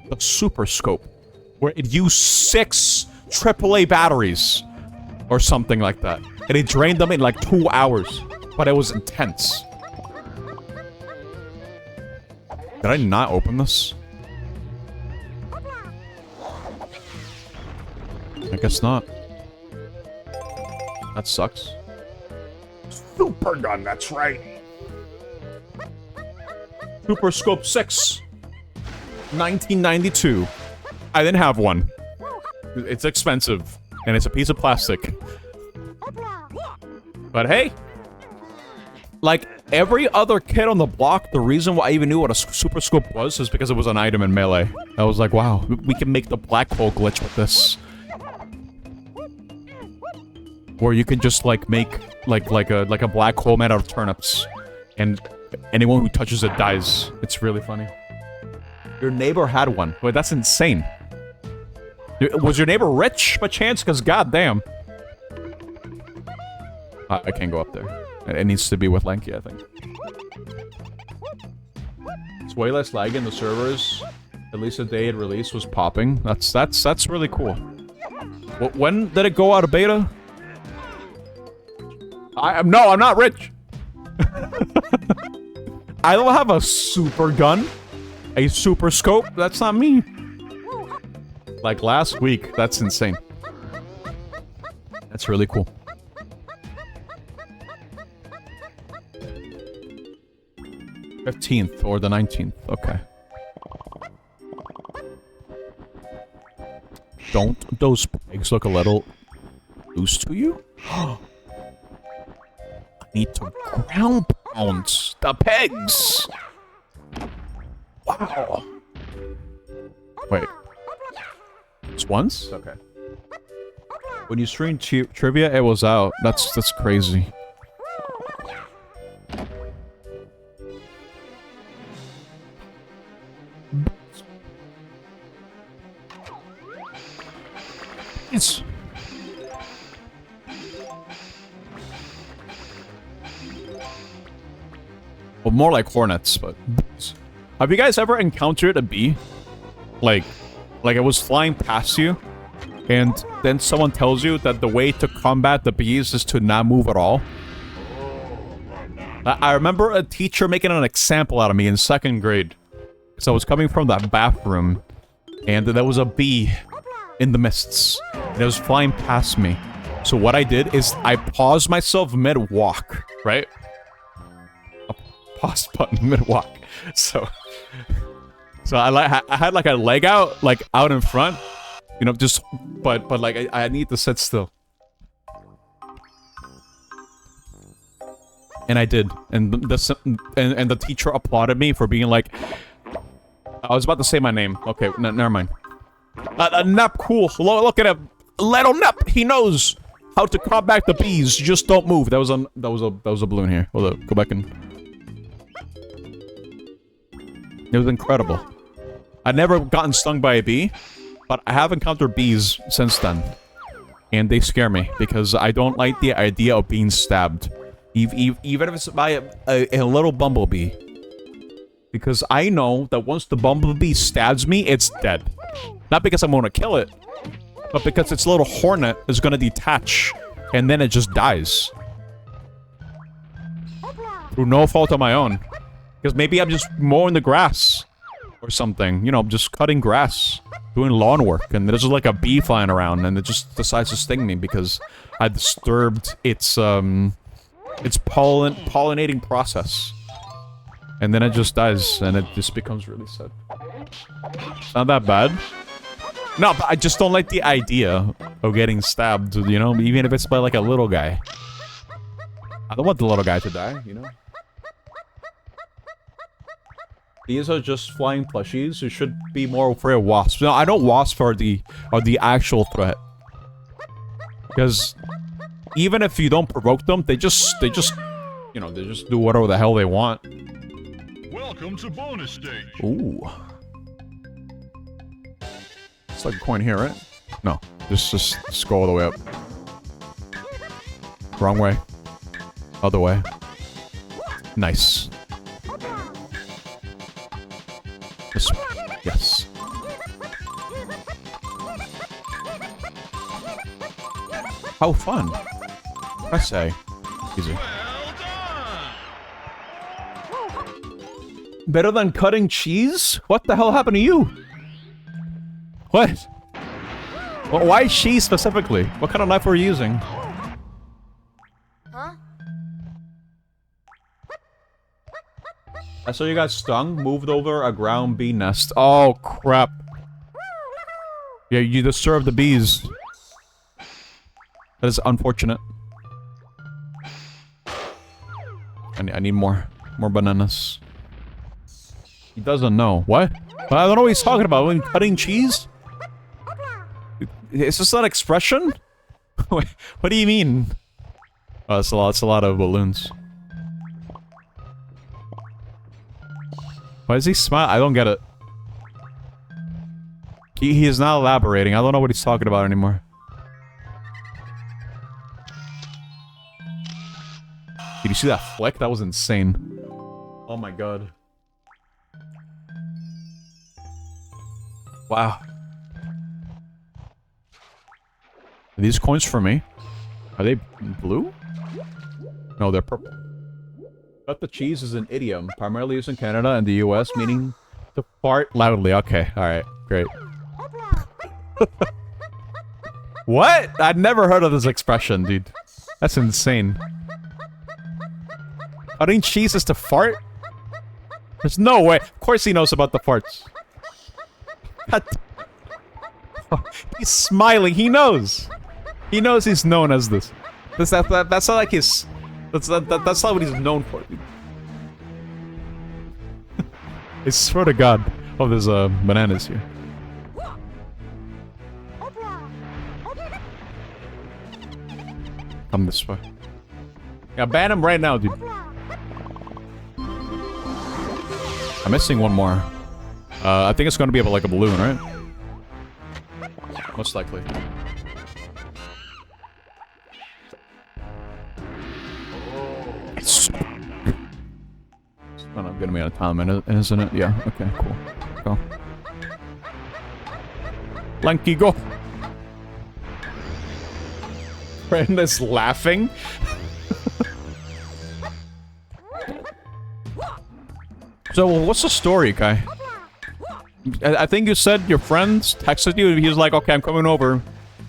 The Super Scope. Where it used 6 AAA batteries. Or something like that. And it drained them in like 2 hours. But it was intense. Did I not open this? I guess not. That sucks. Super gun, that's right. Super Scope 6. 1992. I didn't have one. It's expensive. And it's a piece of plastic. But hey. Like, every other kid on the block, the reason why I even knew what a Super Scope was is because it was an item in Melee. I was like, wow, we can make the black hole glitch with this. Where you can just, like, make, like a black hole made out of turnips. And anyone who touches it dies. It's really funny. Your neighbor had one. Wait, that's insane. Was your neighbor rich by chance? Because goddamn. I can't go up there. It needs to be with Lanky, I think. It's way less lag in the servers. At least the day it released was popping. That's really cool. When did it go out of beta? No, I'm not rich. I don't have a super gun. A super scope. That's not me. Like last week. That's insane. That's really cool. 15th or the 19th. Okay. Don't those pegs look a little loose to you? I need to ground pound the pegs. Wow. Wait. Just once? Okay. When you streamed trivia, it was out. That's crazy. It's... Well, more like hornets, but... Have you guys ever encountered a bee? Like it was flying past you, and then someone tells you that the way to combat the bees is to not move at all? I remember a teacher making an example out of me in 2nd grade. So I was coming from that bathroom, and there was a bee in the mists, and it was flying past me. So what I did is I paused myself mid-walk, right? A pause button mid-walk. So I had like a leg out, like out in front, you know, just, but like I need to sit still. And I did, and the teacher applauded me for being like, I was about to say my name. Okay, never mind. Nap, cool. Look at him, little Nap. He knows how to combat the bees. Just don't move. That was a balloon here. Hold up, go back and. It was incredible. I've never gotten stung by a bee, but I have encountered bees since then, and they scare me because I don't like the idea of being stabbed. Even if it's by a little bumblebee. Because I know that once the bumblebee stabs me, it's dead. Not because I'm going to kill it, but because its little hornet is going to detach, and then it just dies. Through no fault of my own. Because maybe I'm just mowing the grass. Or something. You know, just cutting grass. Doing lawn work, and there's just like a bee flying around, and it just decides to sting me because I disturbed its pollinating process. And then it just dies, and it just becomes really sad. It's not that bad. No, but I just don't like the idea of getting stabbed, you know? Even if it's by, like, a little guy. I don't want the little guy to die, you know? These are just flying plushies. You should be more afraid of wasps. No, I know wasps are the actual threat. Because even if you don't provoke them, they just, you know, they just do whatever the hell they want. Welcome to bonus stage. Ooh. It's like a coin here, right? No. Just go all the way up. Wrong way. Other way. Nice. This way. Yes. How fun. Press A. Easy. Better than cutting cheese? What the hell happened to you? What? Well, why cheese specifically? What kind of knife were you using? Huh? I saw you got stung, moved over a ground bee nest. Oh, crap. Yeah, you disturbed the bees. That is unfortunate. I need more bananas. He doesn't know. What? I don't know what he's talking about. When cutting cheese? Is this an expression? What do you mean? Oh, it's a lot of balloons. Why does he smile? I don't get it. He is not elaborating. I don't know what he's talking about anymore. Did you see that flick? That was insane. Oh my god. Wow. Are these coins for me? Are they blue? No, they're purple. But the cheese is an idiom, primarily used in Canada and the US, meaning to fart loudly. Okay, alright, great. What? I'd never heard of this expression, dude. That's insane. Cutting cheese is to fart? There's no way. Of course he knows about the farts. He's smiling. He knows. He knows he's known as this. That's not like his... That's not what he's known for. I swear to God. Oh, there's bananas here. Come this way. Yeah, ban him right now, dude. I'm missing one more. I think it's gonna be about like a balloon, right? Most likely. It's gonna get me out of time, isn't it? Yeah, okay, cool. Go. Lanky, go! Brenda's laughing. So, what's the story, Kai? I think you said your friends texted you. He was like, okay, I'm coming over.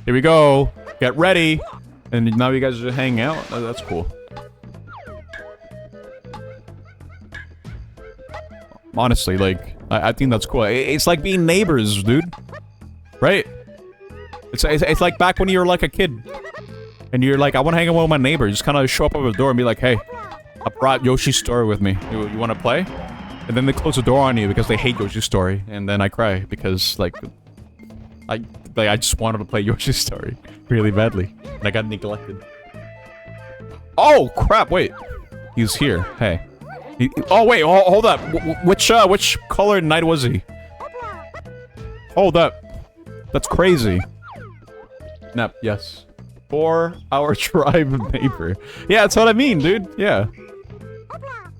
Here we go. Get ready. And now you guys are just hanging out. That's cool. Honestly, like, I think that's cool. It's like being neighbors, dude. Right? It's like back when you were like a kid. And you're like, I want to hang out with my neighbor. Just kind of show up at the door and be like, hey, I brought Yoshi's Story with me. You want to play? And then they close the door on you because they hate Yoshi's Story. And then I cry because, like, I just wanted to play Yoshi's Story really badly. And I got neglected. Oh, crap, wait. He's here. Hey. Oh, wait, hold up. Which colored knight was he? Hold up. That's crazy. Nap, yes. For our tribe neighbor. Yeah, that's what I mean, dude. Yeah.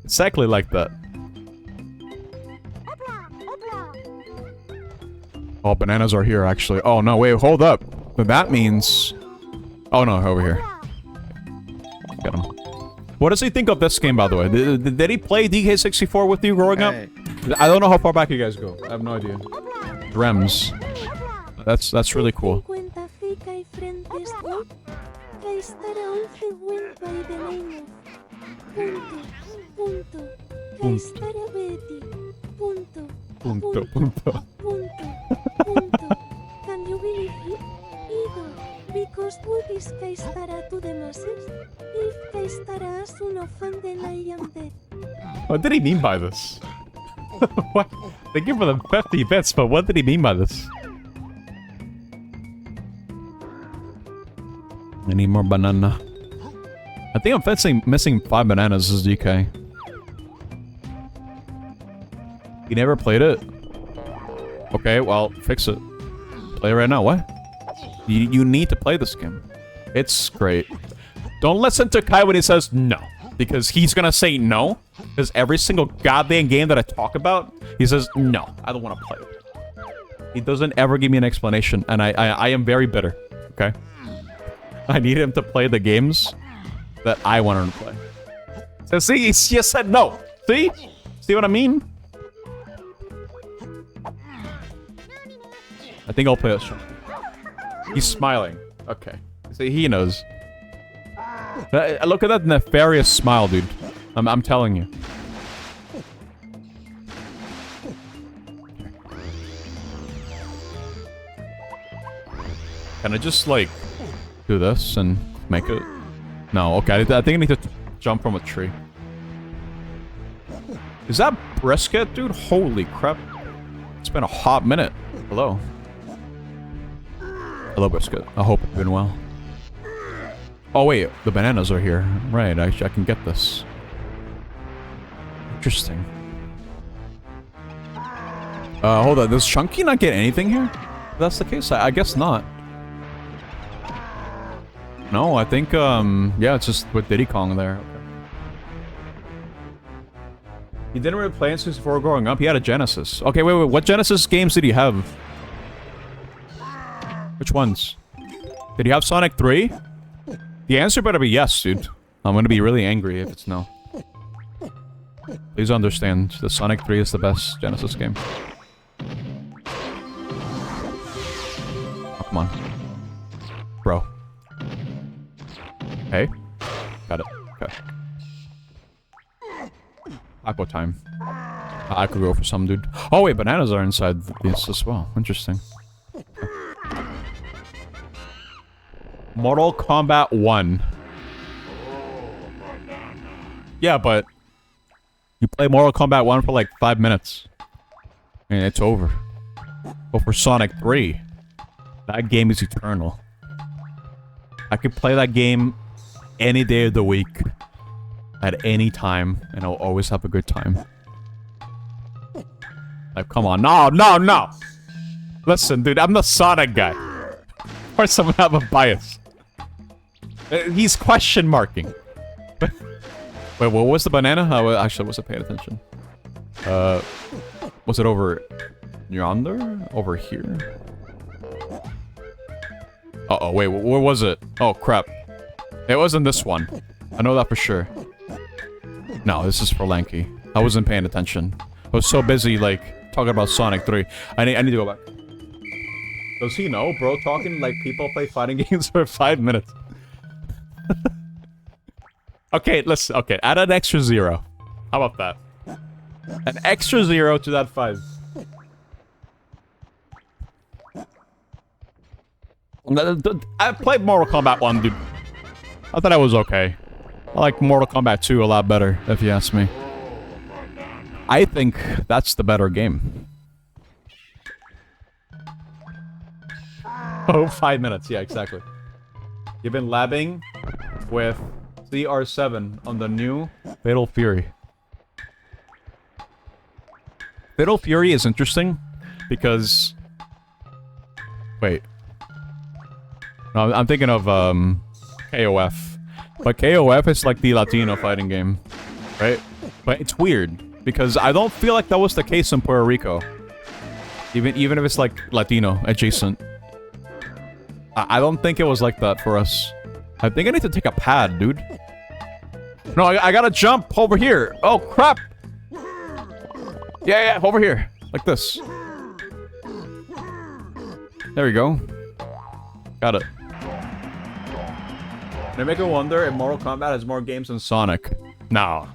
Exactly like that. Oh, bananas are here, actually. Oh, no, wait, hold up. But that means... Oh, no, over here. Get him. What does he think of this game, by the way? Did he play DK64 with you growing up? I don't know how far back you guys go. I have no idea. Rems. That's really cool. Punto. Can you believe it? Either because Woodies estará to the masses, if estará as uno fan then I am dead. What did he mean by this? What? Thank you for the 50 bits, but what did he mean by this? I need more banana. I think I'm missing 5 bananas as DK. You never played it? Okay, well, fix it. Play it right now. What? You need to play this game. It's great. Don't listen to Kai when he says no. Because he's gonna say no. Because every single goddamn game that I talk about, he says, no, I don't want to play it. He doesn't ever give me an explanation. And I am very bitter. Okay? I need him to play the games that I want him to play. So see, he just said no. See? See what I mean? I think I'll play this one. He's smiling. Okay. See, he knows. Look at that nefarious smile, dude. I'm telling you. Can I just, like, do this and make it? No, okay. I think I need to jump from a tree. Is that brisket, dude? Holy crap. It's been a hot minute. Hello. Hello, brisket. I hope you've been well. Oh, wait. The bananas are here. Right. I can get this. Interesting. Hold on. Does Chunky not get anything here? If that's the case, I guess not. No, I think, yeah, it's just with Diddy Kong there. Okay. He didn't really play N64 before growing up. He had a Genesis. Okay, wait. What Genesis games did he have? Which ones? Did he have Sonic 3? The answer better be yes, dude. I'm gonna be really angry if it's no. Please understand that Sonic 3 is the best Genesis game. Oh, come on. Bro. Hey. Got it. Okay. Aqua time. I could go for some, dude. Oh, wait, bananas are inside this as well. Interesting. Okay. Mortal Kombat 1. Yeah, but... you play Mortal Kombat 1 for like 5 minutes. And it's over. But for Sonic 3, that game is eternal. I could play that game any day of the week. At any time. And I'll always have a good time. Like, come on. No! Listen, dude, I'm the Sonic guy. Of course I'm gonna have a bias. He's question marking. Wait, what was the banana? Actually, I wasn't paying attention. Was it over yonder? Over here? Uh-oh, wait, where was it? Oh, crap. It wasn't this one. I know that for sure. No, this is for Lanky. I wasn't paying attention. I was so busy, like, talking about Sonic 3. I need to go back. Does he know, bro? Talking like people play fighting games for 5 minutes. Okay, let's... okay, add an extra 0. How about that? An extra 0 to that 5. I played Mortal Kombat 1, dude. I thought I was okay. I like Mortal Kombat 2 a lot better, if you ask me. I think that's the better game. Oh, 5 minutes. Yeah, exactly. You've been labbing with CR7 on the new Fatal Fury. Fatal Fury is interesting because... wait. No, I'm thinking of KOF. But KOF is like the Latino fighting game, right? But it's weird because I don't feel like that was the case in Puerto Rico. Even if it's like Latino adjacent. I don't think it was like that for us. I think I need to take a pad, dude. No, I gotta jump over here. Oh, crap. Yeah, over here. Like this. There we go. Got it. They make a wonder if Mortal Kombat has more games than Sonic. No.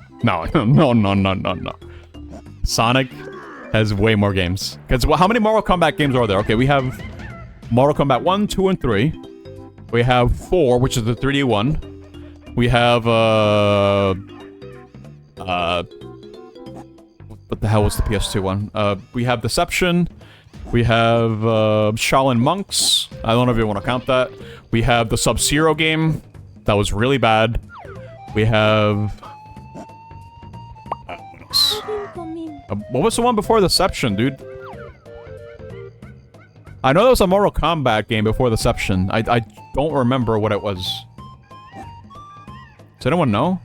Sonic has way more games. Because how many Mortal Kombat games are there? Okay, we have Mortal Kombat 1, 2, and 3. We have 4, which is the 3D one. We have, what the hell was the PS2 one? We have Deception. We have, Shaolin Monks. I don't know if you want to count that. We have the Sub-Zero game. That was really bad. We have... what else? What was the one before Deception, dude? I know there was a Mortal Kombat game before Deception. I don't remember what it was. Does anyone know?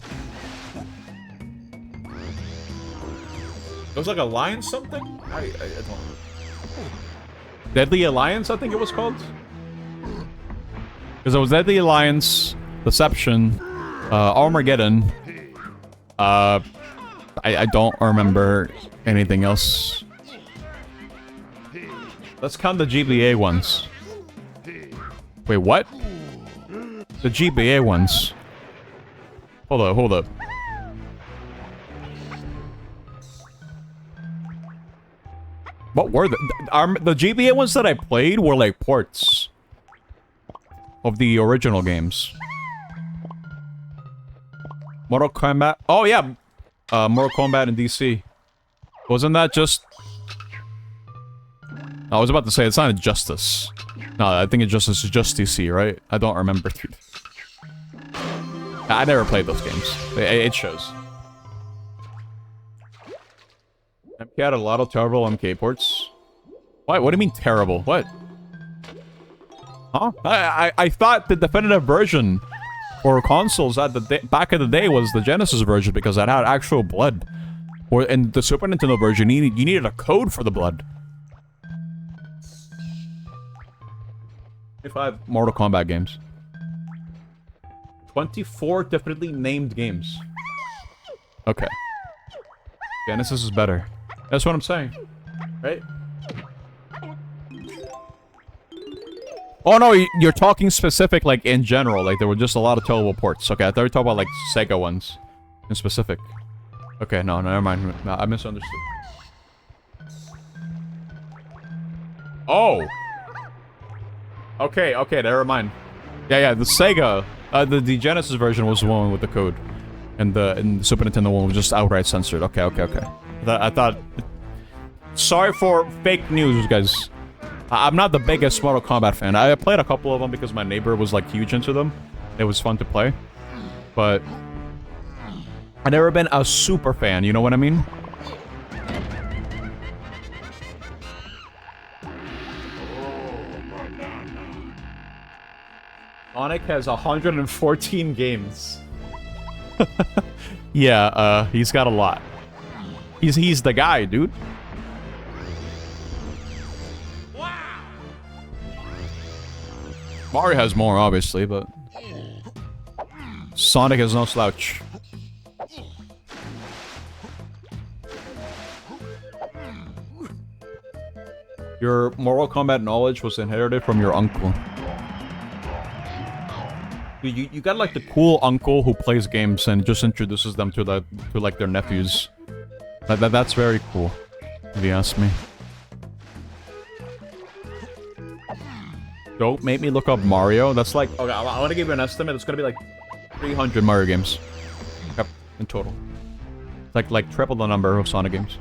It was like Alliance something? I don't know. Deadly Alliance, I think it was called? Because it was Deadly Alliance, Deception, Armageddon. I don't remember anything else. Let's count the GBA ones. Wait, what? The GBA ones. Hold up. What were the GBA ones that I played were like ports of the original games. Mortal Kombat. Oh yeah, Mortal Kombat in DC. Wasn't that just? I was about to say it's not Injustice. No, I think Injustice is just DC, right? I don't remember, dude. I never played those games. It shows. MK had a lot of terrible MK ports. What? What do you mean terrible? What? Huh? I thought the definitive version for consoles at back in the day was the Genesis version because that had actual blood. Or in the Super Nintendo version, you needed a code for the blood. 25 Mortal Kombat games. 24 definitely named games. Okay. Genesis is better. That's what I'm saying. Right? Oh no, you're talking specific, like, in general. Like, there were just a lot of terrible ports. Okay, I thought you were talking about, like, Sega ones. In specific. Okay, no, never mind. No, I misunderstood. Oh! Okay, never mind. Yeah, the Sega, the Genesis version was the one with the code. And the Super Nintendo one was just outright censored. Okay. I thought... Sorry for fake news, guys. I'm not the biggest Mortal Kombat fan. I played a couple of them because my neighbor was, like, huge into them. It was fun to play. But... I've never been a super fan, you know what I mean? Sonic has 114 games. Yeah, he's got a lot. He's the guy, dude. Mario has more, obviously, but... Sonic is no slouch. Your Mortal Kombat knowledge was inherited from your uncle. You got, like, the cool uncle who plays games and just introduces them to like, their nephews. That's very cool, if you ask me. Don't make me look up Mario. That's like... Okay, I want to give you an estimate. It's gonna be like 300 Mario games. Yep, in total. Like triple the number of Sonic games.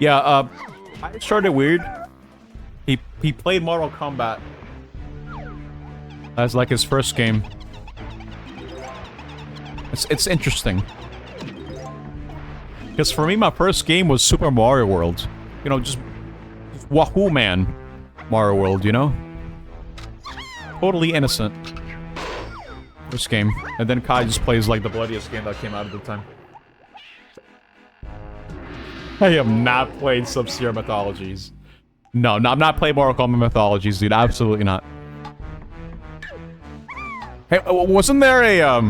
Yeah, I started weird. He played Mortal Kombat as like his first game. It's interesting. Because for me, my first game was Super Mario World. You know, just Wahoo Man Mario World, you know? Totally innocent. First game. And then Kai just plays like the bloodiest game that came out at the time. I have not played Sub-Zero Mythologies. No, I'm not playing Mortal Kombat Mythologies, dude. Absolutely not. Hey, wasn't there a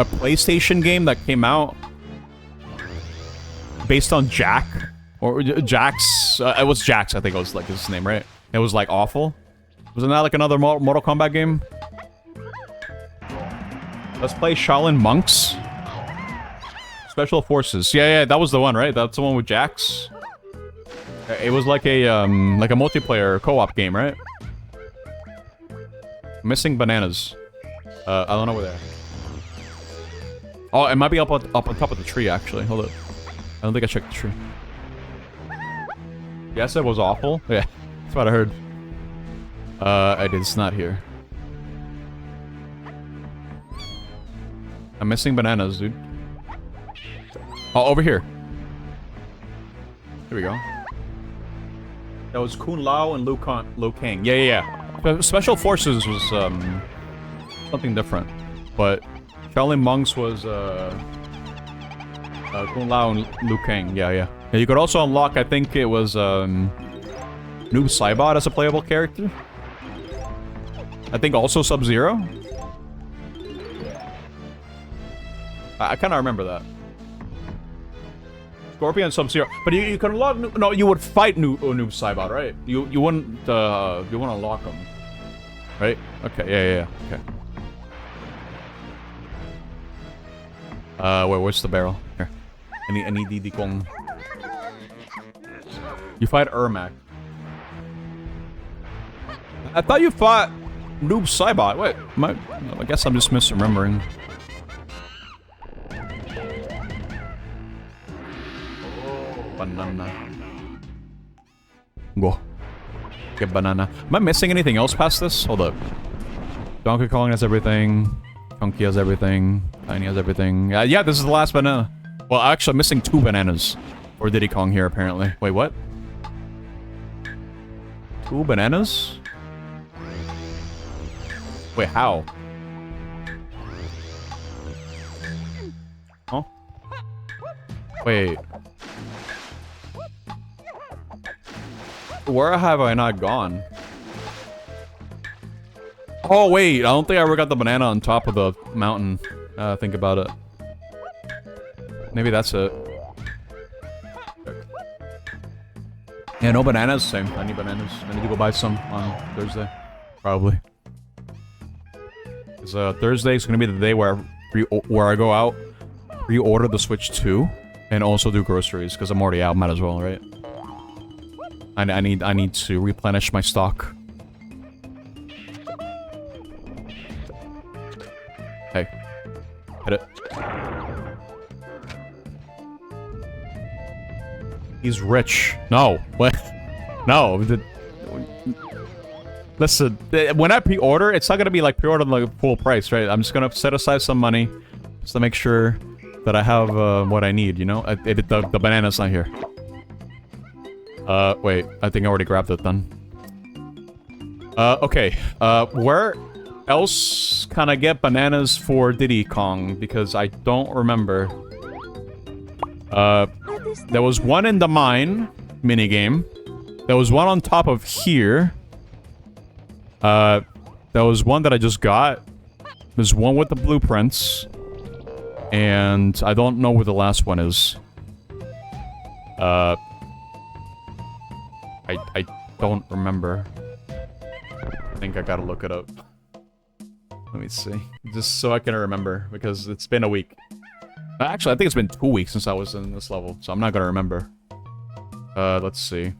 PlayStation game that came out based on Jack? Or Jax? It was Jax, I think it was like his name, right? It was like awful. Wasn't that like another Mortal Kombat game? Let's play Shaolin Monks. Special Forces. Yeah, that was the one, right? That's the one with Jax. It was like a multiplayer co-op game, right? Missing bananas. I don't know where they're. Oh, it might be up on top of the tree, actually. Hold up. I don't think I checked the tree. Yes, it was awful. Yeah, that's what I heard. It's not here. I'm missing bananas, dude. Oh, over here. Here we go. That was Kun Lao and Liu Kang. Yeah. Special Forces was something different, but Shaolin Monks was Kun Lao and Liu Kang. Yeah. You could also unlock, I think it was Noob Saibot as a playable character. I think also Sub-Zero. I kind of remember that. Scorpion and Sub-Zero. But you can unlock... No, you would fight Noob Saibot, right? You wouldn't unlock him. Right? Okay, yeah. Okay. Where's the barrel? Here. I need the Kong. You fight Ermac. I thought you fought Noob Saibot. Wait, I guess I'm just misremembering. Banana. Go. Get banana. Am I missing anything else past this? Hold up. Donkey Kong has everything. Chunky has everything. Tiny has everything. Yeah, this is the last banana. Well, actually, I'm missing 2 bananas Or Diddy Kong here, apparently. Wait, what? 2 bananas? Wait, how? Huh? Wait. Where have I not gone? Oh, wait. I don't think I ever got the banana on top of the mountain. Think about it. Maybe that's it. Yeah, no bananas. Same. I need bananas. I need to go buy some on Thursday. Probably. Because Thursday is going to be the day where I go out, pre-order the Switch 2, and also do groceries. Because I'm already out. Might as well, right? I need to replenish my stock. Hey. Hit it. He's rich. No. What? No. Listen, when I pre-order, it's not gonna be like pre-order like full price, right? I'm just gonna set aside some money just to make sure that I have what I need, you know? The banana's not here. Wait. I think I already grabbed it then. Okay. Where else can I get bananas for Diddy Kong? Because I don't remember. There was one in the mine minigame. There was one on top of here. There was one that I just got. There's one with the blueprints. And I don't know where the last one is. I don't remember. I think I gotta look it up. Let me see. Just so I can remember, because it's been a week. Actually, I think it's been 2 weeks since I was in this level, so I'm not gonna remember. Let's see.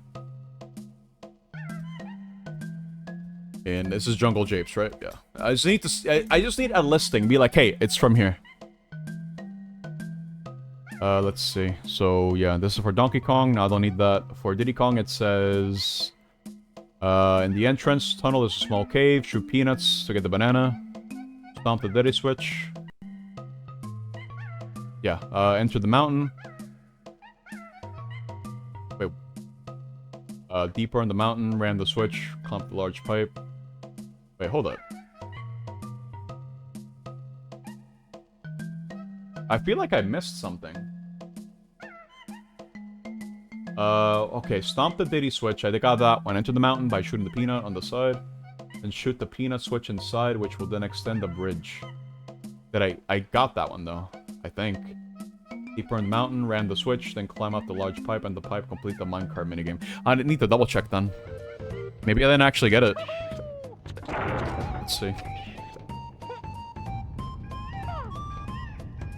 And this is Jungle Japes, right? Yeah. I just need a listing. Be like, hey, it's from here. Let's see. So, yeah, this is for Donkey Kong. No, I don't need that. For Diddy Kong, it says... in the entrance tunnel, there's a small cave. Shoot peanuts to get the banana. Stomp the Diddy switch. Yeah, enter the mountain. Wait. Deeper in the mountain, ram the switch, clamp the large pipe. Wait, hold up. I feel like I missed something. Okay, stomp the Diddy switch. I got that one. Enter the mountain by shooting the peanut on the side. Then shoot the peanut switch inside, which will then extend the bridge. I got that one, though. I think. Deeper in the mountain, ram the switch, then climb up the large pipe, and the pipe complete the minecart minigame. I need to double check then. Maybe I didn't actually get it. Let's see.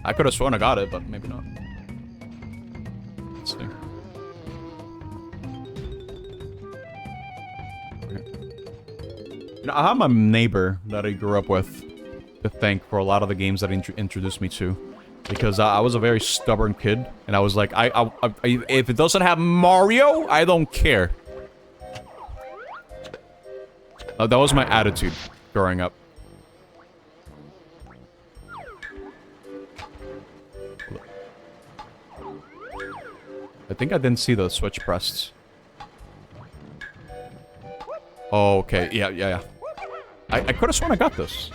I could have sworn I got it, but maybe not. Let's see. You know, I have my neighbor that I grew up with to thank for a lot of the games that he introduced me to. Because I was a very stubborn kid, and I was like, if it doesn't have Mario, I don't care. That was my attitude growing up. I think I didn't see the switch pressed. Oh, okay. Yeah. I could have sworn I got this.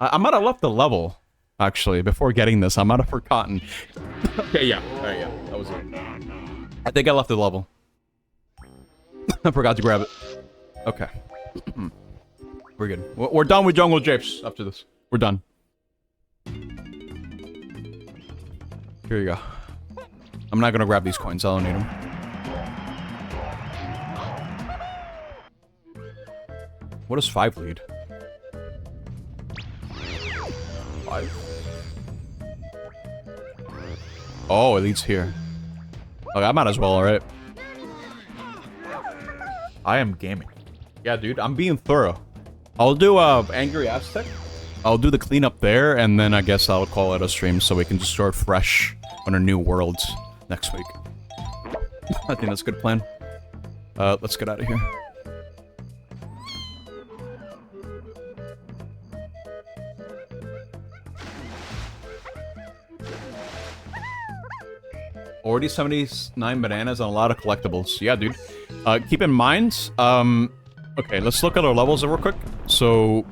I might have left the level, actually, before getting this. I might have forgotten. Okay, yeah. Alright, yeah. That was it. I think I left the level. I forgot to grab it. Okay. We're good. We're done with Jungle Japes after this. We're done. Here you go. I'm not gonna grab these coins. I don't need them. What does 5 lead? 5? Oh, it leads here. Okay, I might as well, alright? I am gaming. Yeah, dude, I'm being thorough. I'll do Angry Aztec. I'll do the cleanup there, and then I guess I'll call it a stream so we can just start fresh on a new world next week. I think that's a good plan. Let's get out of here. Already 79 bananas and a lot of collectibles. Yeah, dude. Keep in mind, okay, let's look at our levels real quick. So,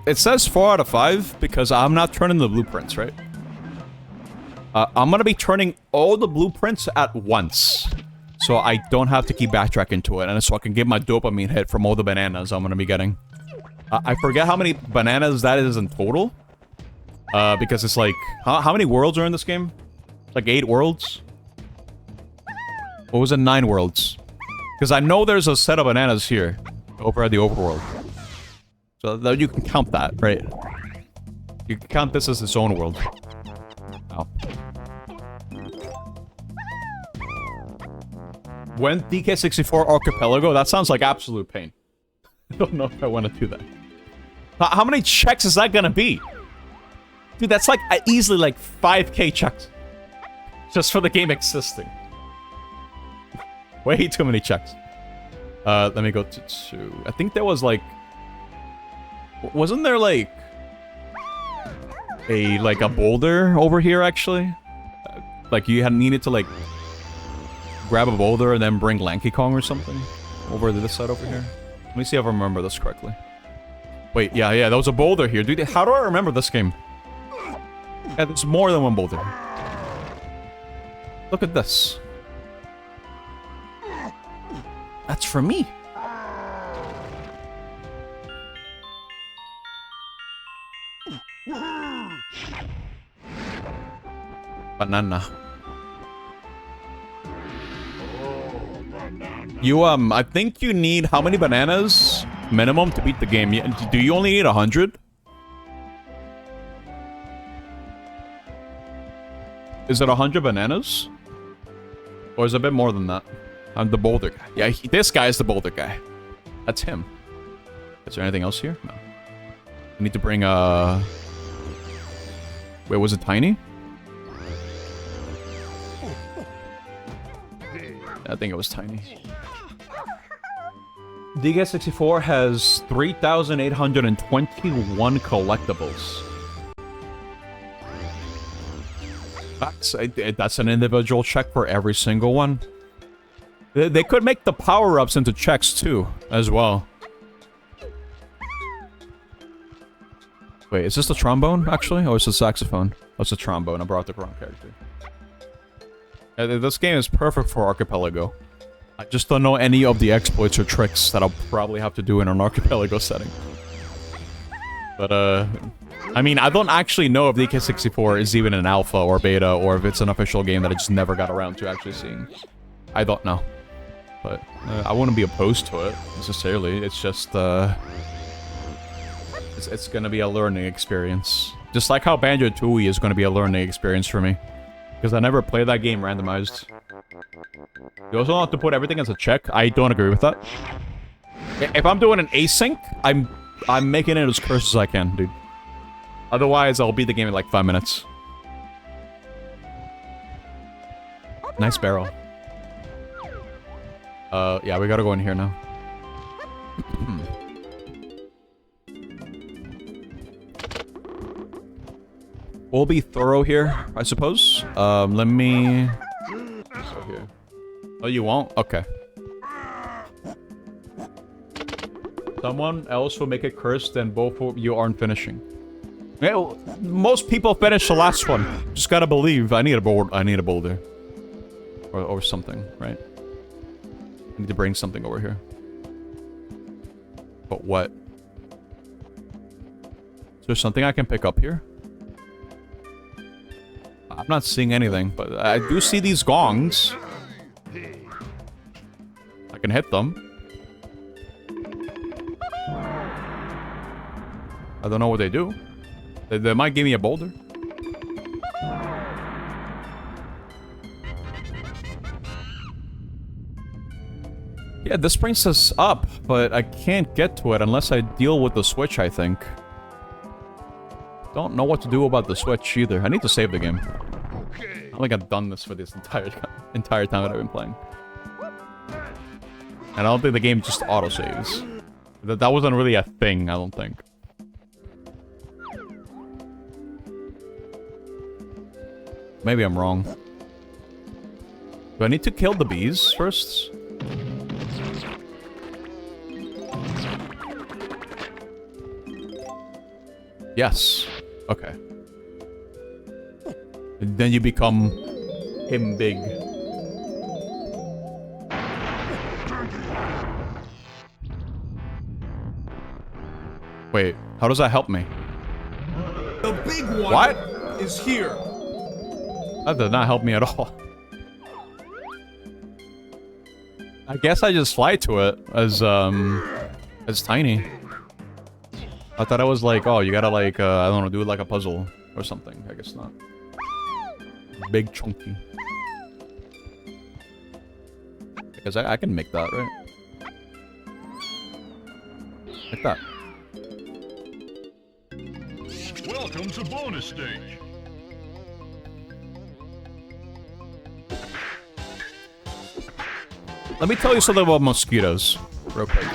it says 4 out of 5 because I'm not turning the blueprints, right? I'm gonna be turning all the blueprints at once. So I don't have to keep backtracking to it, and so I can get my dopamine hit from all the bananas I'm gonna be getting. I forget how many bananas that is in total. Because it's like... How many worlds are in this game? Like 8 worlds? Or was it 9 worlds? Because I know there's a set of bananas here. Over at the overworld. So that you can count that, right? You can count this as its own world. Ow. When DK64 Archipelago? That sounds like absolute pain. I don't know if I want to do that. How many checks is that gonna be? Dude, that's like easily like 5k checks. Just for the game existing. Way too many checks. Let me go to 2. I think there was like... Wasn't there like... a boulder over here actually? Like you had needed to like... grab a boulder and then bring Lanky Kong or something? Over to this side over here. Let me see if I remember this correctly. Wait, yeah, there was a boulder here. Dude, how do I remember this game? Yeah, there's more than one boulder. Look at this. That's for me. Banana. You, I think you need how many bananas minimum to beat the game? Do you only need 100? Is it 100 bananas? Or is it a bit more than that? I'm the boulder guy. Yeah, this guy is the boulder guy. That's him. Is there anything else here? No. I need to bring Wait, was it tiny? I think it was tiny. DK64 has 3,821 collectibles. That's an individual check for every single one. They could make the power-ups into checks too, as well. Wait, is this the trombone, actually? Or is it the saxophone? Oh, it's a trombone. I brought the wrong character. This game is perfect for Archipelago. I just don't know any of the exploits or tricks that I'll probably have to do in an Archipelago setting. But, I mean, I don't actually know if DK64 is even an alpha or beta, or if it's an official game that I just never got around to actually seeing. I don't know. But, I wouldn't be opposed to it, necessarily. It's just, it's gonna be a learning experience. Just like how Banjo-Tooie is gonna be a learning experience for me. Because I never played that game randomized. You also have to put everything as a check. I don't agree with that. If I'm doing an async, I'm making it as cursed as I can, dude. Otherwise, I'll beat the game in like 5 minutes. Nice barrel. Yeah, we gotta go in here now. We'll be thorough here, I suppose. Let me... So here. Oh, you won't? Okay. Someone else will make it cursed, and both of you aren't finishing. Well, most people finish the last one. Just gotta believe. I need a board. I need a boulder. Or something, right? I need to bring something over here. But what? Is there something I can pick up here? I'm not seeing anything, but I do see these gongs. I can hit them. I don't know what they do. They might give me a boulder. Yeah, this brings us up, but I can't get to it unless I deal with the switch, I think. Don't know what to do about the switch either. I need to save the game. I don't think I've done this for this entire time that I've been playing. And I don't think the game just auto-saves. That wasn't really a thing, I don't think. Maybe I'm wrong. Do I need to kill the bees first? Yes. Okay. And then you become him big. Wait, how does that help me? The big one What? is here. That did not help me at all. I guess I just fly to it as tiny. I thought it was like, oh, you gotta like, I don't know, do it like a puzzle or something. I guess not. Big chunky. Because I can make that, right? Like that. Welcome to bonus stage. Let me tell you something about mosquitoes, real quick.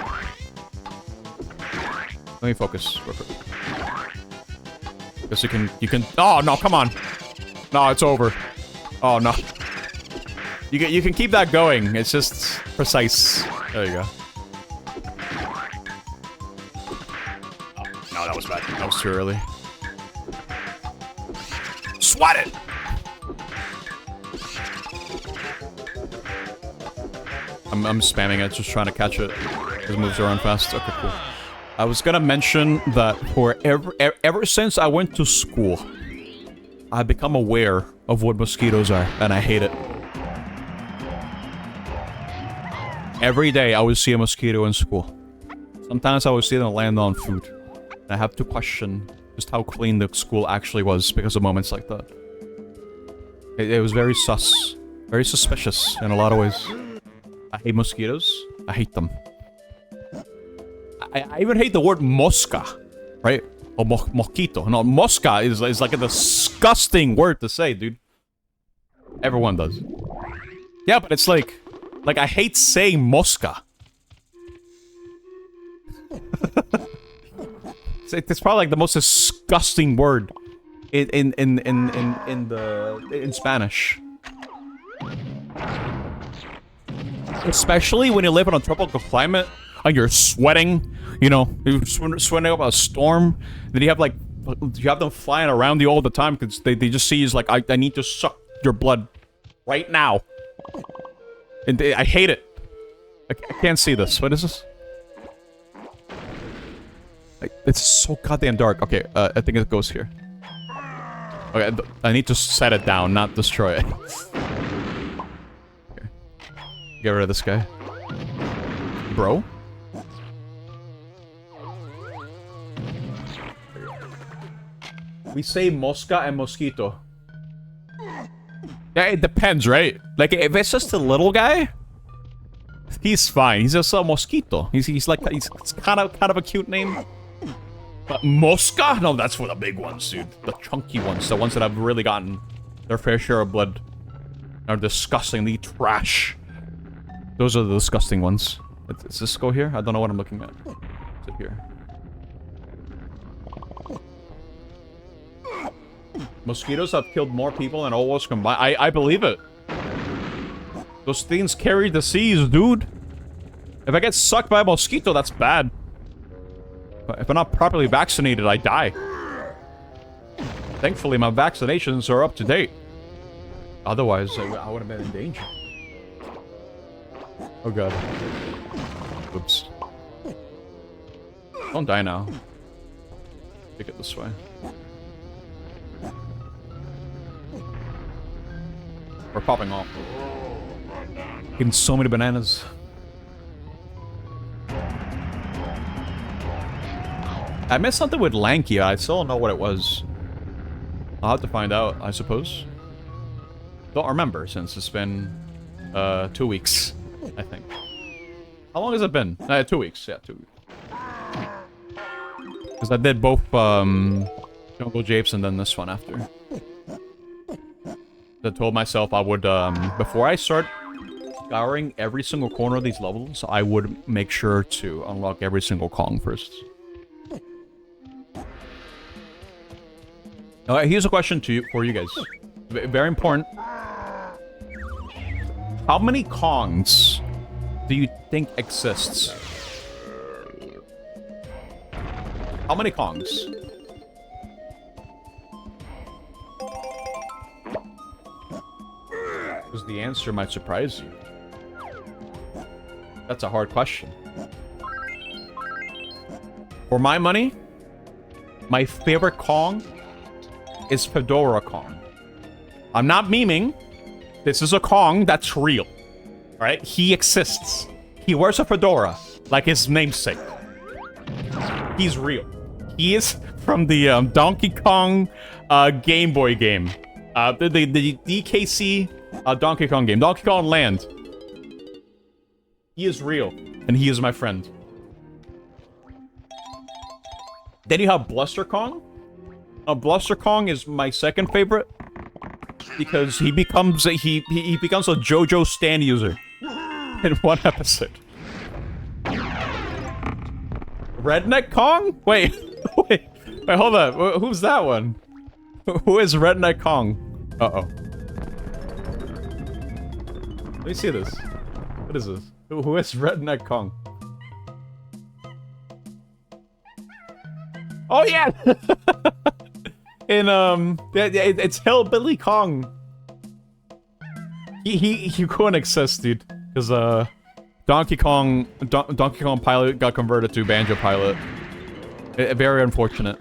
Let me focus real quick. Because you can. Oh no! Come on! No, it's over. Oh no! You can keep that going. It's just precise. There you go. Oh, no, that was bad. That was too early. Swat it! I'm spamming it, just trying to catch it. His moves are on fast. Okay, cool. I was gonna mention that for ever since I went to school, I've become aware of what mosquitoes are, and I hate it. Every day I would see a mosquito in school. Sometimes I would see them land on food. And I have to question just how clean the school actually was because of moments like that. It was very sus. Very suspicious in a lot of ways. I hate mosquitoes. I hate them. I even hate the word mosca, right? Or mosquito. No, mosca is like a disgusting word to say, dude. Everyone does. Yeah, but it's like I hate saying mosca. It's probably like the most disgusting word in Spanish. Especially when you live in a tropical climate and you're sweating, you know, you're sweating up a storm. Then you have them flying around you all the time because they just see you as like, I need to suck your blood right now. And I hate it. I can't see this. What is this? It's so goddamn dark. Okay, I think it goes here. Okay, I need to set it down, not destroy it. Okay. Get rid of this guy. Bro? We say mosca and mosquito. Yeah, it depends, right? Like, if it's just a little guy, he's fine. He's just a mosquito. He's kind of a cute name. But mosca? No, that's for the big ones, dude. The chunky ones. The ones that have really gotten their fair share of blood. Are disgustingly trash. Those are the disgusting ones. Does this go here? I don't know what I'm looking at. Is it here? Mosquitoes have killed more people than all wars combined. I believe it. Those things carry disease, dude. If I get sucked by a mosquito, that's bad. If I'm not properly vaccinated, I die. Thankfully, my vaccinations are up to date. Otherwise, I would have been in danger. Oh god. Oops. Don't die now. Take it this way. We're popping off. Getting so many bananas. I missed something with Lanky. I still don't know what it was. I'll have to find out, I suppose. Don't remember since it's been 2 weeks, I think. How long has it been? 2 weeks. Yeah, 2 weeks. Because I did both Jungle Japes and then this one after. I told myself I would, before I start scouring every single corner of these levels, I would make sure to unlock every single Kong first. Here's a question for you guys. Very important. How many Kongs do you think exists? How many Kongs? Because the answer might surprise you. That's a hard question. For my money, my favorite Kong is Fedora Kong. I'm not memeing. This is a Kong that's real. Alright? He exists. He wears a fedora, like his namesake. He's real. He is from the Donkey Kong Game Boy game. The DKC Donkey Kong game. Donkey Kong Land. He is real, and he is my friend. Then you have Bluster Kong. Bluster Kong is my second favorite because he becomes a JoJo Stan user in one episode. Redneck Kong? Wait, hold on. Who's that one? Who is Redneck Kong? Uh-oh. Let me see this. What is this? Who is Redneck Kong? Oh yeah! It's Hillbilly Kong. He couldn't exist, dude, because Donkey Kong Pilot got converted to Banjo Pilot. Very unfortunate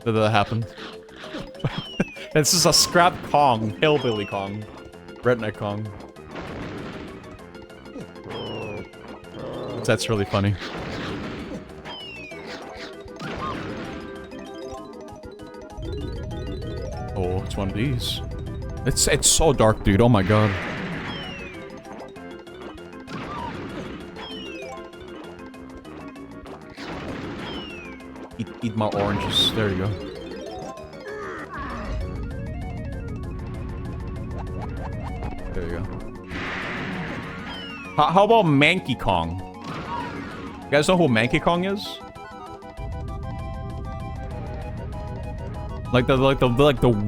that happened. This is a scrap Kong, Hillbilly Kong, Redneck Kong. That's really funny. Oh, it's one of these. It's so dark, dude. Oh my god. Eat my oranges. There you go. There you go. How about Manky Kong? You guys know who Manky Kong is? Like the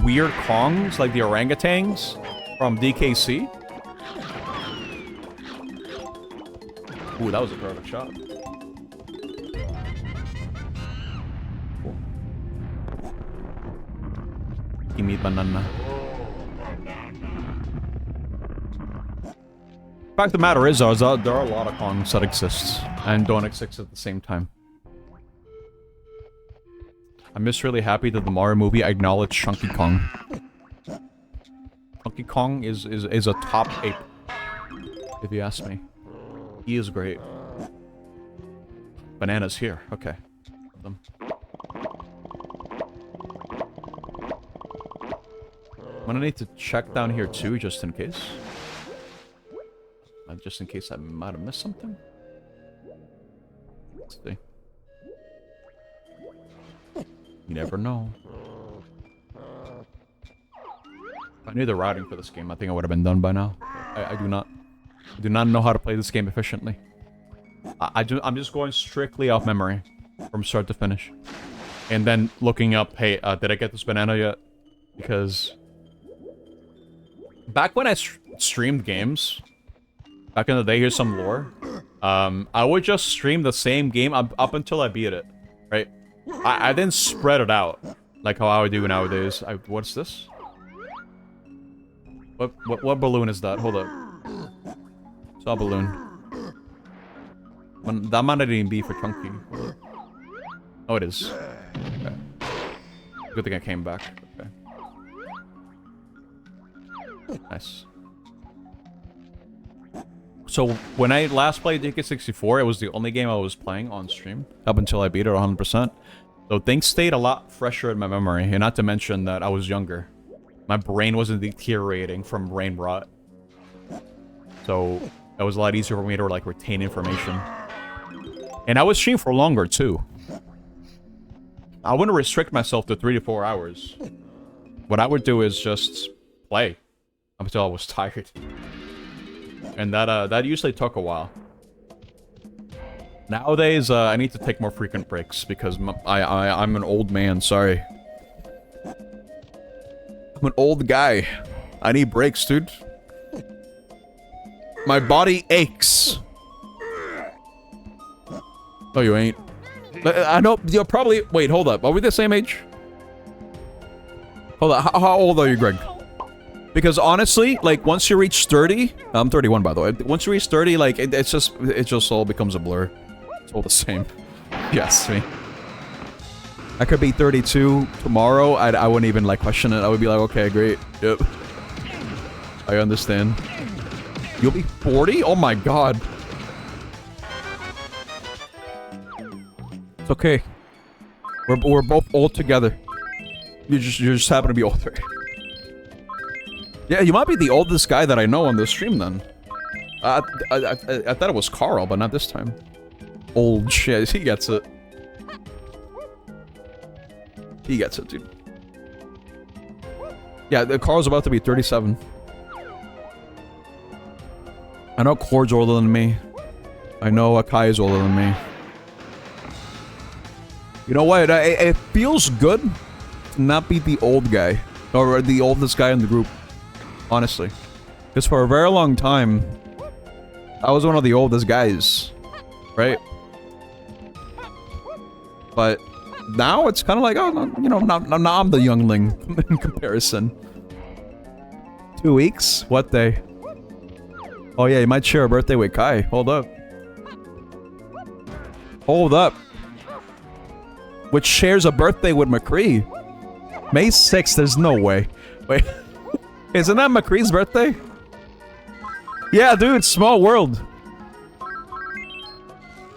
weird Kongs, like the orangutans from DKC. Ooh, that was a perfect shot. Cool. Give me banana. Fact of the matter is, there are a lot of Kongs that exist and don't exist at the same time. I'm just really happy that the Mario movie acknowledged Chunky Kong. Chunky Kong is a top ape, if you ask me. He is great. Bananas here. Okay. I'm gonna need to check down here too, just in case. Just in case I might have missed something. Let's see. You never know. If I knew the routing for this game, I think I would have been done by now. I do not. I do not know how to play this game efficiently. I'm just going strictly off memory, from start to finish, and then looking up. Hey, did I get this banana yet? Because back when I streamed games, back in the day, here's some lore. I would just stream the same game up until I beat it, right? I didn't spread it out like how I would do nowadays. What's this? What balloon is that? Hold up. Saw a balloon. That might not even be for Chunky. Oh, it is. Okay. Good thing I came back. Okay. Nice. So, when I last played DK64, it was the only game I was playing on stream, up until I beat it 100%. So things stayed a lot fresher in my memory, and not to mention that I was younger. My brain wasn't deteriorating from brain rot. So, it was a lot easier for me to, like, retain information. And I would stream for longer, too. I wouldn't restrict myself to 3 to 4 hours. What I would do is just play until I was tired. And that usually took a while. Nowadays, I need to take more frequent breaks because I'm an old man, sorry. I'm an old guy. I need breaks, dude. My body aches. Oh, you ain't. I know you're probably. Wait, hold up. Are we the same age? Hold on. How old are you, Greg? Because honestly, like once you reach 30, I'm 31 by the way. Once you reach 30, like it just all becomes a blur. It's all the same. Yes, me. I could be 32 tomorrow. I wouldn't even like question it. I would be like, okay, great. Yep. I understand. You'll be 40? Oh my god. It's okay. We're both old together. You just happen to be older. Yeah, you might be the oldest guy that I know on this stream then. I thought it was Carl, but not this time. Old shit. He gets it. He gets it, dude. Yeah, Carl's about to be 37. I know Cord's older than me. I know Akai is older than me. You know what? It feels good to not be the old guy. Or the oldest guy in the group. Honestly. Because for a very long time, I was one of the oldest guys. Right? But now it's kind of like, oh, you know, now I'm the youngling in comparison. 2 weeks? What day? Oh yeah, you might share a birthday with Kai. Hold up. Hold up. Which shares a birthday with McCree. May 6th, there's no way. Wait. Isn't that McCree's birthday? Yeah, dude, small world.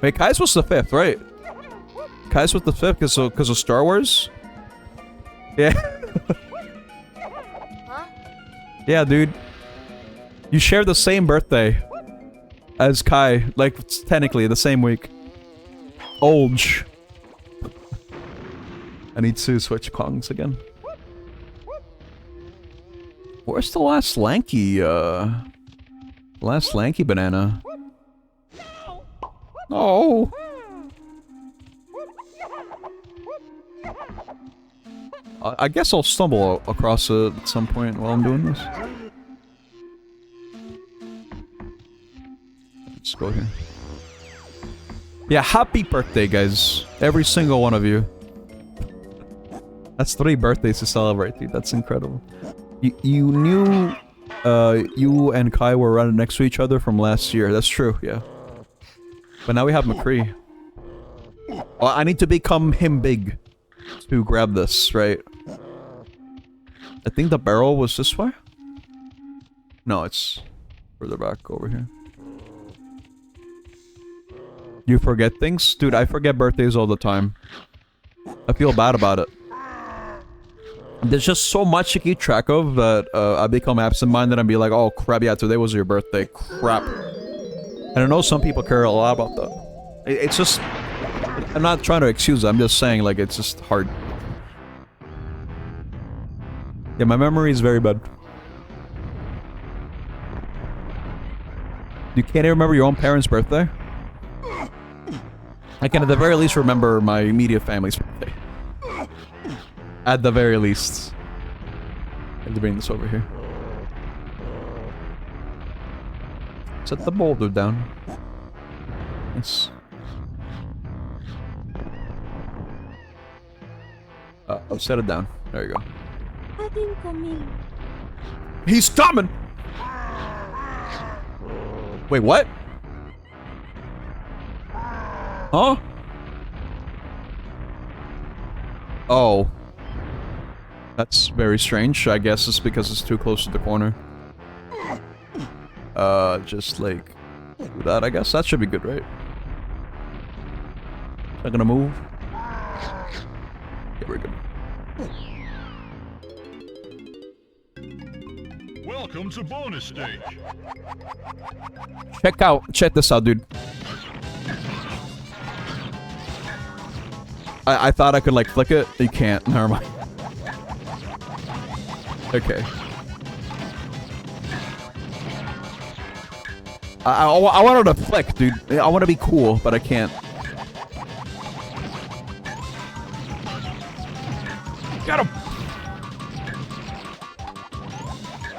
Wait, Kai's was the 5th, right? Kai's was the 5th because of Star Wars? Yeah. Huh? Yeah, dude. You share the same birthday as Kai. Like, technically, the same week. Olge. I need to switch Kongs again. Where's the last lanky banana? Oh. I guess I'll stumble across it at some point while I'm doing this. Let's go here. Yeah, happy birthday, guys. Every single one of you. That's 3 birthdays to celebrate, dude. That's incredible. You knew you and Kai were running next to each other from last year. That's true, yeah. But now we have McCree. Well, I need to become him big to grab this, right? I think the barrel was this way? No, it's further back over here. You forget things? Dude, I forget birthdays all the time. I feel bad about it. There's just so much to keep track of that I become absent-minded and be like, oh crap, yeah, today was your birthday. Crap. And I know some people care a lot about that. It's just... I'm not trying to excuse it, I'm just saying, like, it's just hard. Yeah, my memory is very bad. You can't even remember your own parents' birthday? I can at the very least remember my immediate family's birthday. At the very least. I have to bring this over here. Set the boulder down. Yes. I'll set it down. There you go. He's coming! Wait, what? Huh? Oh. That's very strange. I guess it's because it's too close to the corner. Just like... do that, I guess. That should be good, right? Not gonna move. Yeah, we're good. Welcome to bonus stage. Check this out, dude. I thought I could like flick it. You can't. Never mind. Okay. I wanted to flick, dude. I want to be cool, but I can't. Got him.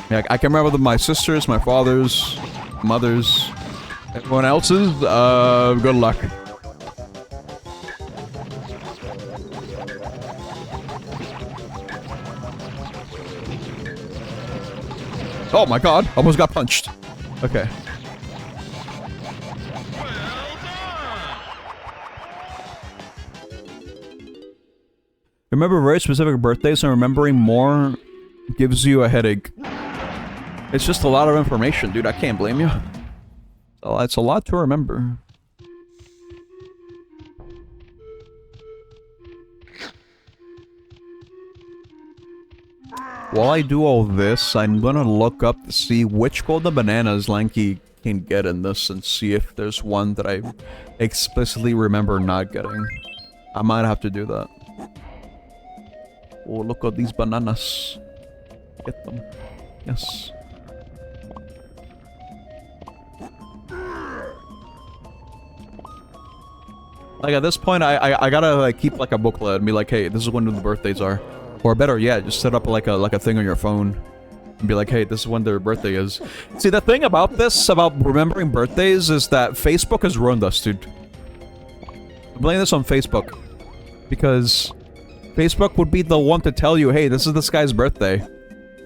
Yeah, I can remember my sisters, my fathers, Mother's. Everyone else's, good luck. Oh my god, almost got punched. Okay. Remember very specific birthdays, and remembering more gives you a headache. It's just a lot of information, dude. I can't blame you. So it's a lot to remember. While I do all this, I'm gonna look up to see which golden bananas Lanky can get in this and see if there's one that I explicitly remember not getting. I might have to do that. Oh, look at these bananas. Get them. Yes. Like at this point, I gotta like keep like a booklet and be like, hey, this is when the birthdays are. Or better yet, just set up like a thing on your phone and be like, hey, this is when their birthday is. See, the thing about this, about remembering birthdays, is that Facebook has ruined us, dude. I'm blaming this on Facebook. Because Facebook would be the one to tell you, hey, this is this guy's birthday.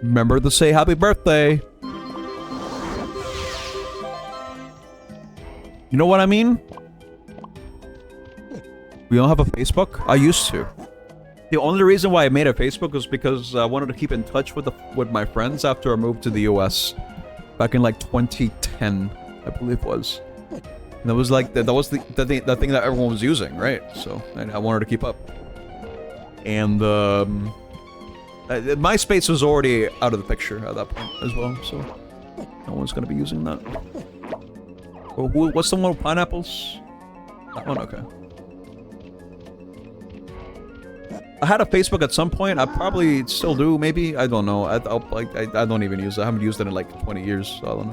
Remember to say happy birthday. You know what I mean? We don't have a Facebook? I used to. The only reason why I made a Facebook was because I wanted to keep in touch with my friends after I moved to the US back in like 2010, I believe it was. And that was like that was the thing that everyone was using, right? So I wanted to keep up. And MySpace was already out of the picture at that point as well, so no one's gonna be using that. Oh, what's the one with pineapples? That one, okay. I had a Facebook at some point. I probably still do, maybe. I don't know. I don't even use it. I haven't used it in like 20 years, so I don't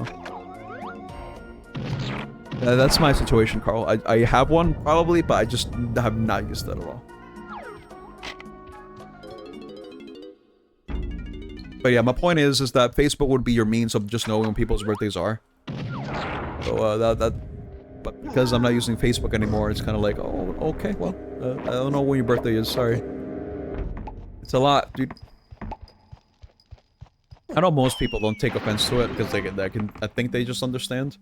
know. That's my situation, Carl. I have one, probably, but I just have not used it at all. But yeah, my point is that Facebook would be your means of just knowing when people's birthdays are. So, but because I'm not using Facebook anymore, it's kind of like, oh, okay, well, I don't know when your birthday is, sorry. It's a lot, dude. I know most people don't take offense to it because I think they just understand.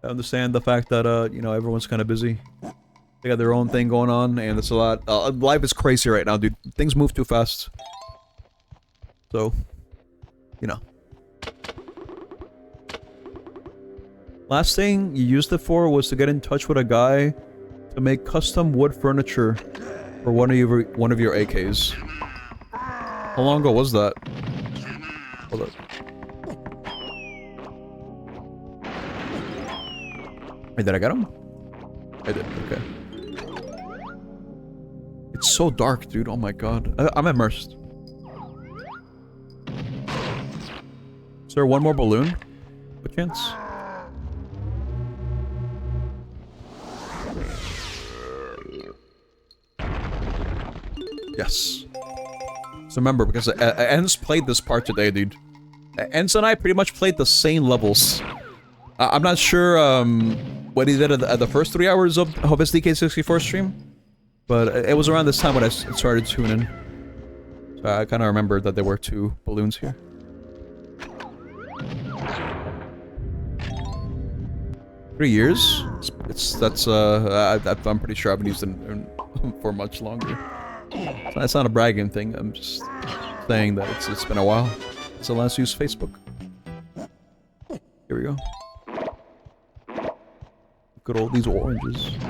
I understand the fact that, you know, everyone's kind of busy. They got their own thing going on, and it's a lot. Life is crazy right now, dude. Things move too fast. So, you know. Last thing you used it for was to get in touch with a guy to make custom wood furniture for one of your AKs. How long ago was that? Hold up. Wait, did I get him? I did, okay. It's so dark, dude. Oh my god. I'm immersed. Is there one more balloon? What chance? Yes. So remember, because Ens played this part today, dude. Ens and I pretty much played the same levels. I'm not sure what he did at the first 3 hours of his DK64 stream, but it was around this time when I started tuning. So I kind of remembered that there were 2 balloons here. $3 years? I'm pretty sure I haven't used it for much longer. That's not a bragging thing. I'm just saying that it's been a while since I last used Facebook. Here we go. Look at all these oranges. So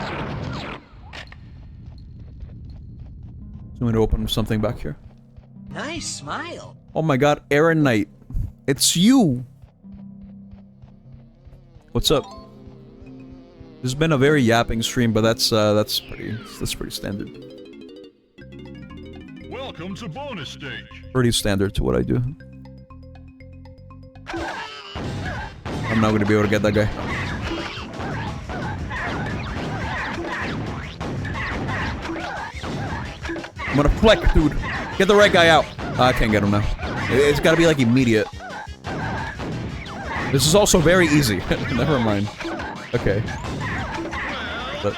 I'm going to open something back here. Nice smile. Oh my god, Aaron Knight. It's you! What's up? This has been a very yapping stream, but that's pretty standard. Welcome to bonus stage. Pretty standard to what I do. I'm not gonna be able to get that guy. I'm gonna flick, dude. Get the right guy out. I can't get him now. It's gotta be like immediate. This is also very easy. Never mind. Okay. But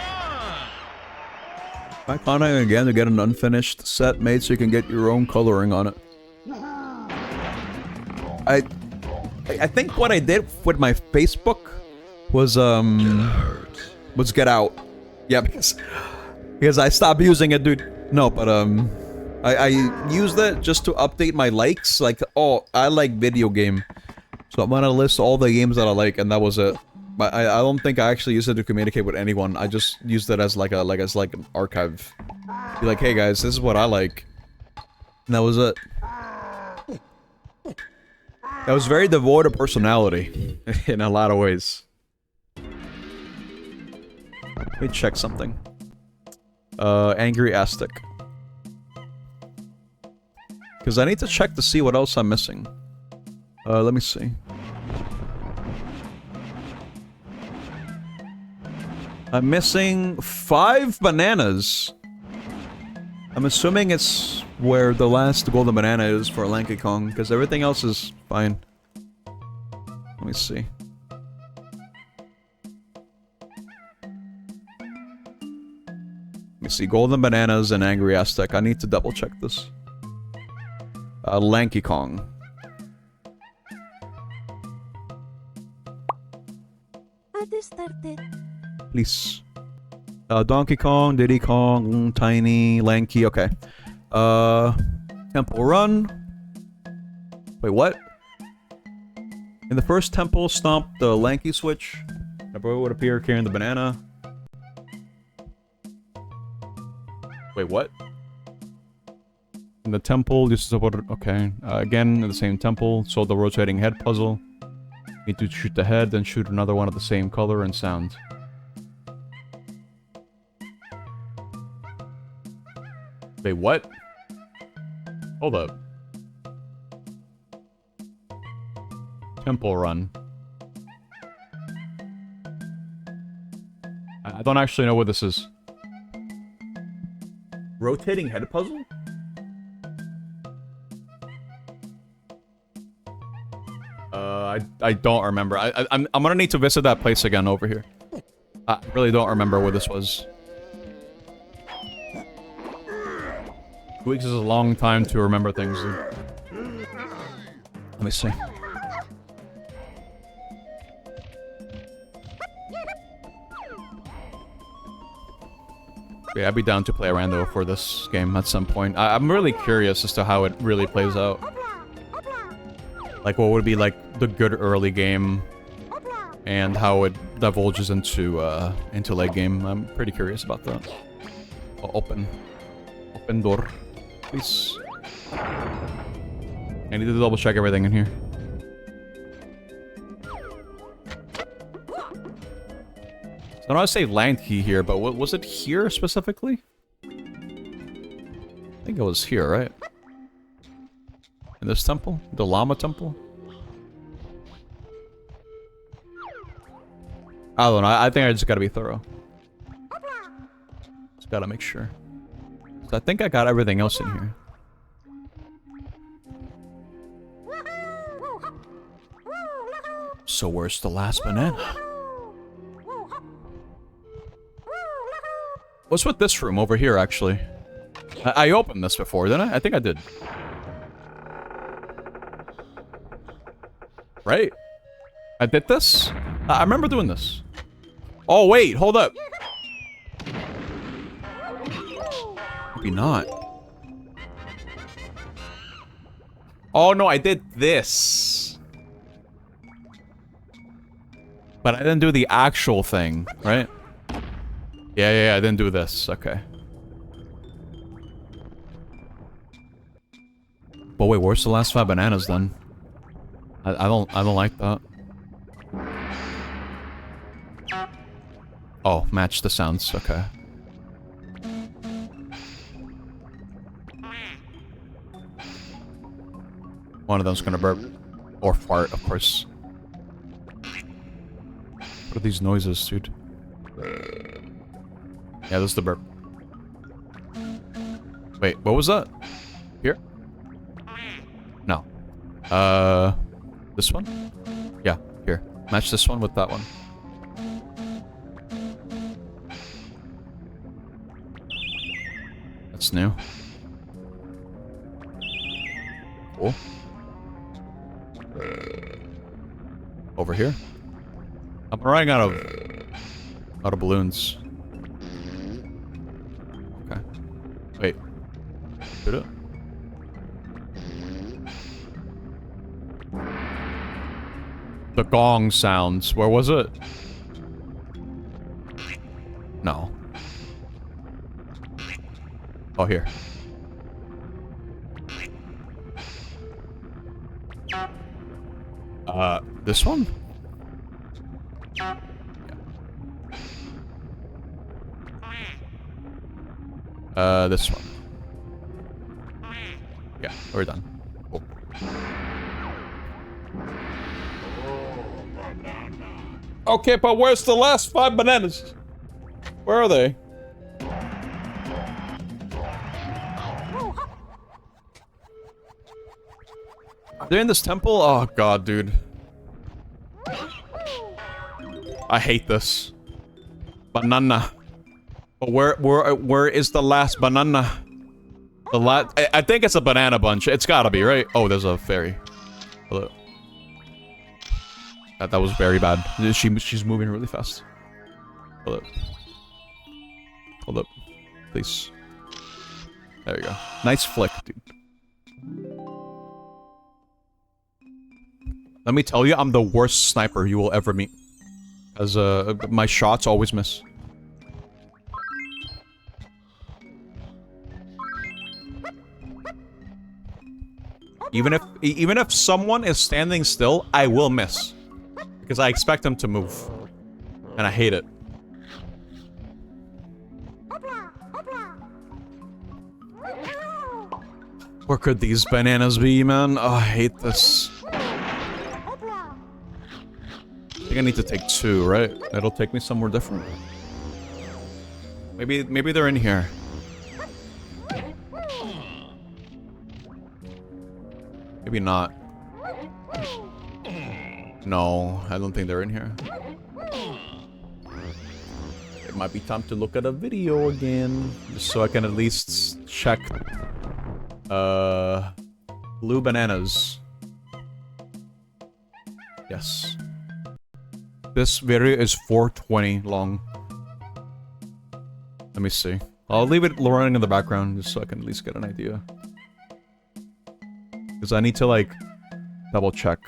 try contacting again to get an unfinished set made so you can get your own coloring on it. I think what I did with my Facebook was get out. Yeah, because I stopped using it, dude. No, but I used it just to update my likes. Like, oh, I like video game, so I'm gonna list all the games that I like, and that was it. But I don't think I actually used it to communicate with anyone. I just used it as like an archive. Be like, hey guys, this is what I like, and that was it. That was very devoid of personality in a lot of ways. Let me check something. Angry Aztec. Because I need to check to see what else I'm missing. Let me see. I'm missing 5 bananas. I'm assuming it's where the last golden banana is for Lanky Kong, because everything else is fine. Let me see. Let me see, golden bananas and Angry Aztec. I need to double check this. Lanky Kong. Please. Donkey Kong, Diddy Kong, Tiny, Lanky, okay. Temple Run. Wait, what? In the first temple, stomp the Lanky switch. The boy would appear carrying the banana. Wait, what? In the temple, this is about... Okay. Again, in the same temple, solve the rotating head puzzle. Need to shoot the head, then shoot another one of the same color and sound. Wait, what? Hold up. Temple Run. I don't actually know what this is. Rotating head puzzle? I don't remember. I'm gonna need to visit that place again over here. I really don't remember where this was. 2 weeks is a long time to remember things. Let me see. Yeah, I'd be down to play a rando for this game at some point. I'm really curious as to how it really plays out. Like, what would be, like, the good early game, and how it divulges into late game. I'm pretty curious about that. Oh, open door, please. I need to double check everything in here. So I don't want to say Lanky here, but what was it here specifically? I think it was here, right? In this temple? The llama temple? I don't know. I think I just gotta be thorough. Just gotta make sure. So I think I got everything else in here. So where's the last banana? What's with this room over here, actually? I opened this before, didn't I? I think I did. Right? I did this? I remember doing this. Oh, wait, hold up. Maybe not. Oh, no, I did this. But I didn't do the actual thing, right? Yeah, I didn't do this. Okay. But wait, where's the last 5 bananas then? I don't like that. Oh, match the sounds. Okay. One of them's gonna burp. Or fart, of course. What are these noises, dude? Yeah, this is the burp. Wait, what was that? Here? No. This one? Yeah, here. Match this one with that one. That's new. Cool. Over here. I'm running out of balloons. Okay. Wait. Did it? The gong sounds. Where was it? No. Oh, here. This one? Yeah. This one. Yeah, we're done. Cool. Okay, but where's the last 5 bananas? Where are they? They're in this temple? Oh god, dude. I hate this. Banana. But where is the last banana? The last I think it's a banana bunch. It's gotta be, right? Oh, there's a fairy. Hello. That was very bad. She's moving really fast. Hold up. Hold up. Please. There you go. Nice flick, dude. Let me tell you, I'm the worst sniper you will ever meet. As my shots always miss. Even if someone is standing still, I will miss. Because I expect them to move. And I hate it. Where could these bananas be, man? Oh, I hate this. I think I need to take 2, right? That'll take me somewhere different. Maybe they're in here. Maybe not. No, I don't think they're in here. It might be time to look at a video again, just so I can at least check. Blue bananas. Yes. This video is 4:20 long. Let me see. I'll leave it running in the background just so I can at least get an idea. Because I need to, like, double check.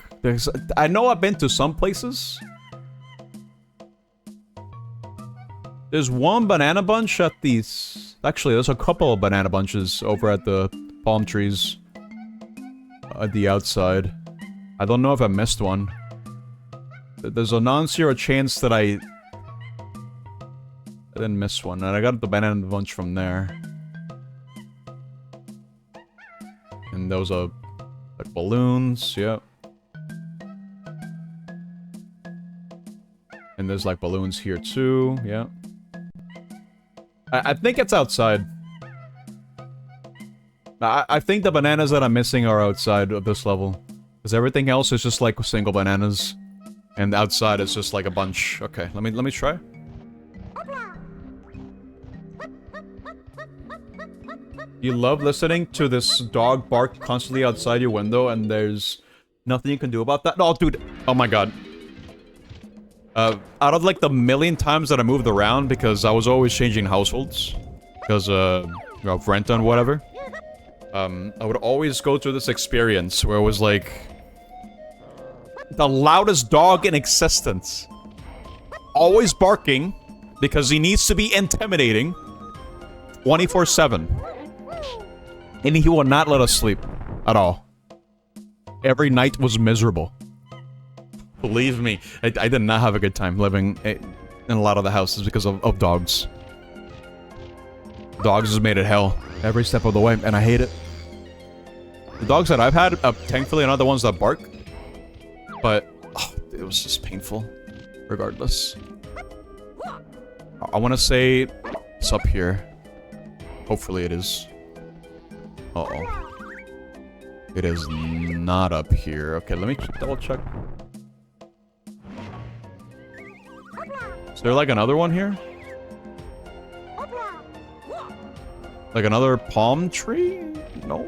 I know I've been to some places. There's one banana bunch at these... Actually, there's a couple of banana bunches over at the palm trees. At the outside. I don't know if I missed one. There's a non-zero chance that I didn't miss one. And I got the banana bunch from there. And those are... like balloons, yep. And there's like balloons here too, yeah. I think it's outside. I think the bananas that I'm missing are outside of this level. Because everything else is just like single bananas. And outside is just like a bunch. Okay, let me try. You love listening to this dog bark constantly outside your window and there's nothing you can do about that? No, dude. Oh my god. Out of like the million times that I moved around because I was always changing households. Because, of rent and whatever. I would always go through this experience where it was like... the loudest dog in existence. Always barking because he needs to be intimidating. 24/7. And he will not let us sleep. At all. Every night was miserable. Believe me, I did not have a good time living in a lot of the houses because of dogs. Dogs has made it hell every step of the way, and I hate it. The dogs that I've had, thankfully, are not the ones that bark. But, oh, it was just painful. Regardless. I want to say it's up here. Hopefully it is. Uh-oh. It is not up here. Okay, let me double check. there like another one here? Like another palm tree? No.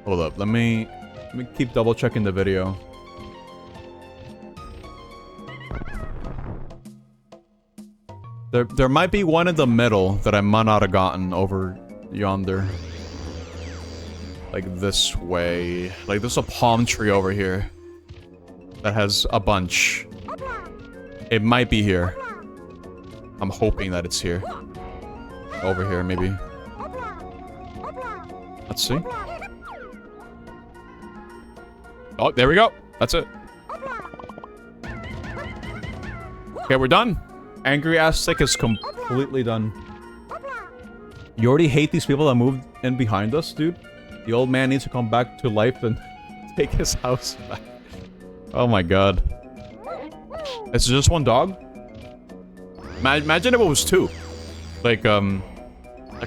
Hold up, let me keep double checking the video. There might be one in the middle that I might not have gotten over yonder. Like this way. Like there's a palm tree over here that has a bunch. It might be here. I'm hoping that it's here. Over here, maybe. Let's see. Oh, there we go. That's it. Okay, we're done. Angry Aztec is completely done. You already hate these people that moved in behind us, dude? The old man needs to come back to life and take his house back. Oh my god. It's just one dog? Imagine if it was two. Like I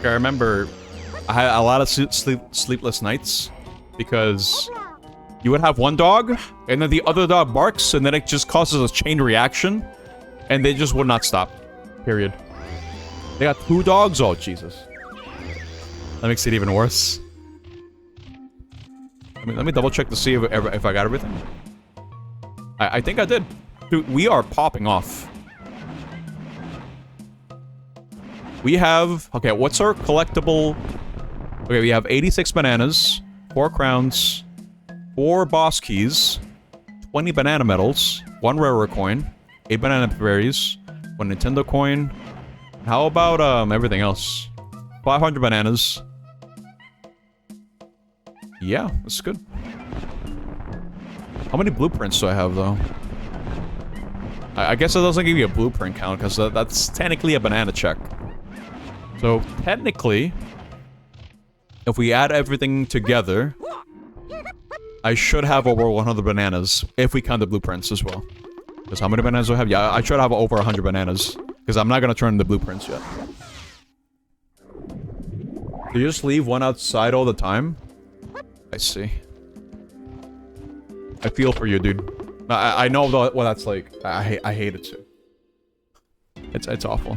remember I had a lot of sleepless nights because you would have one dog and then the other dog barks and then it just causes a chain reaction and they just would not stop. Period. They got two dogs? Oh, Jesus. That makes it even worse. Let me double check to see if I got everything. I think I did. Dude, we are popping off. We have... Okay, what's our collectible... Okay, we have 86 bananas, 4 crowns, 4 boss keys, 20 banana medals, 1 rare coin, 8 banana berries, 1 Nintendo coin. How about everything else? 500 bananas. Yeah, that's good. How many blueprints do I have, though? I guess it doesn't give you a blueprint count, because that's technically a banana check. So, technically, if we add everything together, I should have over 100 bananas, if we count the blueprints as well. Because how many bananas do I have? Yeah, I should have over 100 bananas, because I'm not going to turn the blueprints yet. Do you just leave one outside all the time? I see. I feel for you, dude. I know what that's like. I hate it too. It's awful.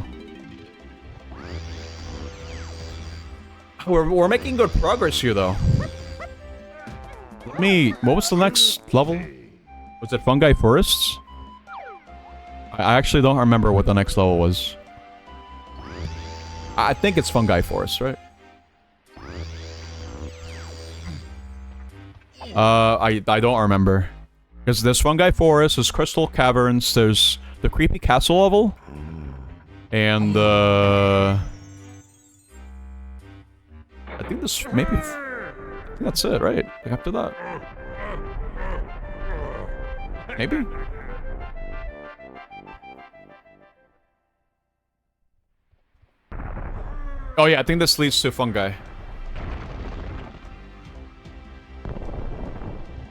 We're making good progress here, though. What was the next level? Was it Fungi Forests? I actually don't remember what the next level was. I think it's Fungi Forests, right? I don't remember. Because there's Fungi Forest, there's Crystal Caverns, there's the Creepy Castle level. And, I think this maybe... I think that's it, right? After that. Maybe? Oh yeah, I think this leads to Fungi.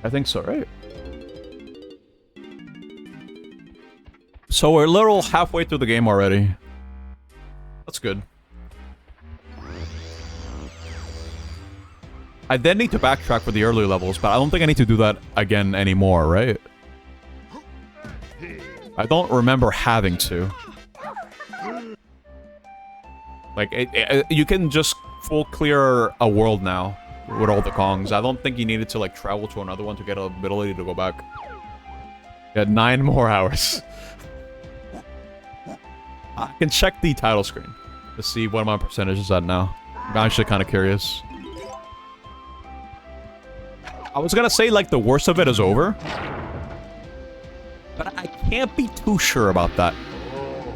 I think so, right? So we're a little halfway through the game already. That's good. I then need to backtrack for the early levels, but I don't think I need to do that again anymore, right? I don't remember having to. Like, you can just full clear a world now with all the Kongs. I don't think you needed to, like, travel to another one to get the ability to go back. You had 9 more hours. I can check the title screen to see what my percentage is at now. I'm actually kind of curious. I was gonna say, like, the worst of it is over. But I can't be too sure about that.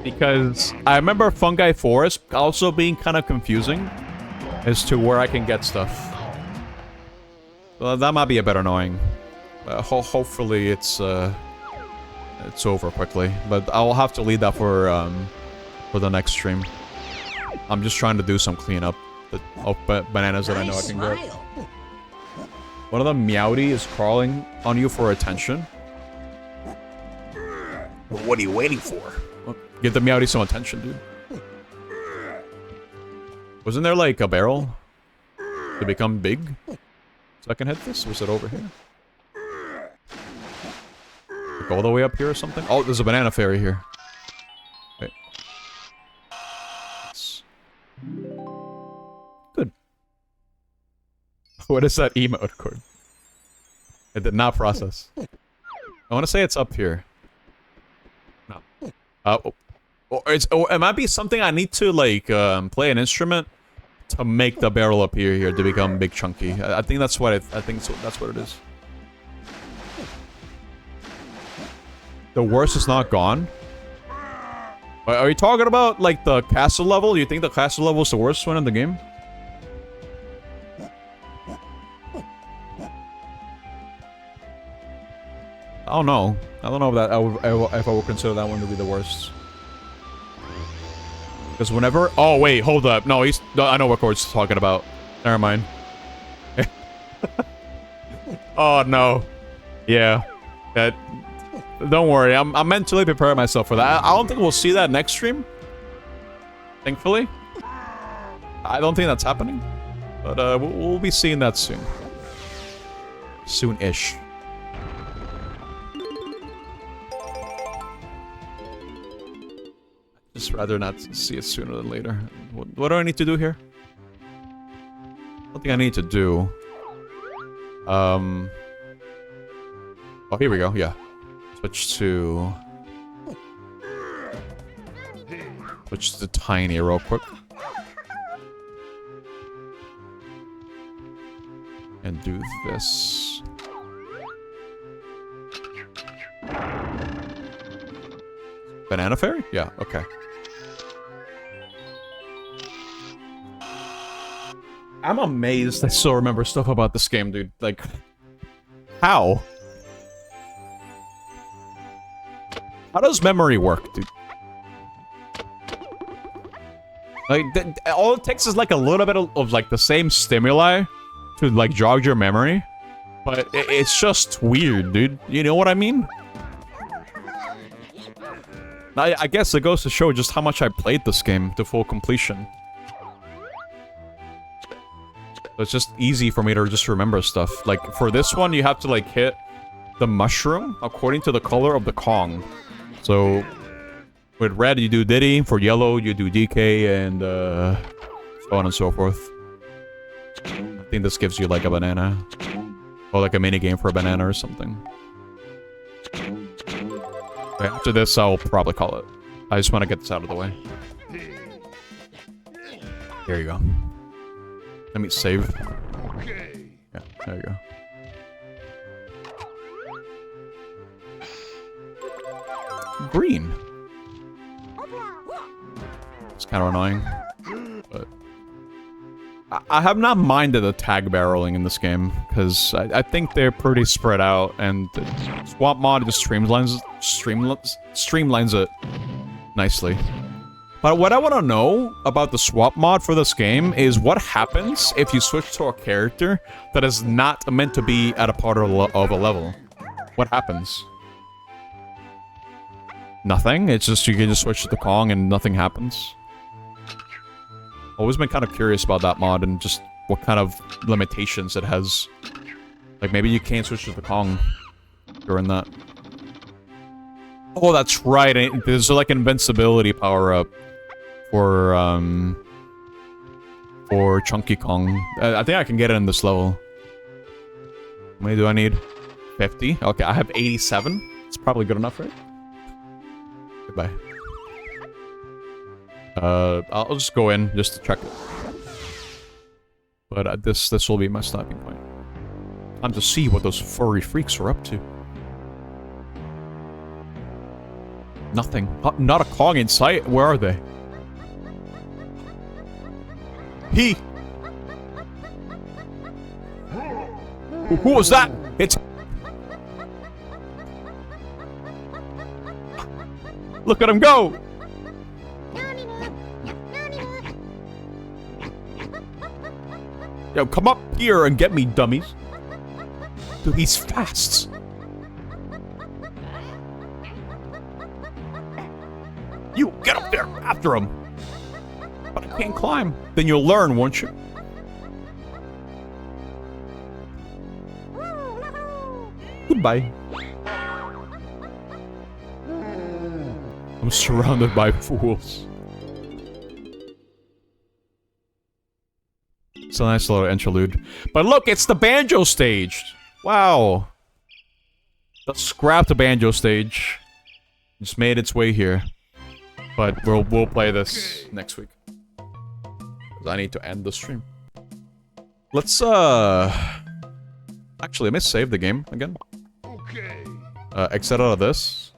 Because I remember Fungi Forest also being kind of confusing as to where I can get stuff. Well, that might be a bit annoying. Hopefully it's over quickly. But I'll have to leave that for the next stream. I'm just trying to do some cleanup of bananas that I know I can get. One of them, Meowdy, is crawling on you for attention. What are you waiting for? Well, give the Meowdy some attention, dude. Wasn't there, like, a barrel to become big? So I can hit this? Was it over here? Like all the way up here or something? Oh, there's a banana fairy here. Wait. Good. What is that emote code? It did not process. I want to say it's up here. No. Or it might be something I need to, like, play an instrument to make the barrel appear here to become big chunky. I think that's what that's what it is. The worst is not gone. Are you talking about, like, the castle level? You think the castle level is the worst one in the game? I don't know. I don't know if that if I would consider that one to be the worst. Because whenever... Oh, wait, hold up. No, I know what Court's talking about. Never mind. Oh, no. Yeah. Don't worry. I'm mentally preparing myself for that. I don't think we'll see that next stream. Thankfully. I don't think that's happening. But we'll be seeing that soon. Soon-ish. Just rather not see it sooner than later. What do I need to do here? Nothing I need to do. Oh, here we go. Yeah. Switch to tiny real quick. And do this. Banana fairy? Yeah, okay. I'm amazed I still remember stuff about this game, dude. Like, how? How does memory work, dude? Like, all it takes is like a little bit of like the same stimuli to like jog your memory, but it's just weird, dude. You know what I mean? I guess it goes to show just how much I played this game to full completion. It's just easy for me to just remember stuff. Like, for this one, you have to, like, hit the mushroom according to the color of the Kong. So, with red, you do Diddy. For yellow, you do DK, and, so on and so forth. I think this gives you, like, a banana. Or, like, a mini-game for a banana or something. Okay, after this, I'll probably call it. I just want to get this out of the way. There you go. Let me save. Yeah, there you go. Green. It's kind of annoying. But I have not minded the tag barreling in this game, because I think they're pretty spread out, and the swap mod just streamlines it nicely. But what I want to know about the swap mod for this game is what happens if you switch to a character that is not meant to be at a part of a level. What happens? Nothing? It's just you can just switch to the Kong and nothing happens? Always been kind of curious about that mod and just what kind of limitations it has. Like, maybe you can't switch to the Kong during that. Oh, that's right. There's like an invincibility power-up for Chunky Kong. I think I can get it in this level. How many do I need? 50? Okay, I have 87. It's probably good enough, right? Goodbye. I'll just go in just to check it. But this will be my stopping point. Time to see what those furry freaks are up to. Nothing. Not a Kong in sight. Where are they? Who was that? It's... Look at him go! Yo, come up here and get me, dummies. Dude, he's fast. You, get up there, after him. But I can't climb. Then you'll learn, won't you? Goodbye. I'm surrounded by fools. It's a nice little interlude. But look, it's the banjo stage! Wow. Let's scrap the banjo stage. Just made its way here. But we'll play this next week. Because I need to end the stream. Let's, actually, let me save the game again. Okay. Exit out of this.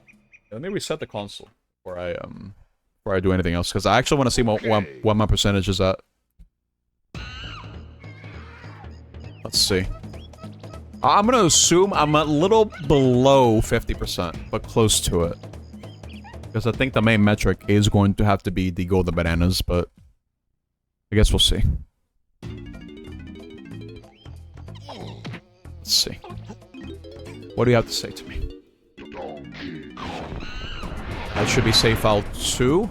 Let me reset the console before I do anything else. Because I actually want to see what my percentage is at. Let's see. I'm gonna assume I'm a little below 50%, but close to it. Because I think the main metric is going to have to be the golden bananas, but I guess we'll see. Let's see. What do you have to say to me? I should be safe out too?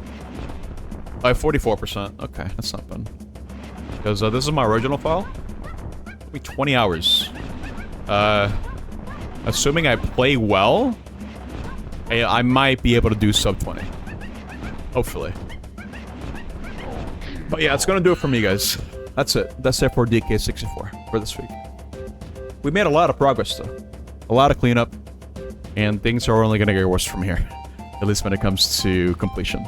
By 44%. Okay, that's not bad. Because this is my original file. It'll be 20 hours. Assuming I play well, I might be able to do sub 20. Hopefully. But yeah, it's gonna do it for me, guys. That's it. That's it for DK64 for this week. We made a lot of progress, though. A lot of cleanup. And things are only gonna get worse from here. At least when it comes to completion.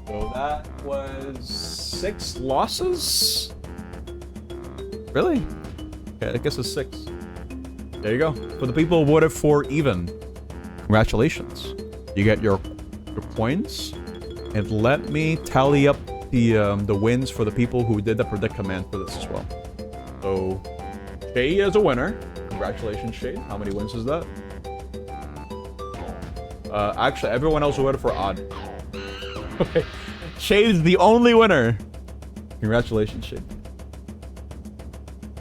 So that was 6 losses? Really? Okay, I guess it's 6. There you go. For the people who voted for even, congratulations. You get your points. And let me tally up the wins for the people who did the predict command for this as well. So, Shay is a winner. Congratulations, Shay. How many wins is that? Actually, everyone else voted for odd. Okay. Shay is the only winner. Congratulations, Shay.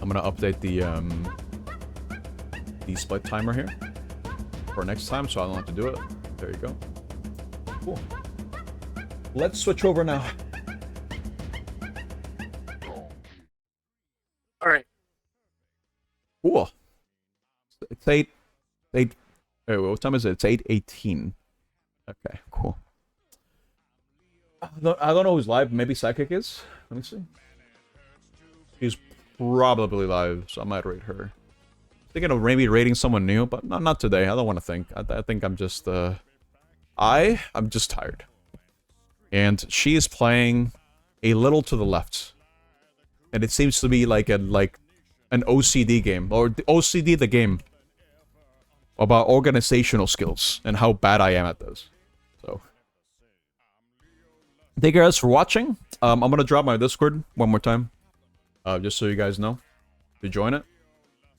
I'm gonna update the split timer here for next time, so I don't have to do it. There you go. Cool. Let's switch over now. All right. Cool. It's 8. Wait, what time is it? It's 8:18. Okay, cool. I don't know who's live. Maybe Psychic is. Let me see. She's probably live, so I might rate her. Thinking of maybe rating someone new, but not today. I don't want to think. I think I'm just I'm just tired. And she is playing a little to the left. And it seems to be like an OCD game, or OCD the game, about organizational skills and how bad I am at this. So thank you guys for watching. I'm gonna drop my Discord one more time, just so you guys know to join it.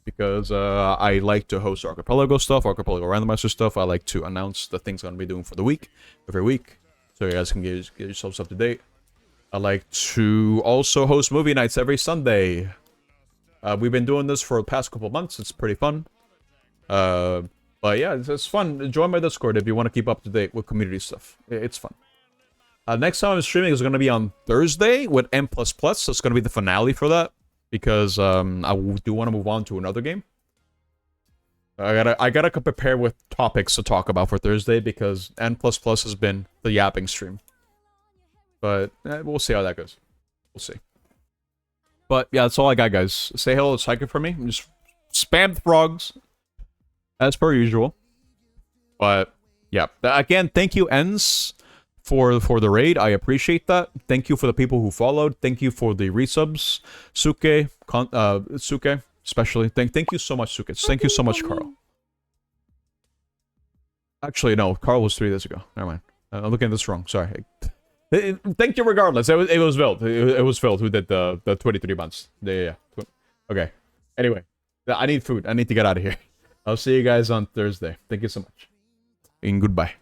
Because I like to host Archipelago stuff, Archipelago Randomizer stuff. I like to announce the things I'm going to be doing for the week, every week. So you guys can get yourselves up to date. I like to also host movie nights every Sunday. We've been doing this for the past couple months. It's pretty fun. But yeah, it's fun. Join my Discord if you want to keep up to date with community stuff. It's fun. Next time I'm streaming is going to be on Thursday with M++. So it's going to be the finale for that. Because I do want to move on to another game. I gotta prepare with topics to talk about for Thursday because N++ has been the yapping stream. But we'll see how that goes. We'll see. But yeah, that's all I got, guys. Say hello to Psychic for me. Just spam the frogs as per usual. But yeah, again, thank you, Ens, for the raid. I appreciate that. Thank you for the people who followed. Thank you for the resubs. Suke, Suke, especially. Thank you so much, Suke. Thank you so much, Carl. Actually, no. Carl was 3 days ago. Never mind. I'm looking at this wrong. Sorry. Thank you regardless. It was Vilt. It was Vilt who did the 23 months. Yeah. Okay. Anyway. I need food. I need to get out of here. I'll see you guys on Thursday. Thank you so much. And goodbye.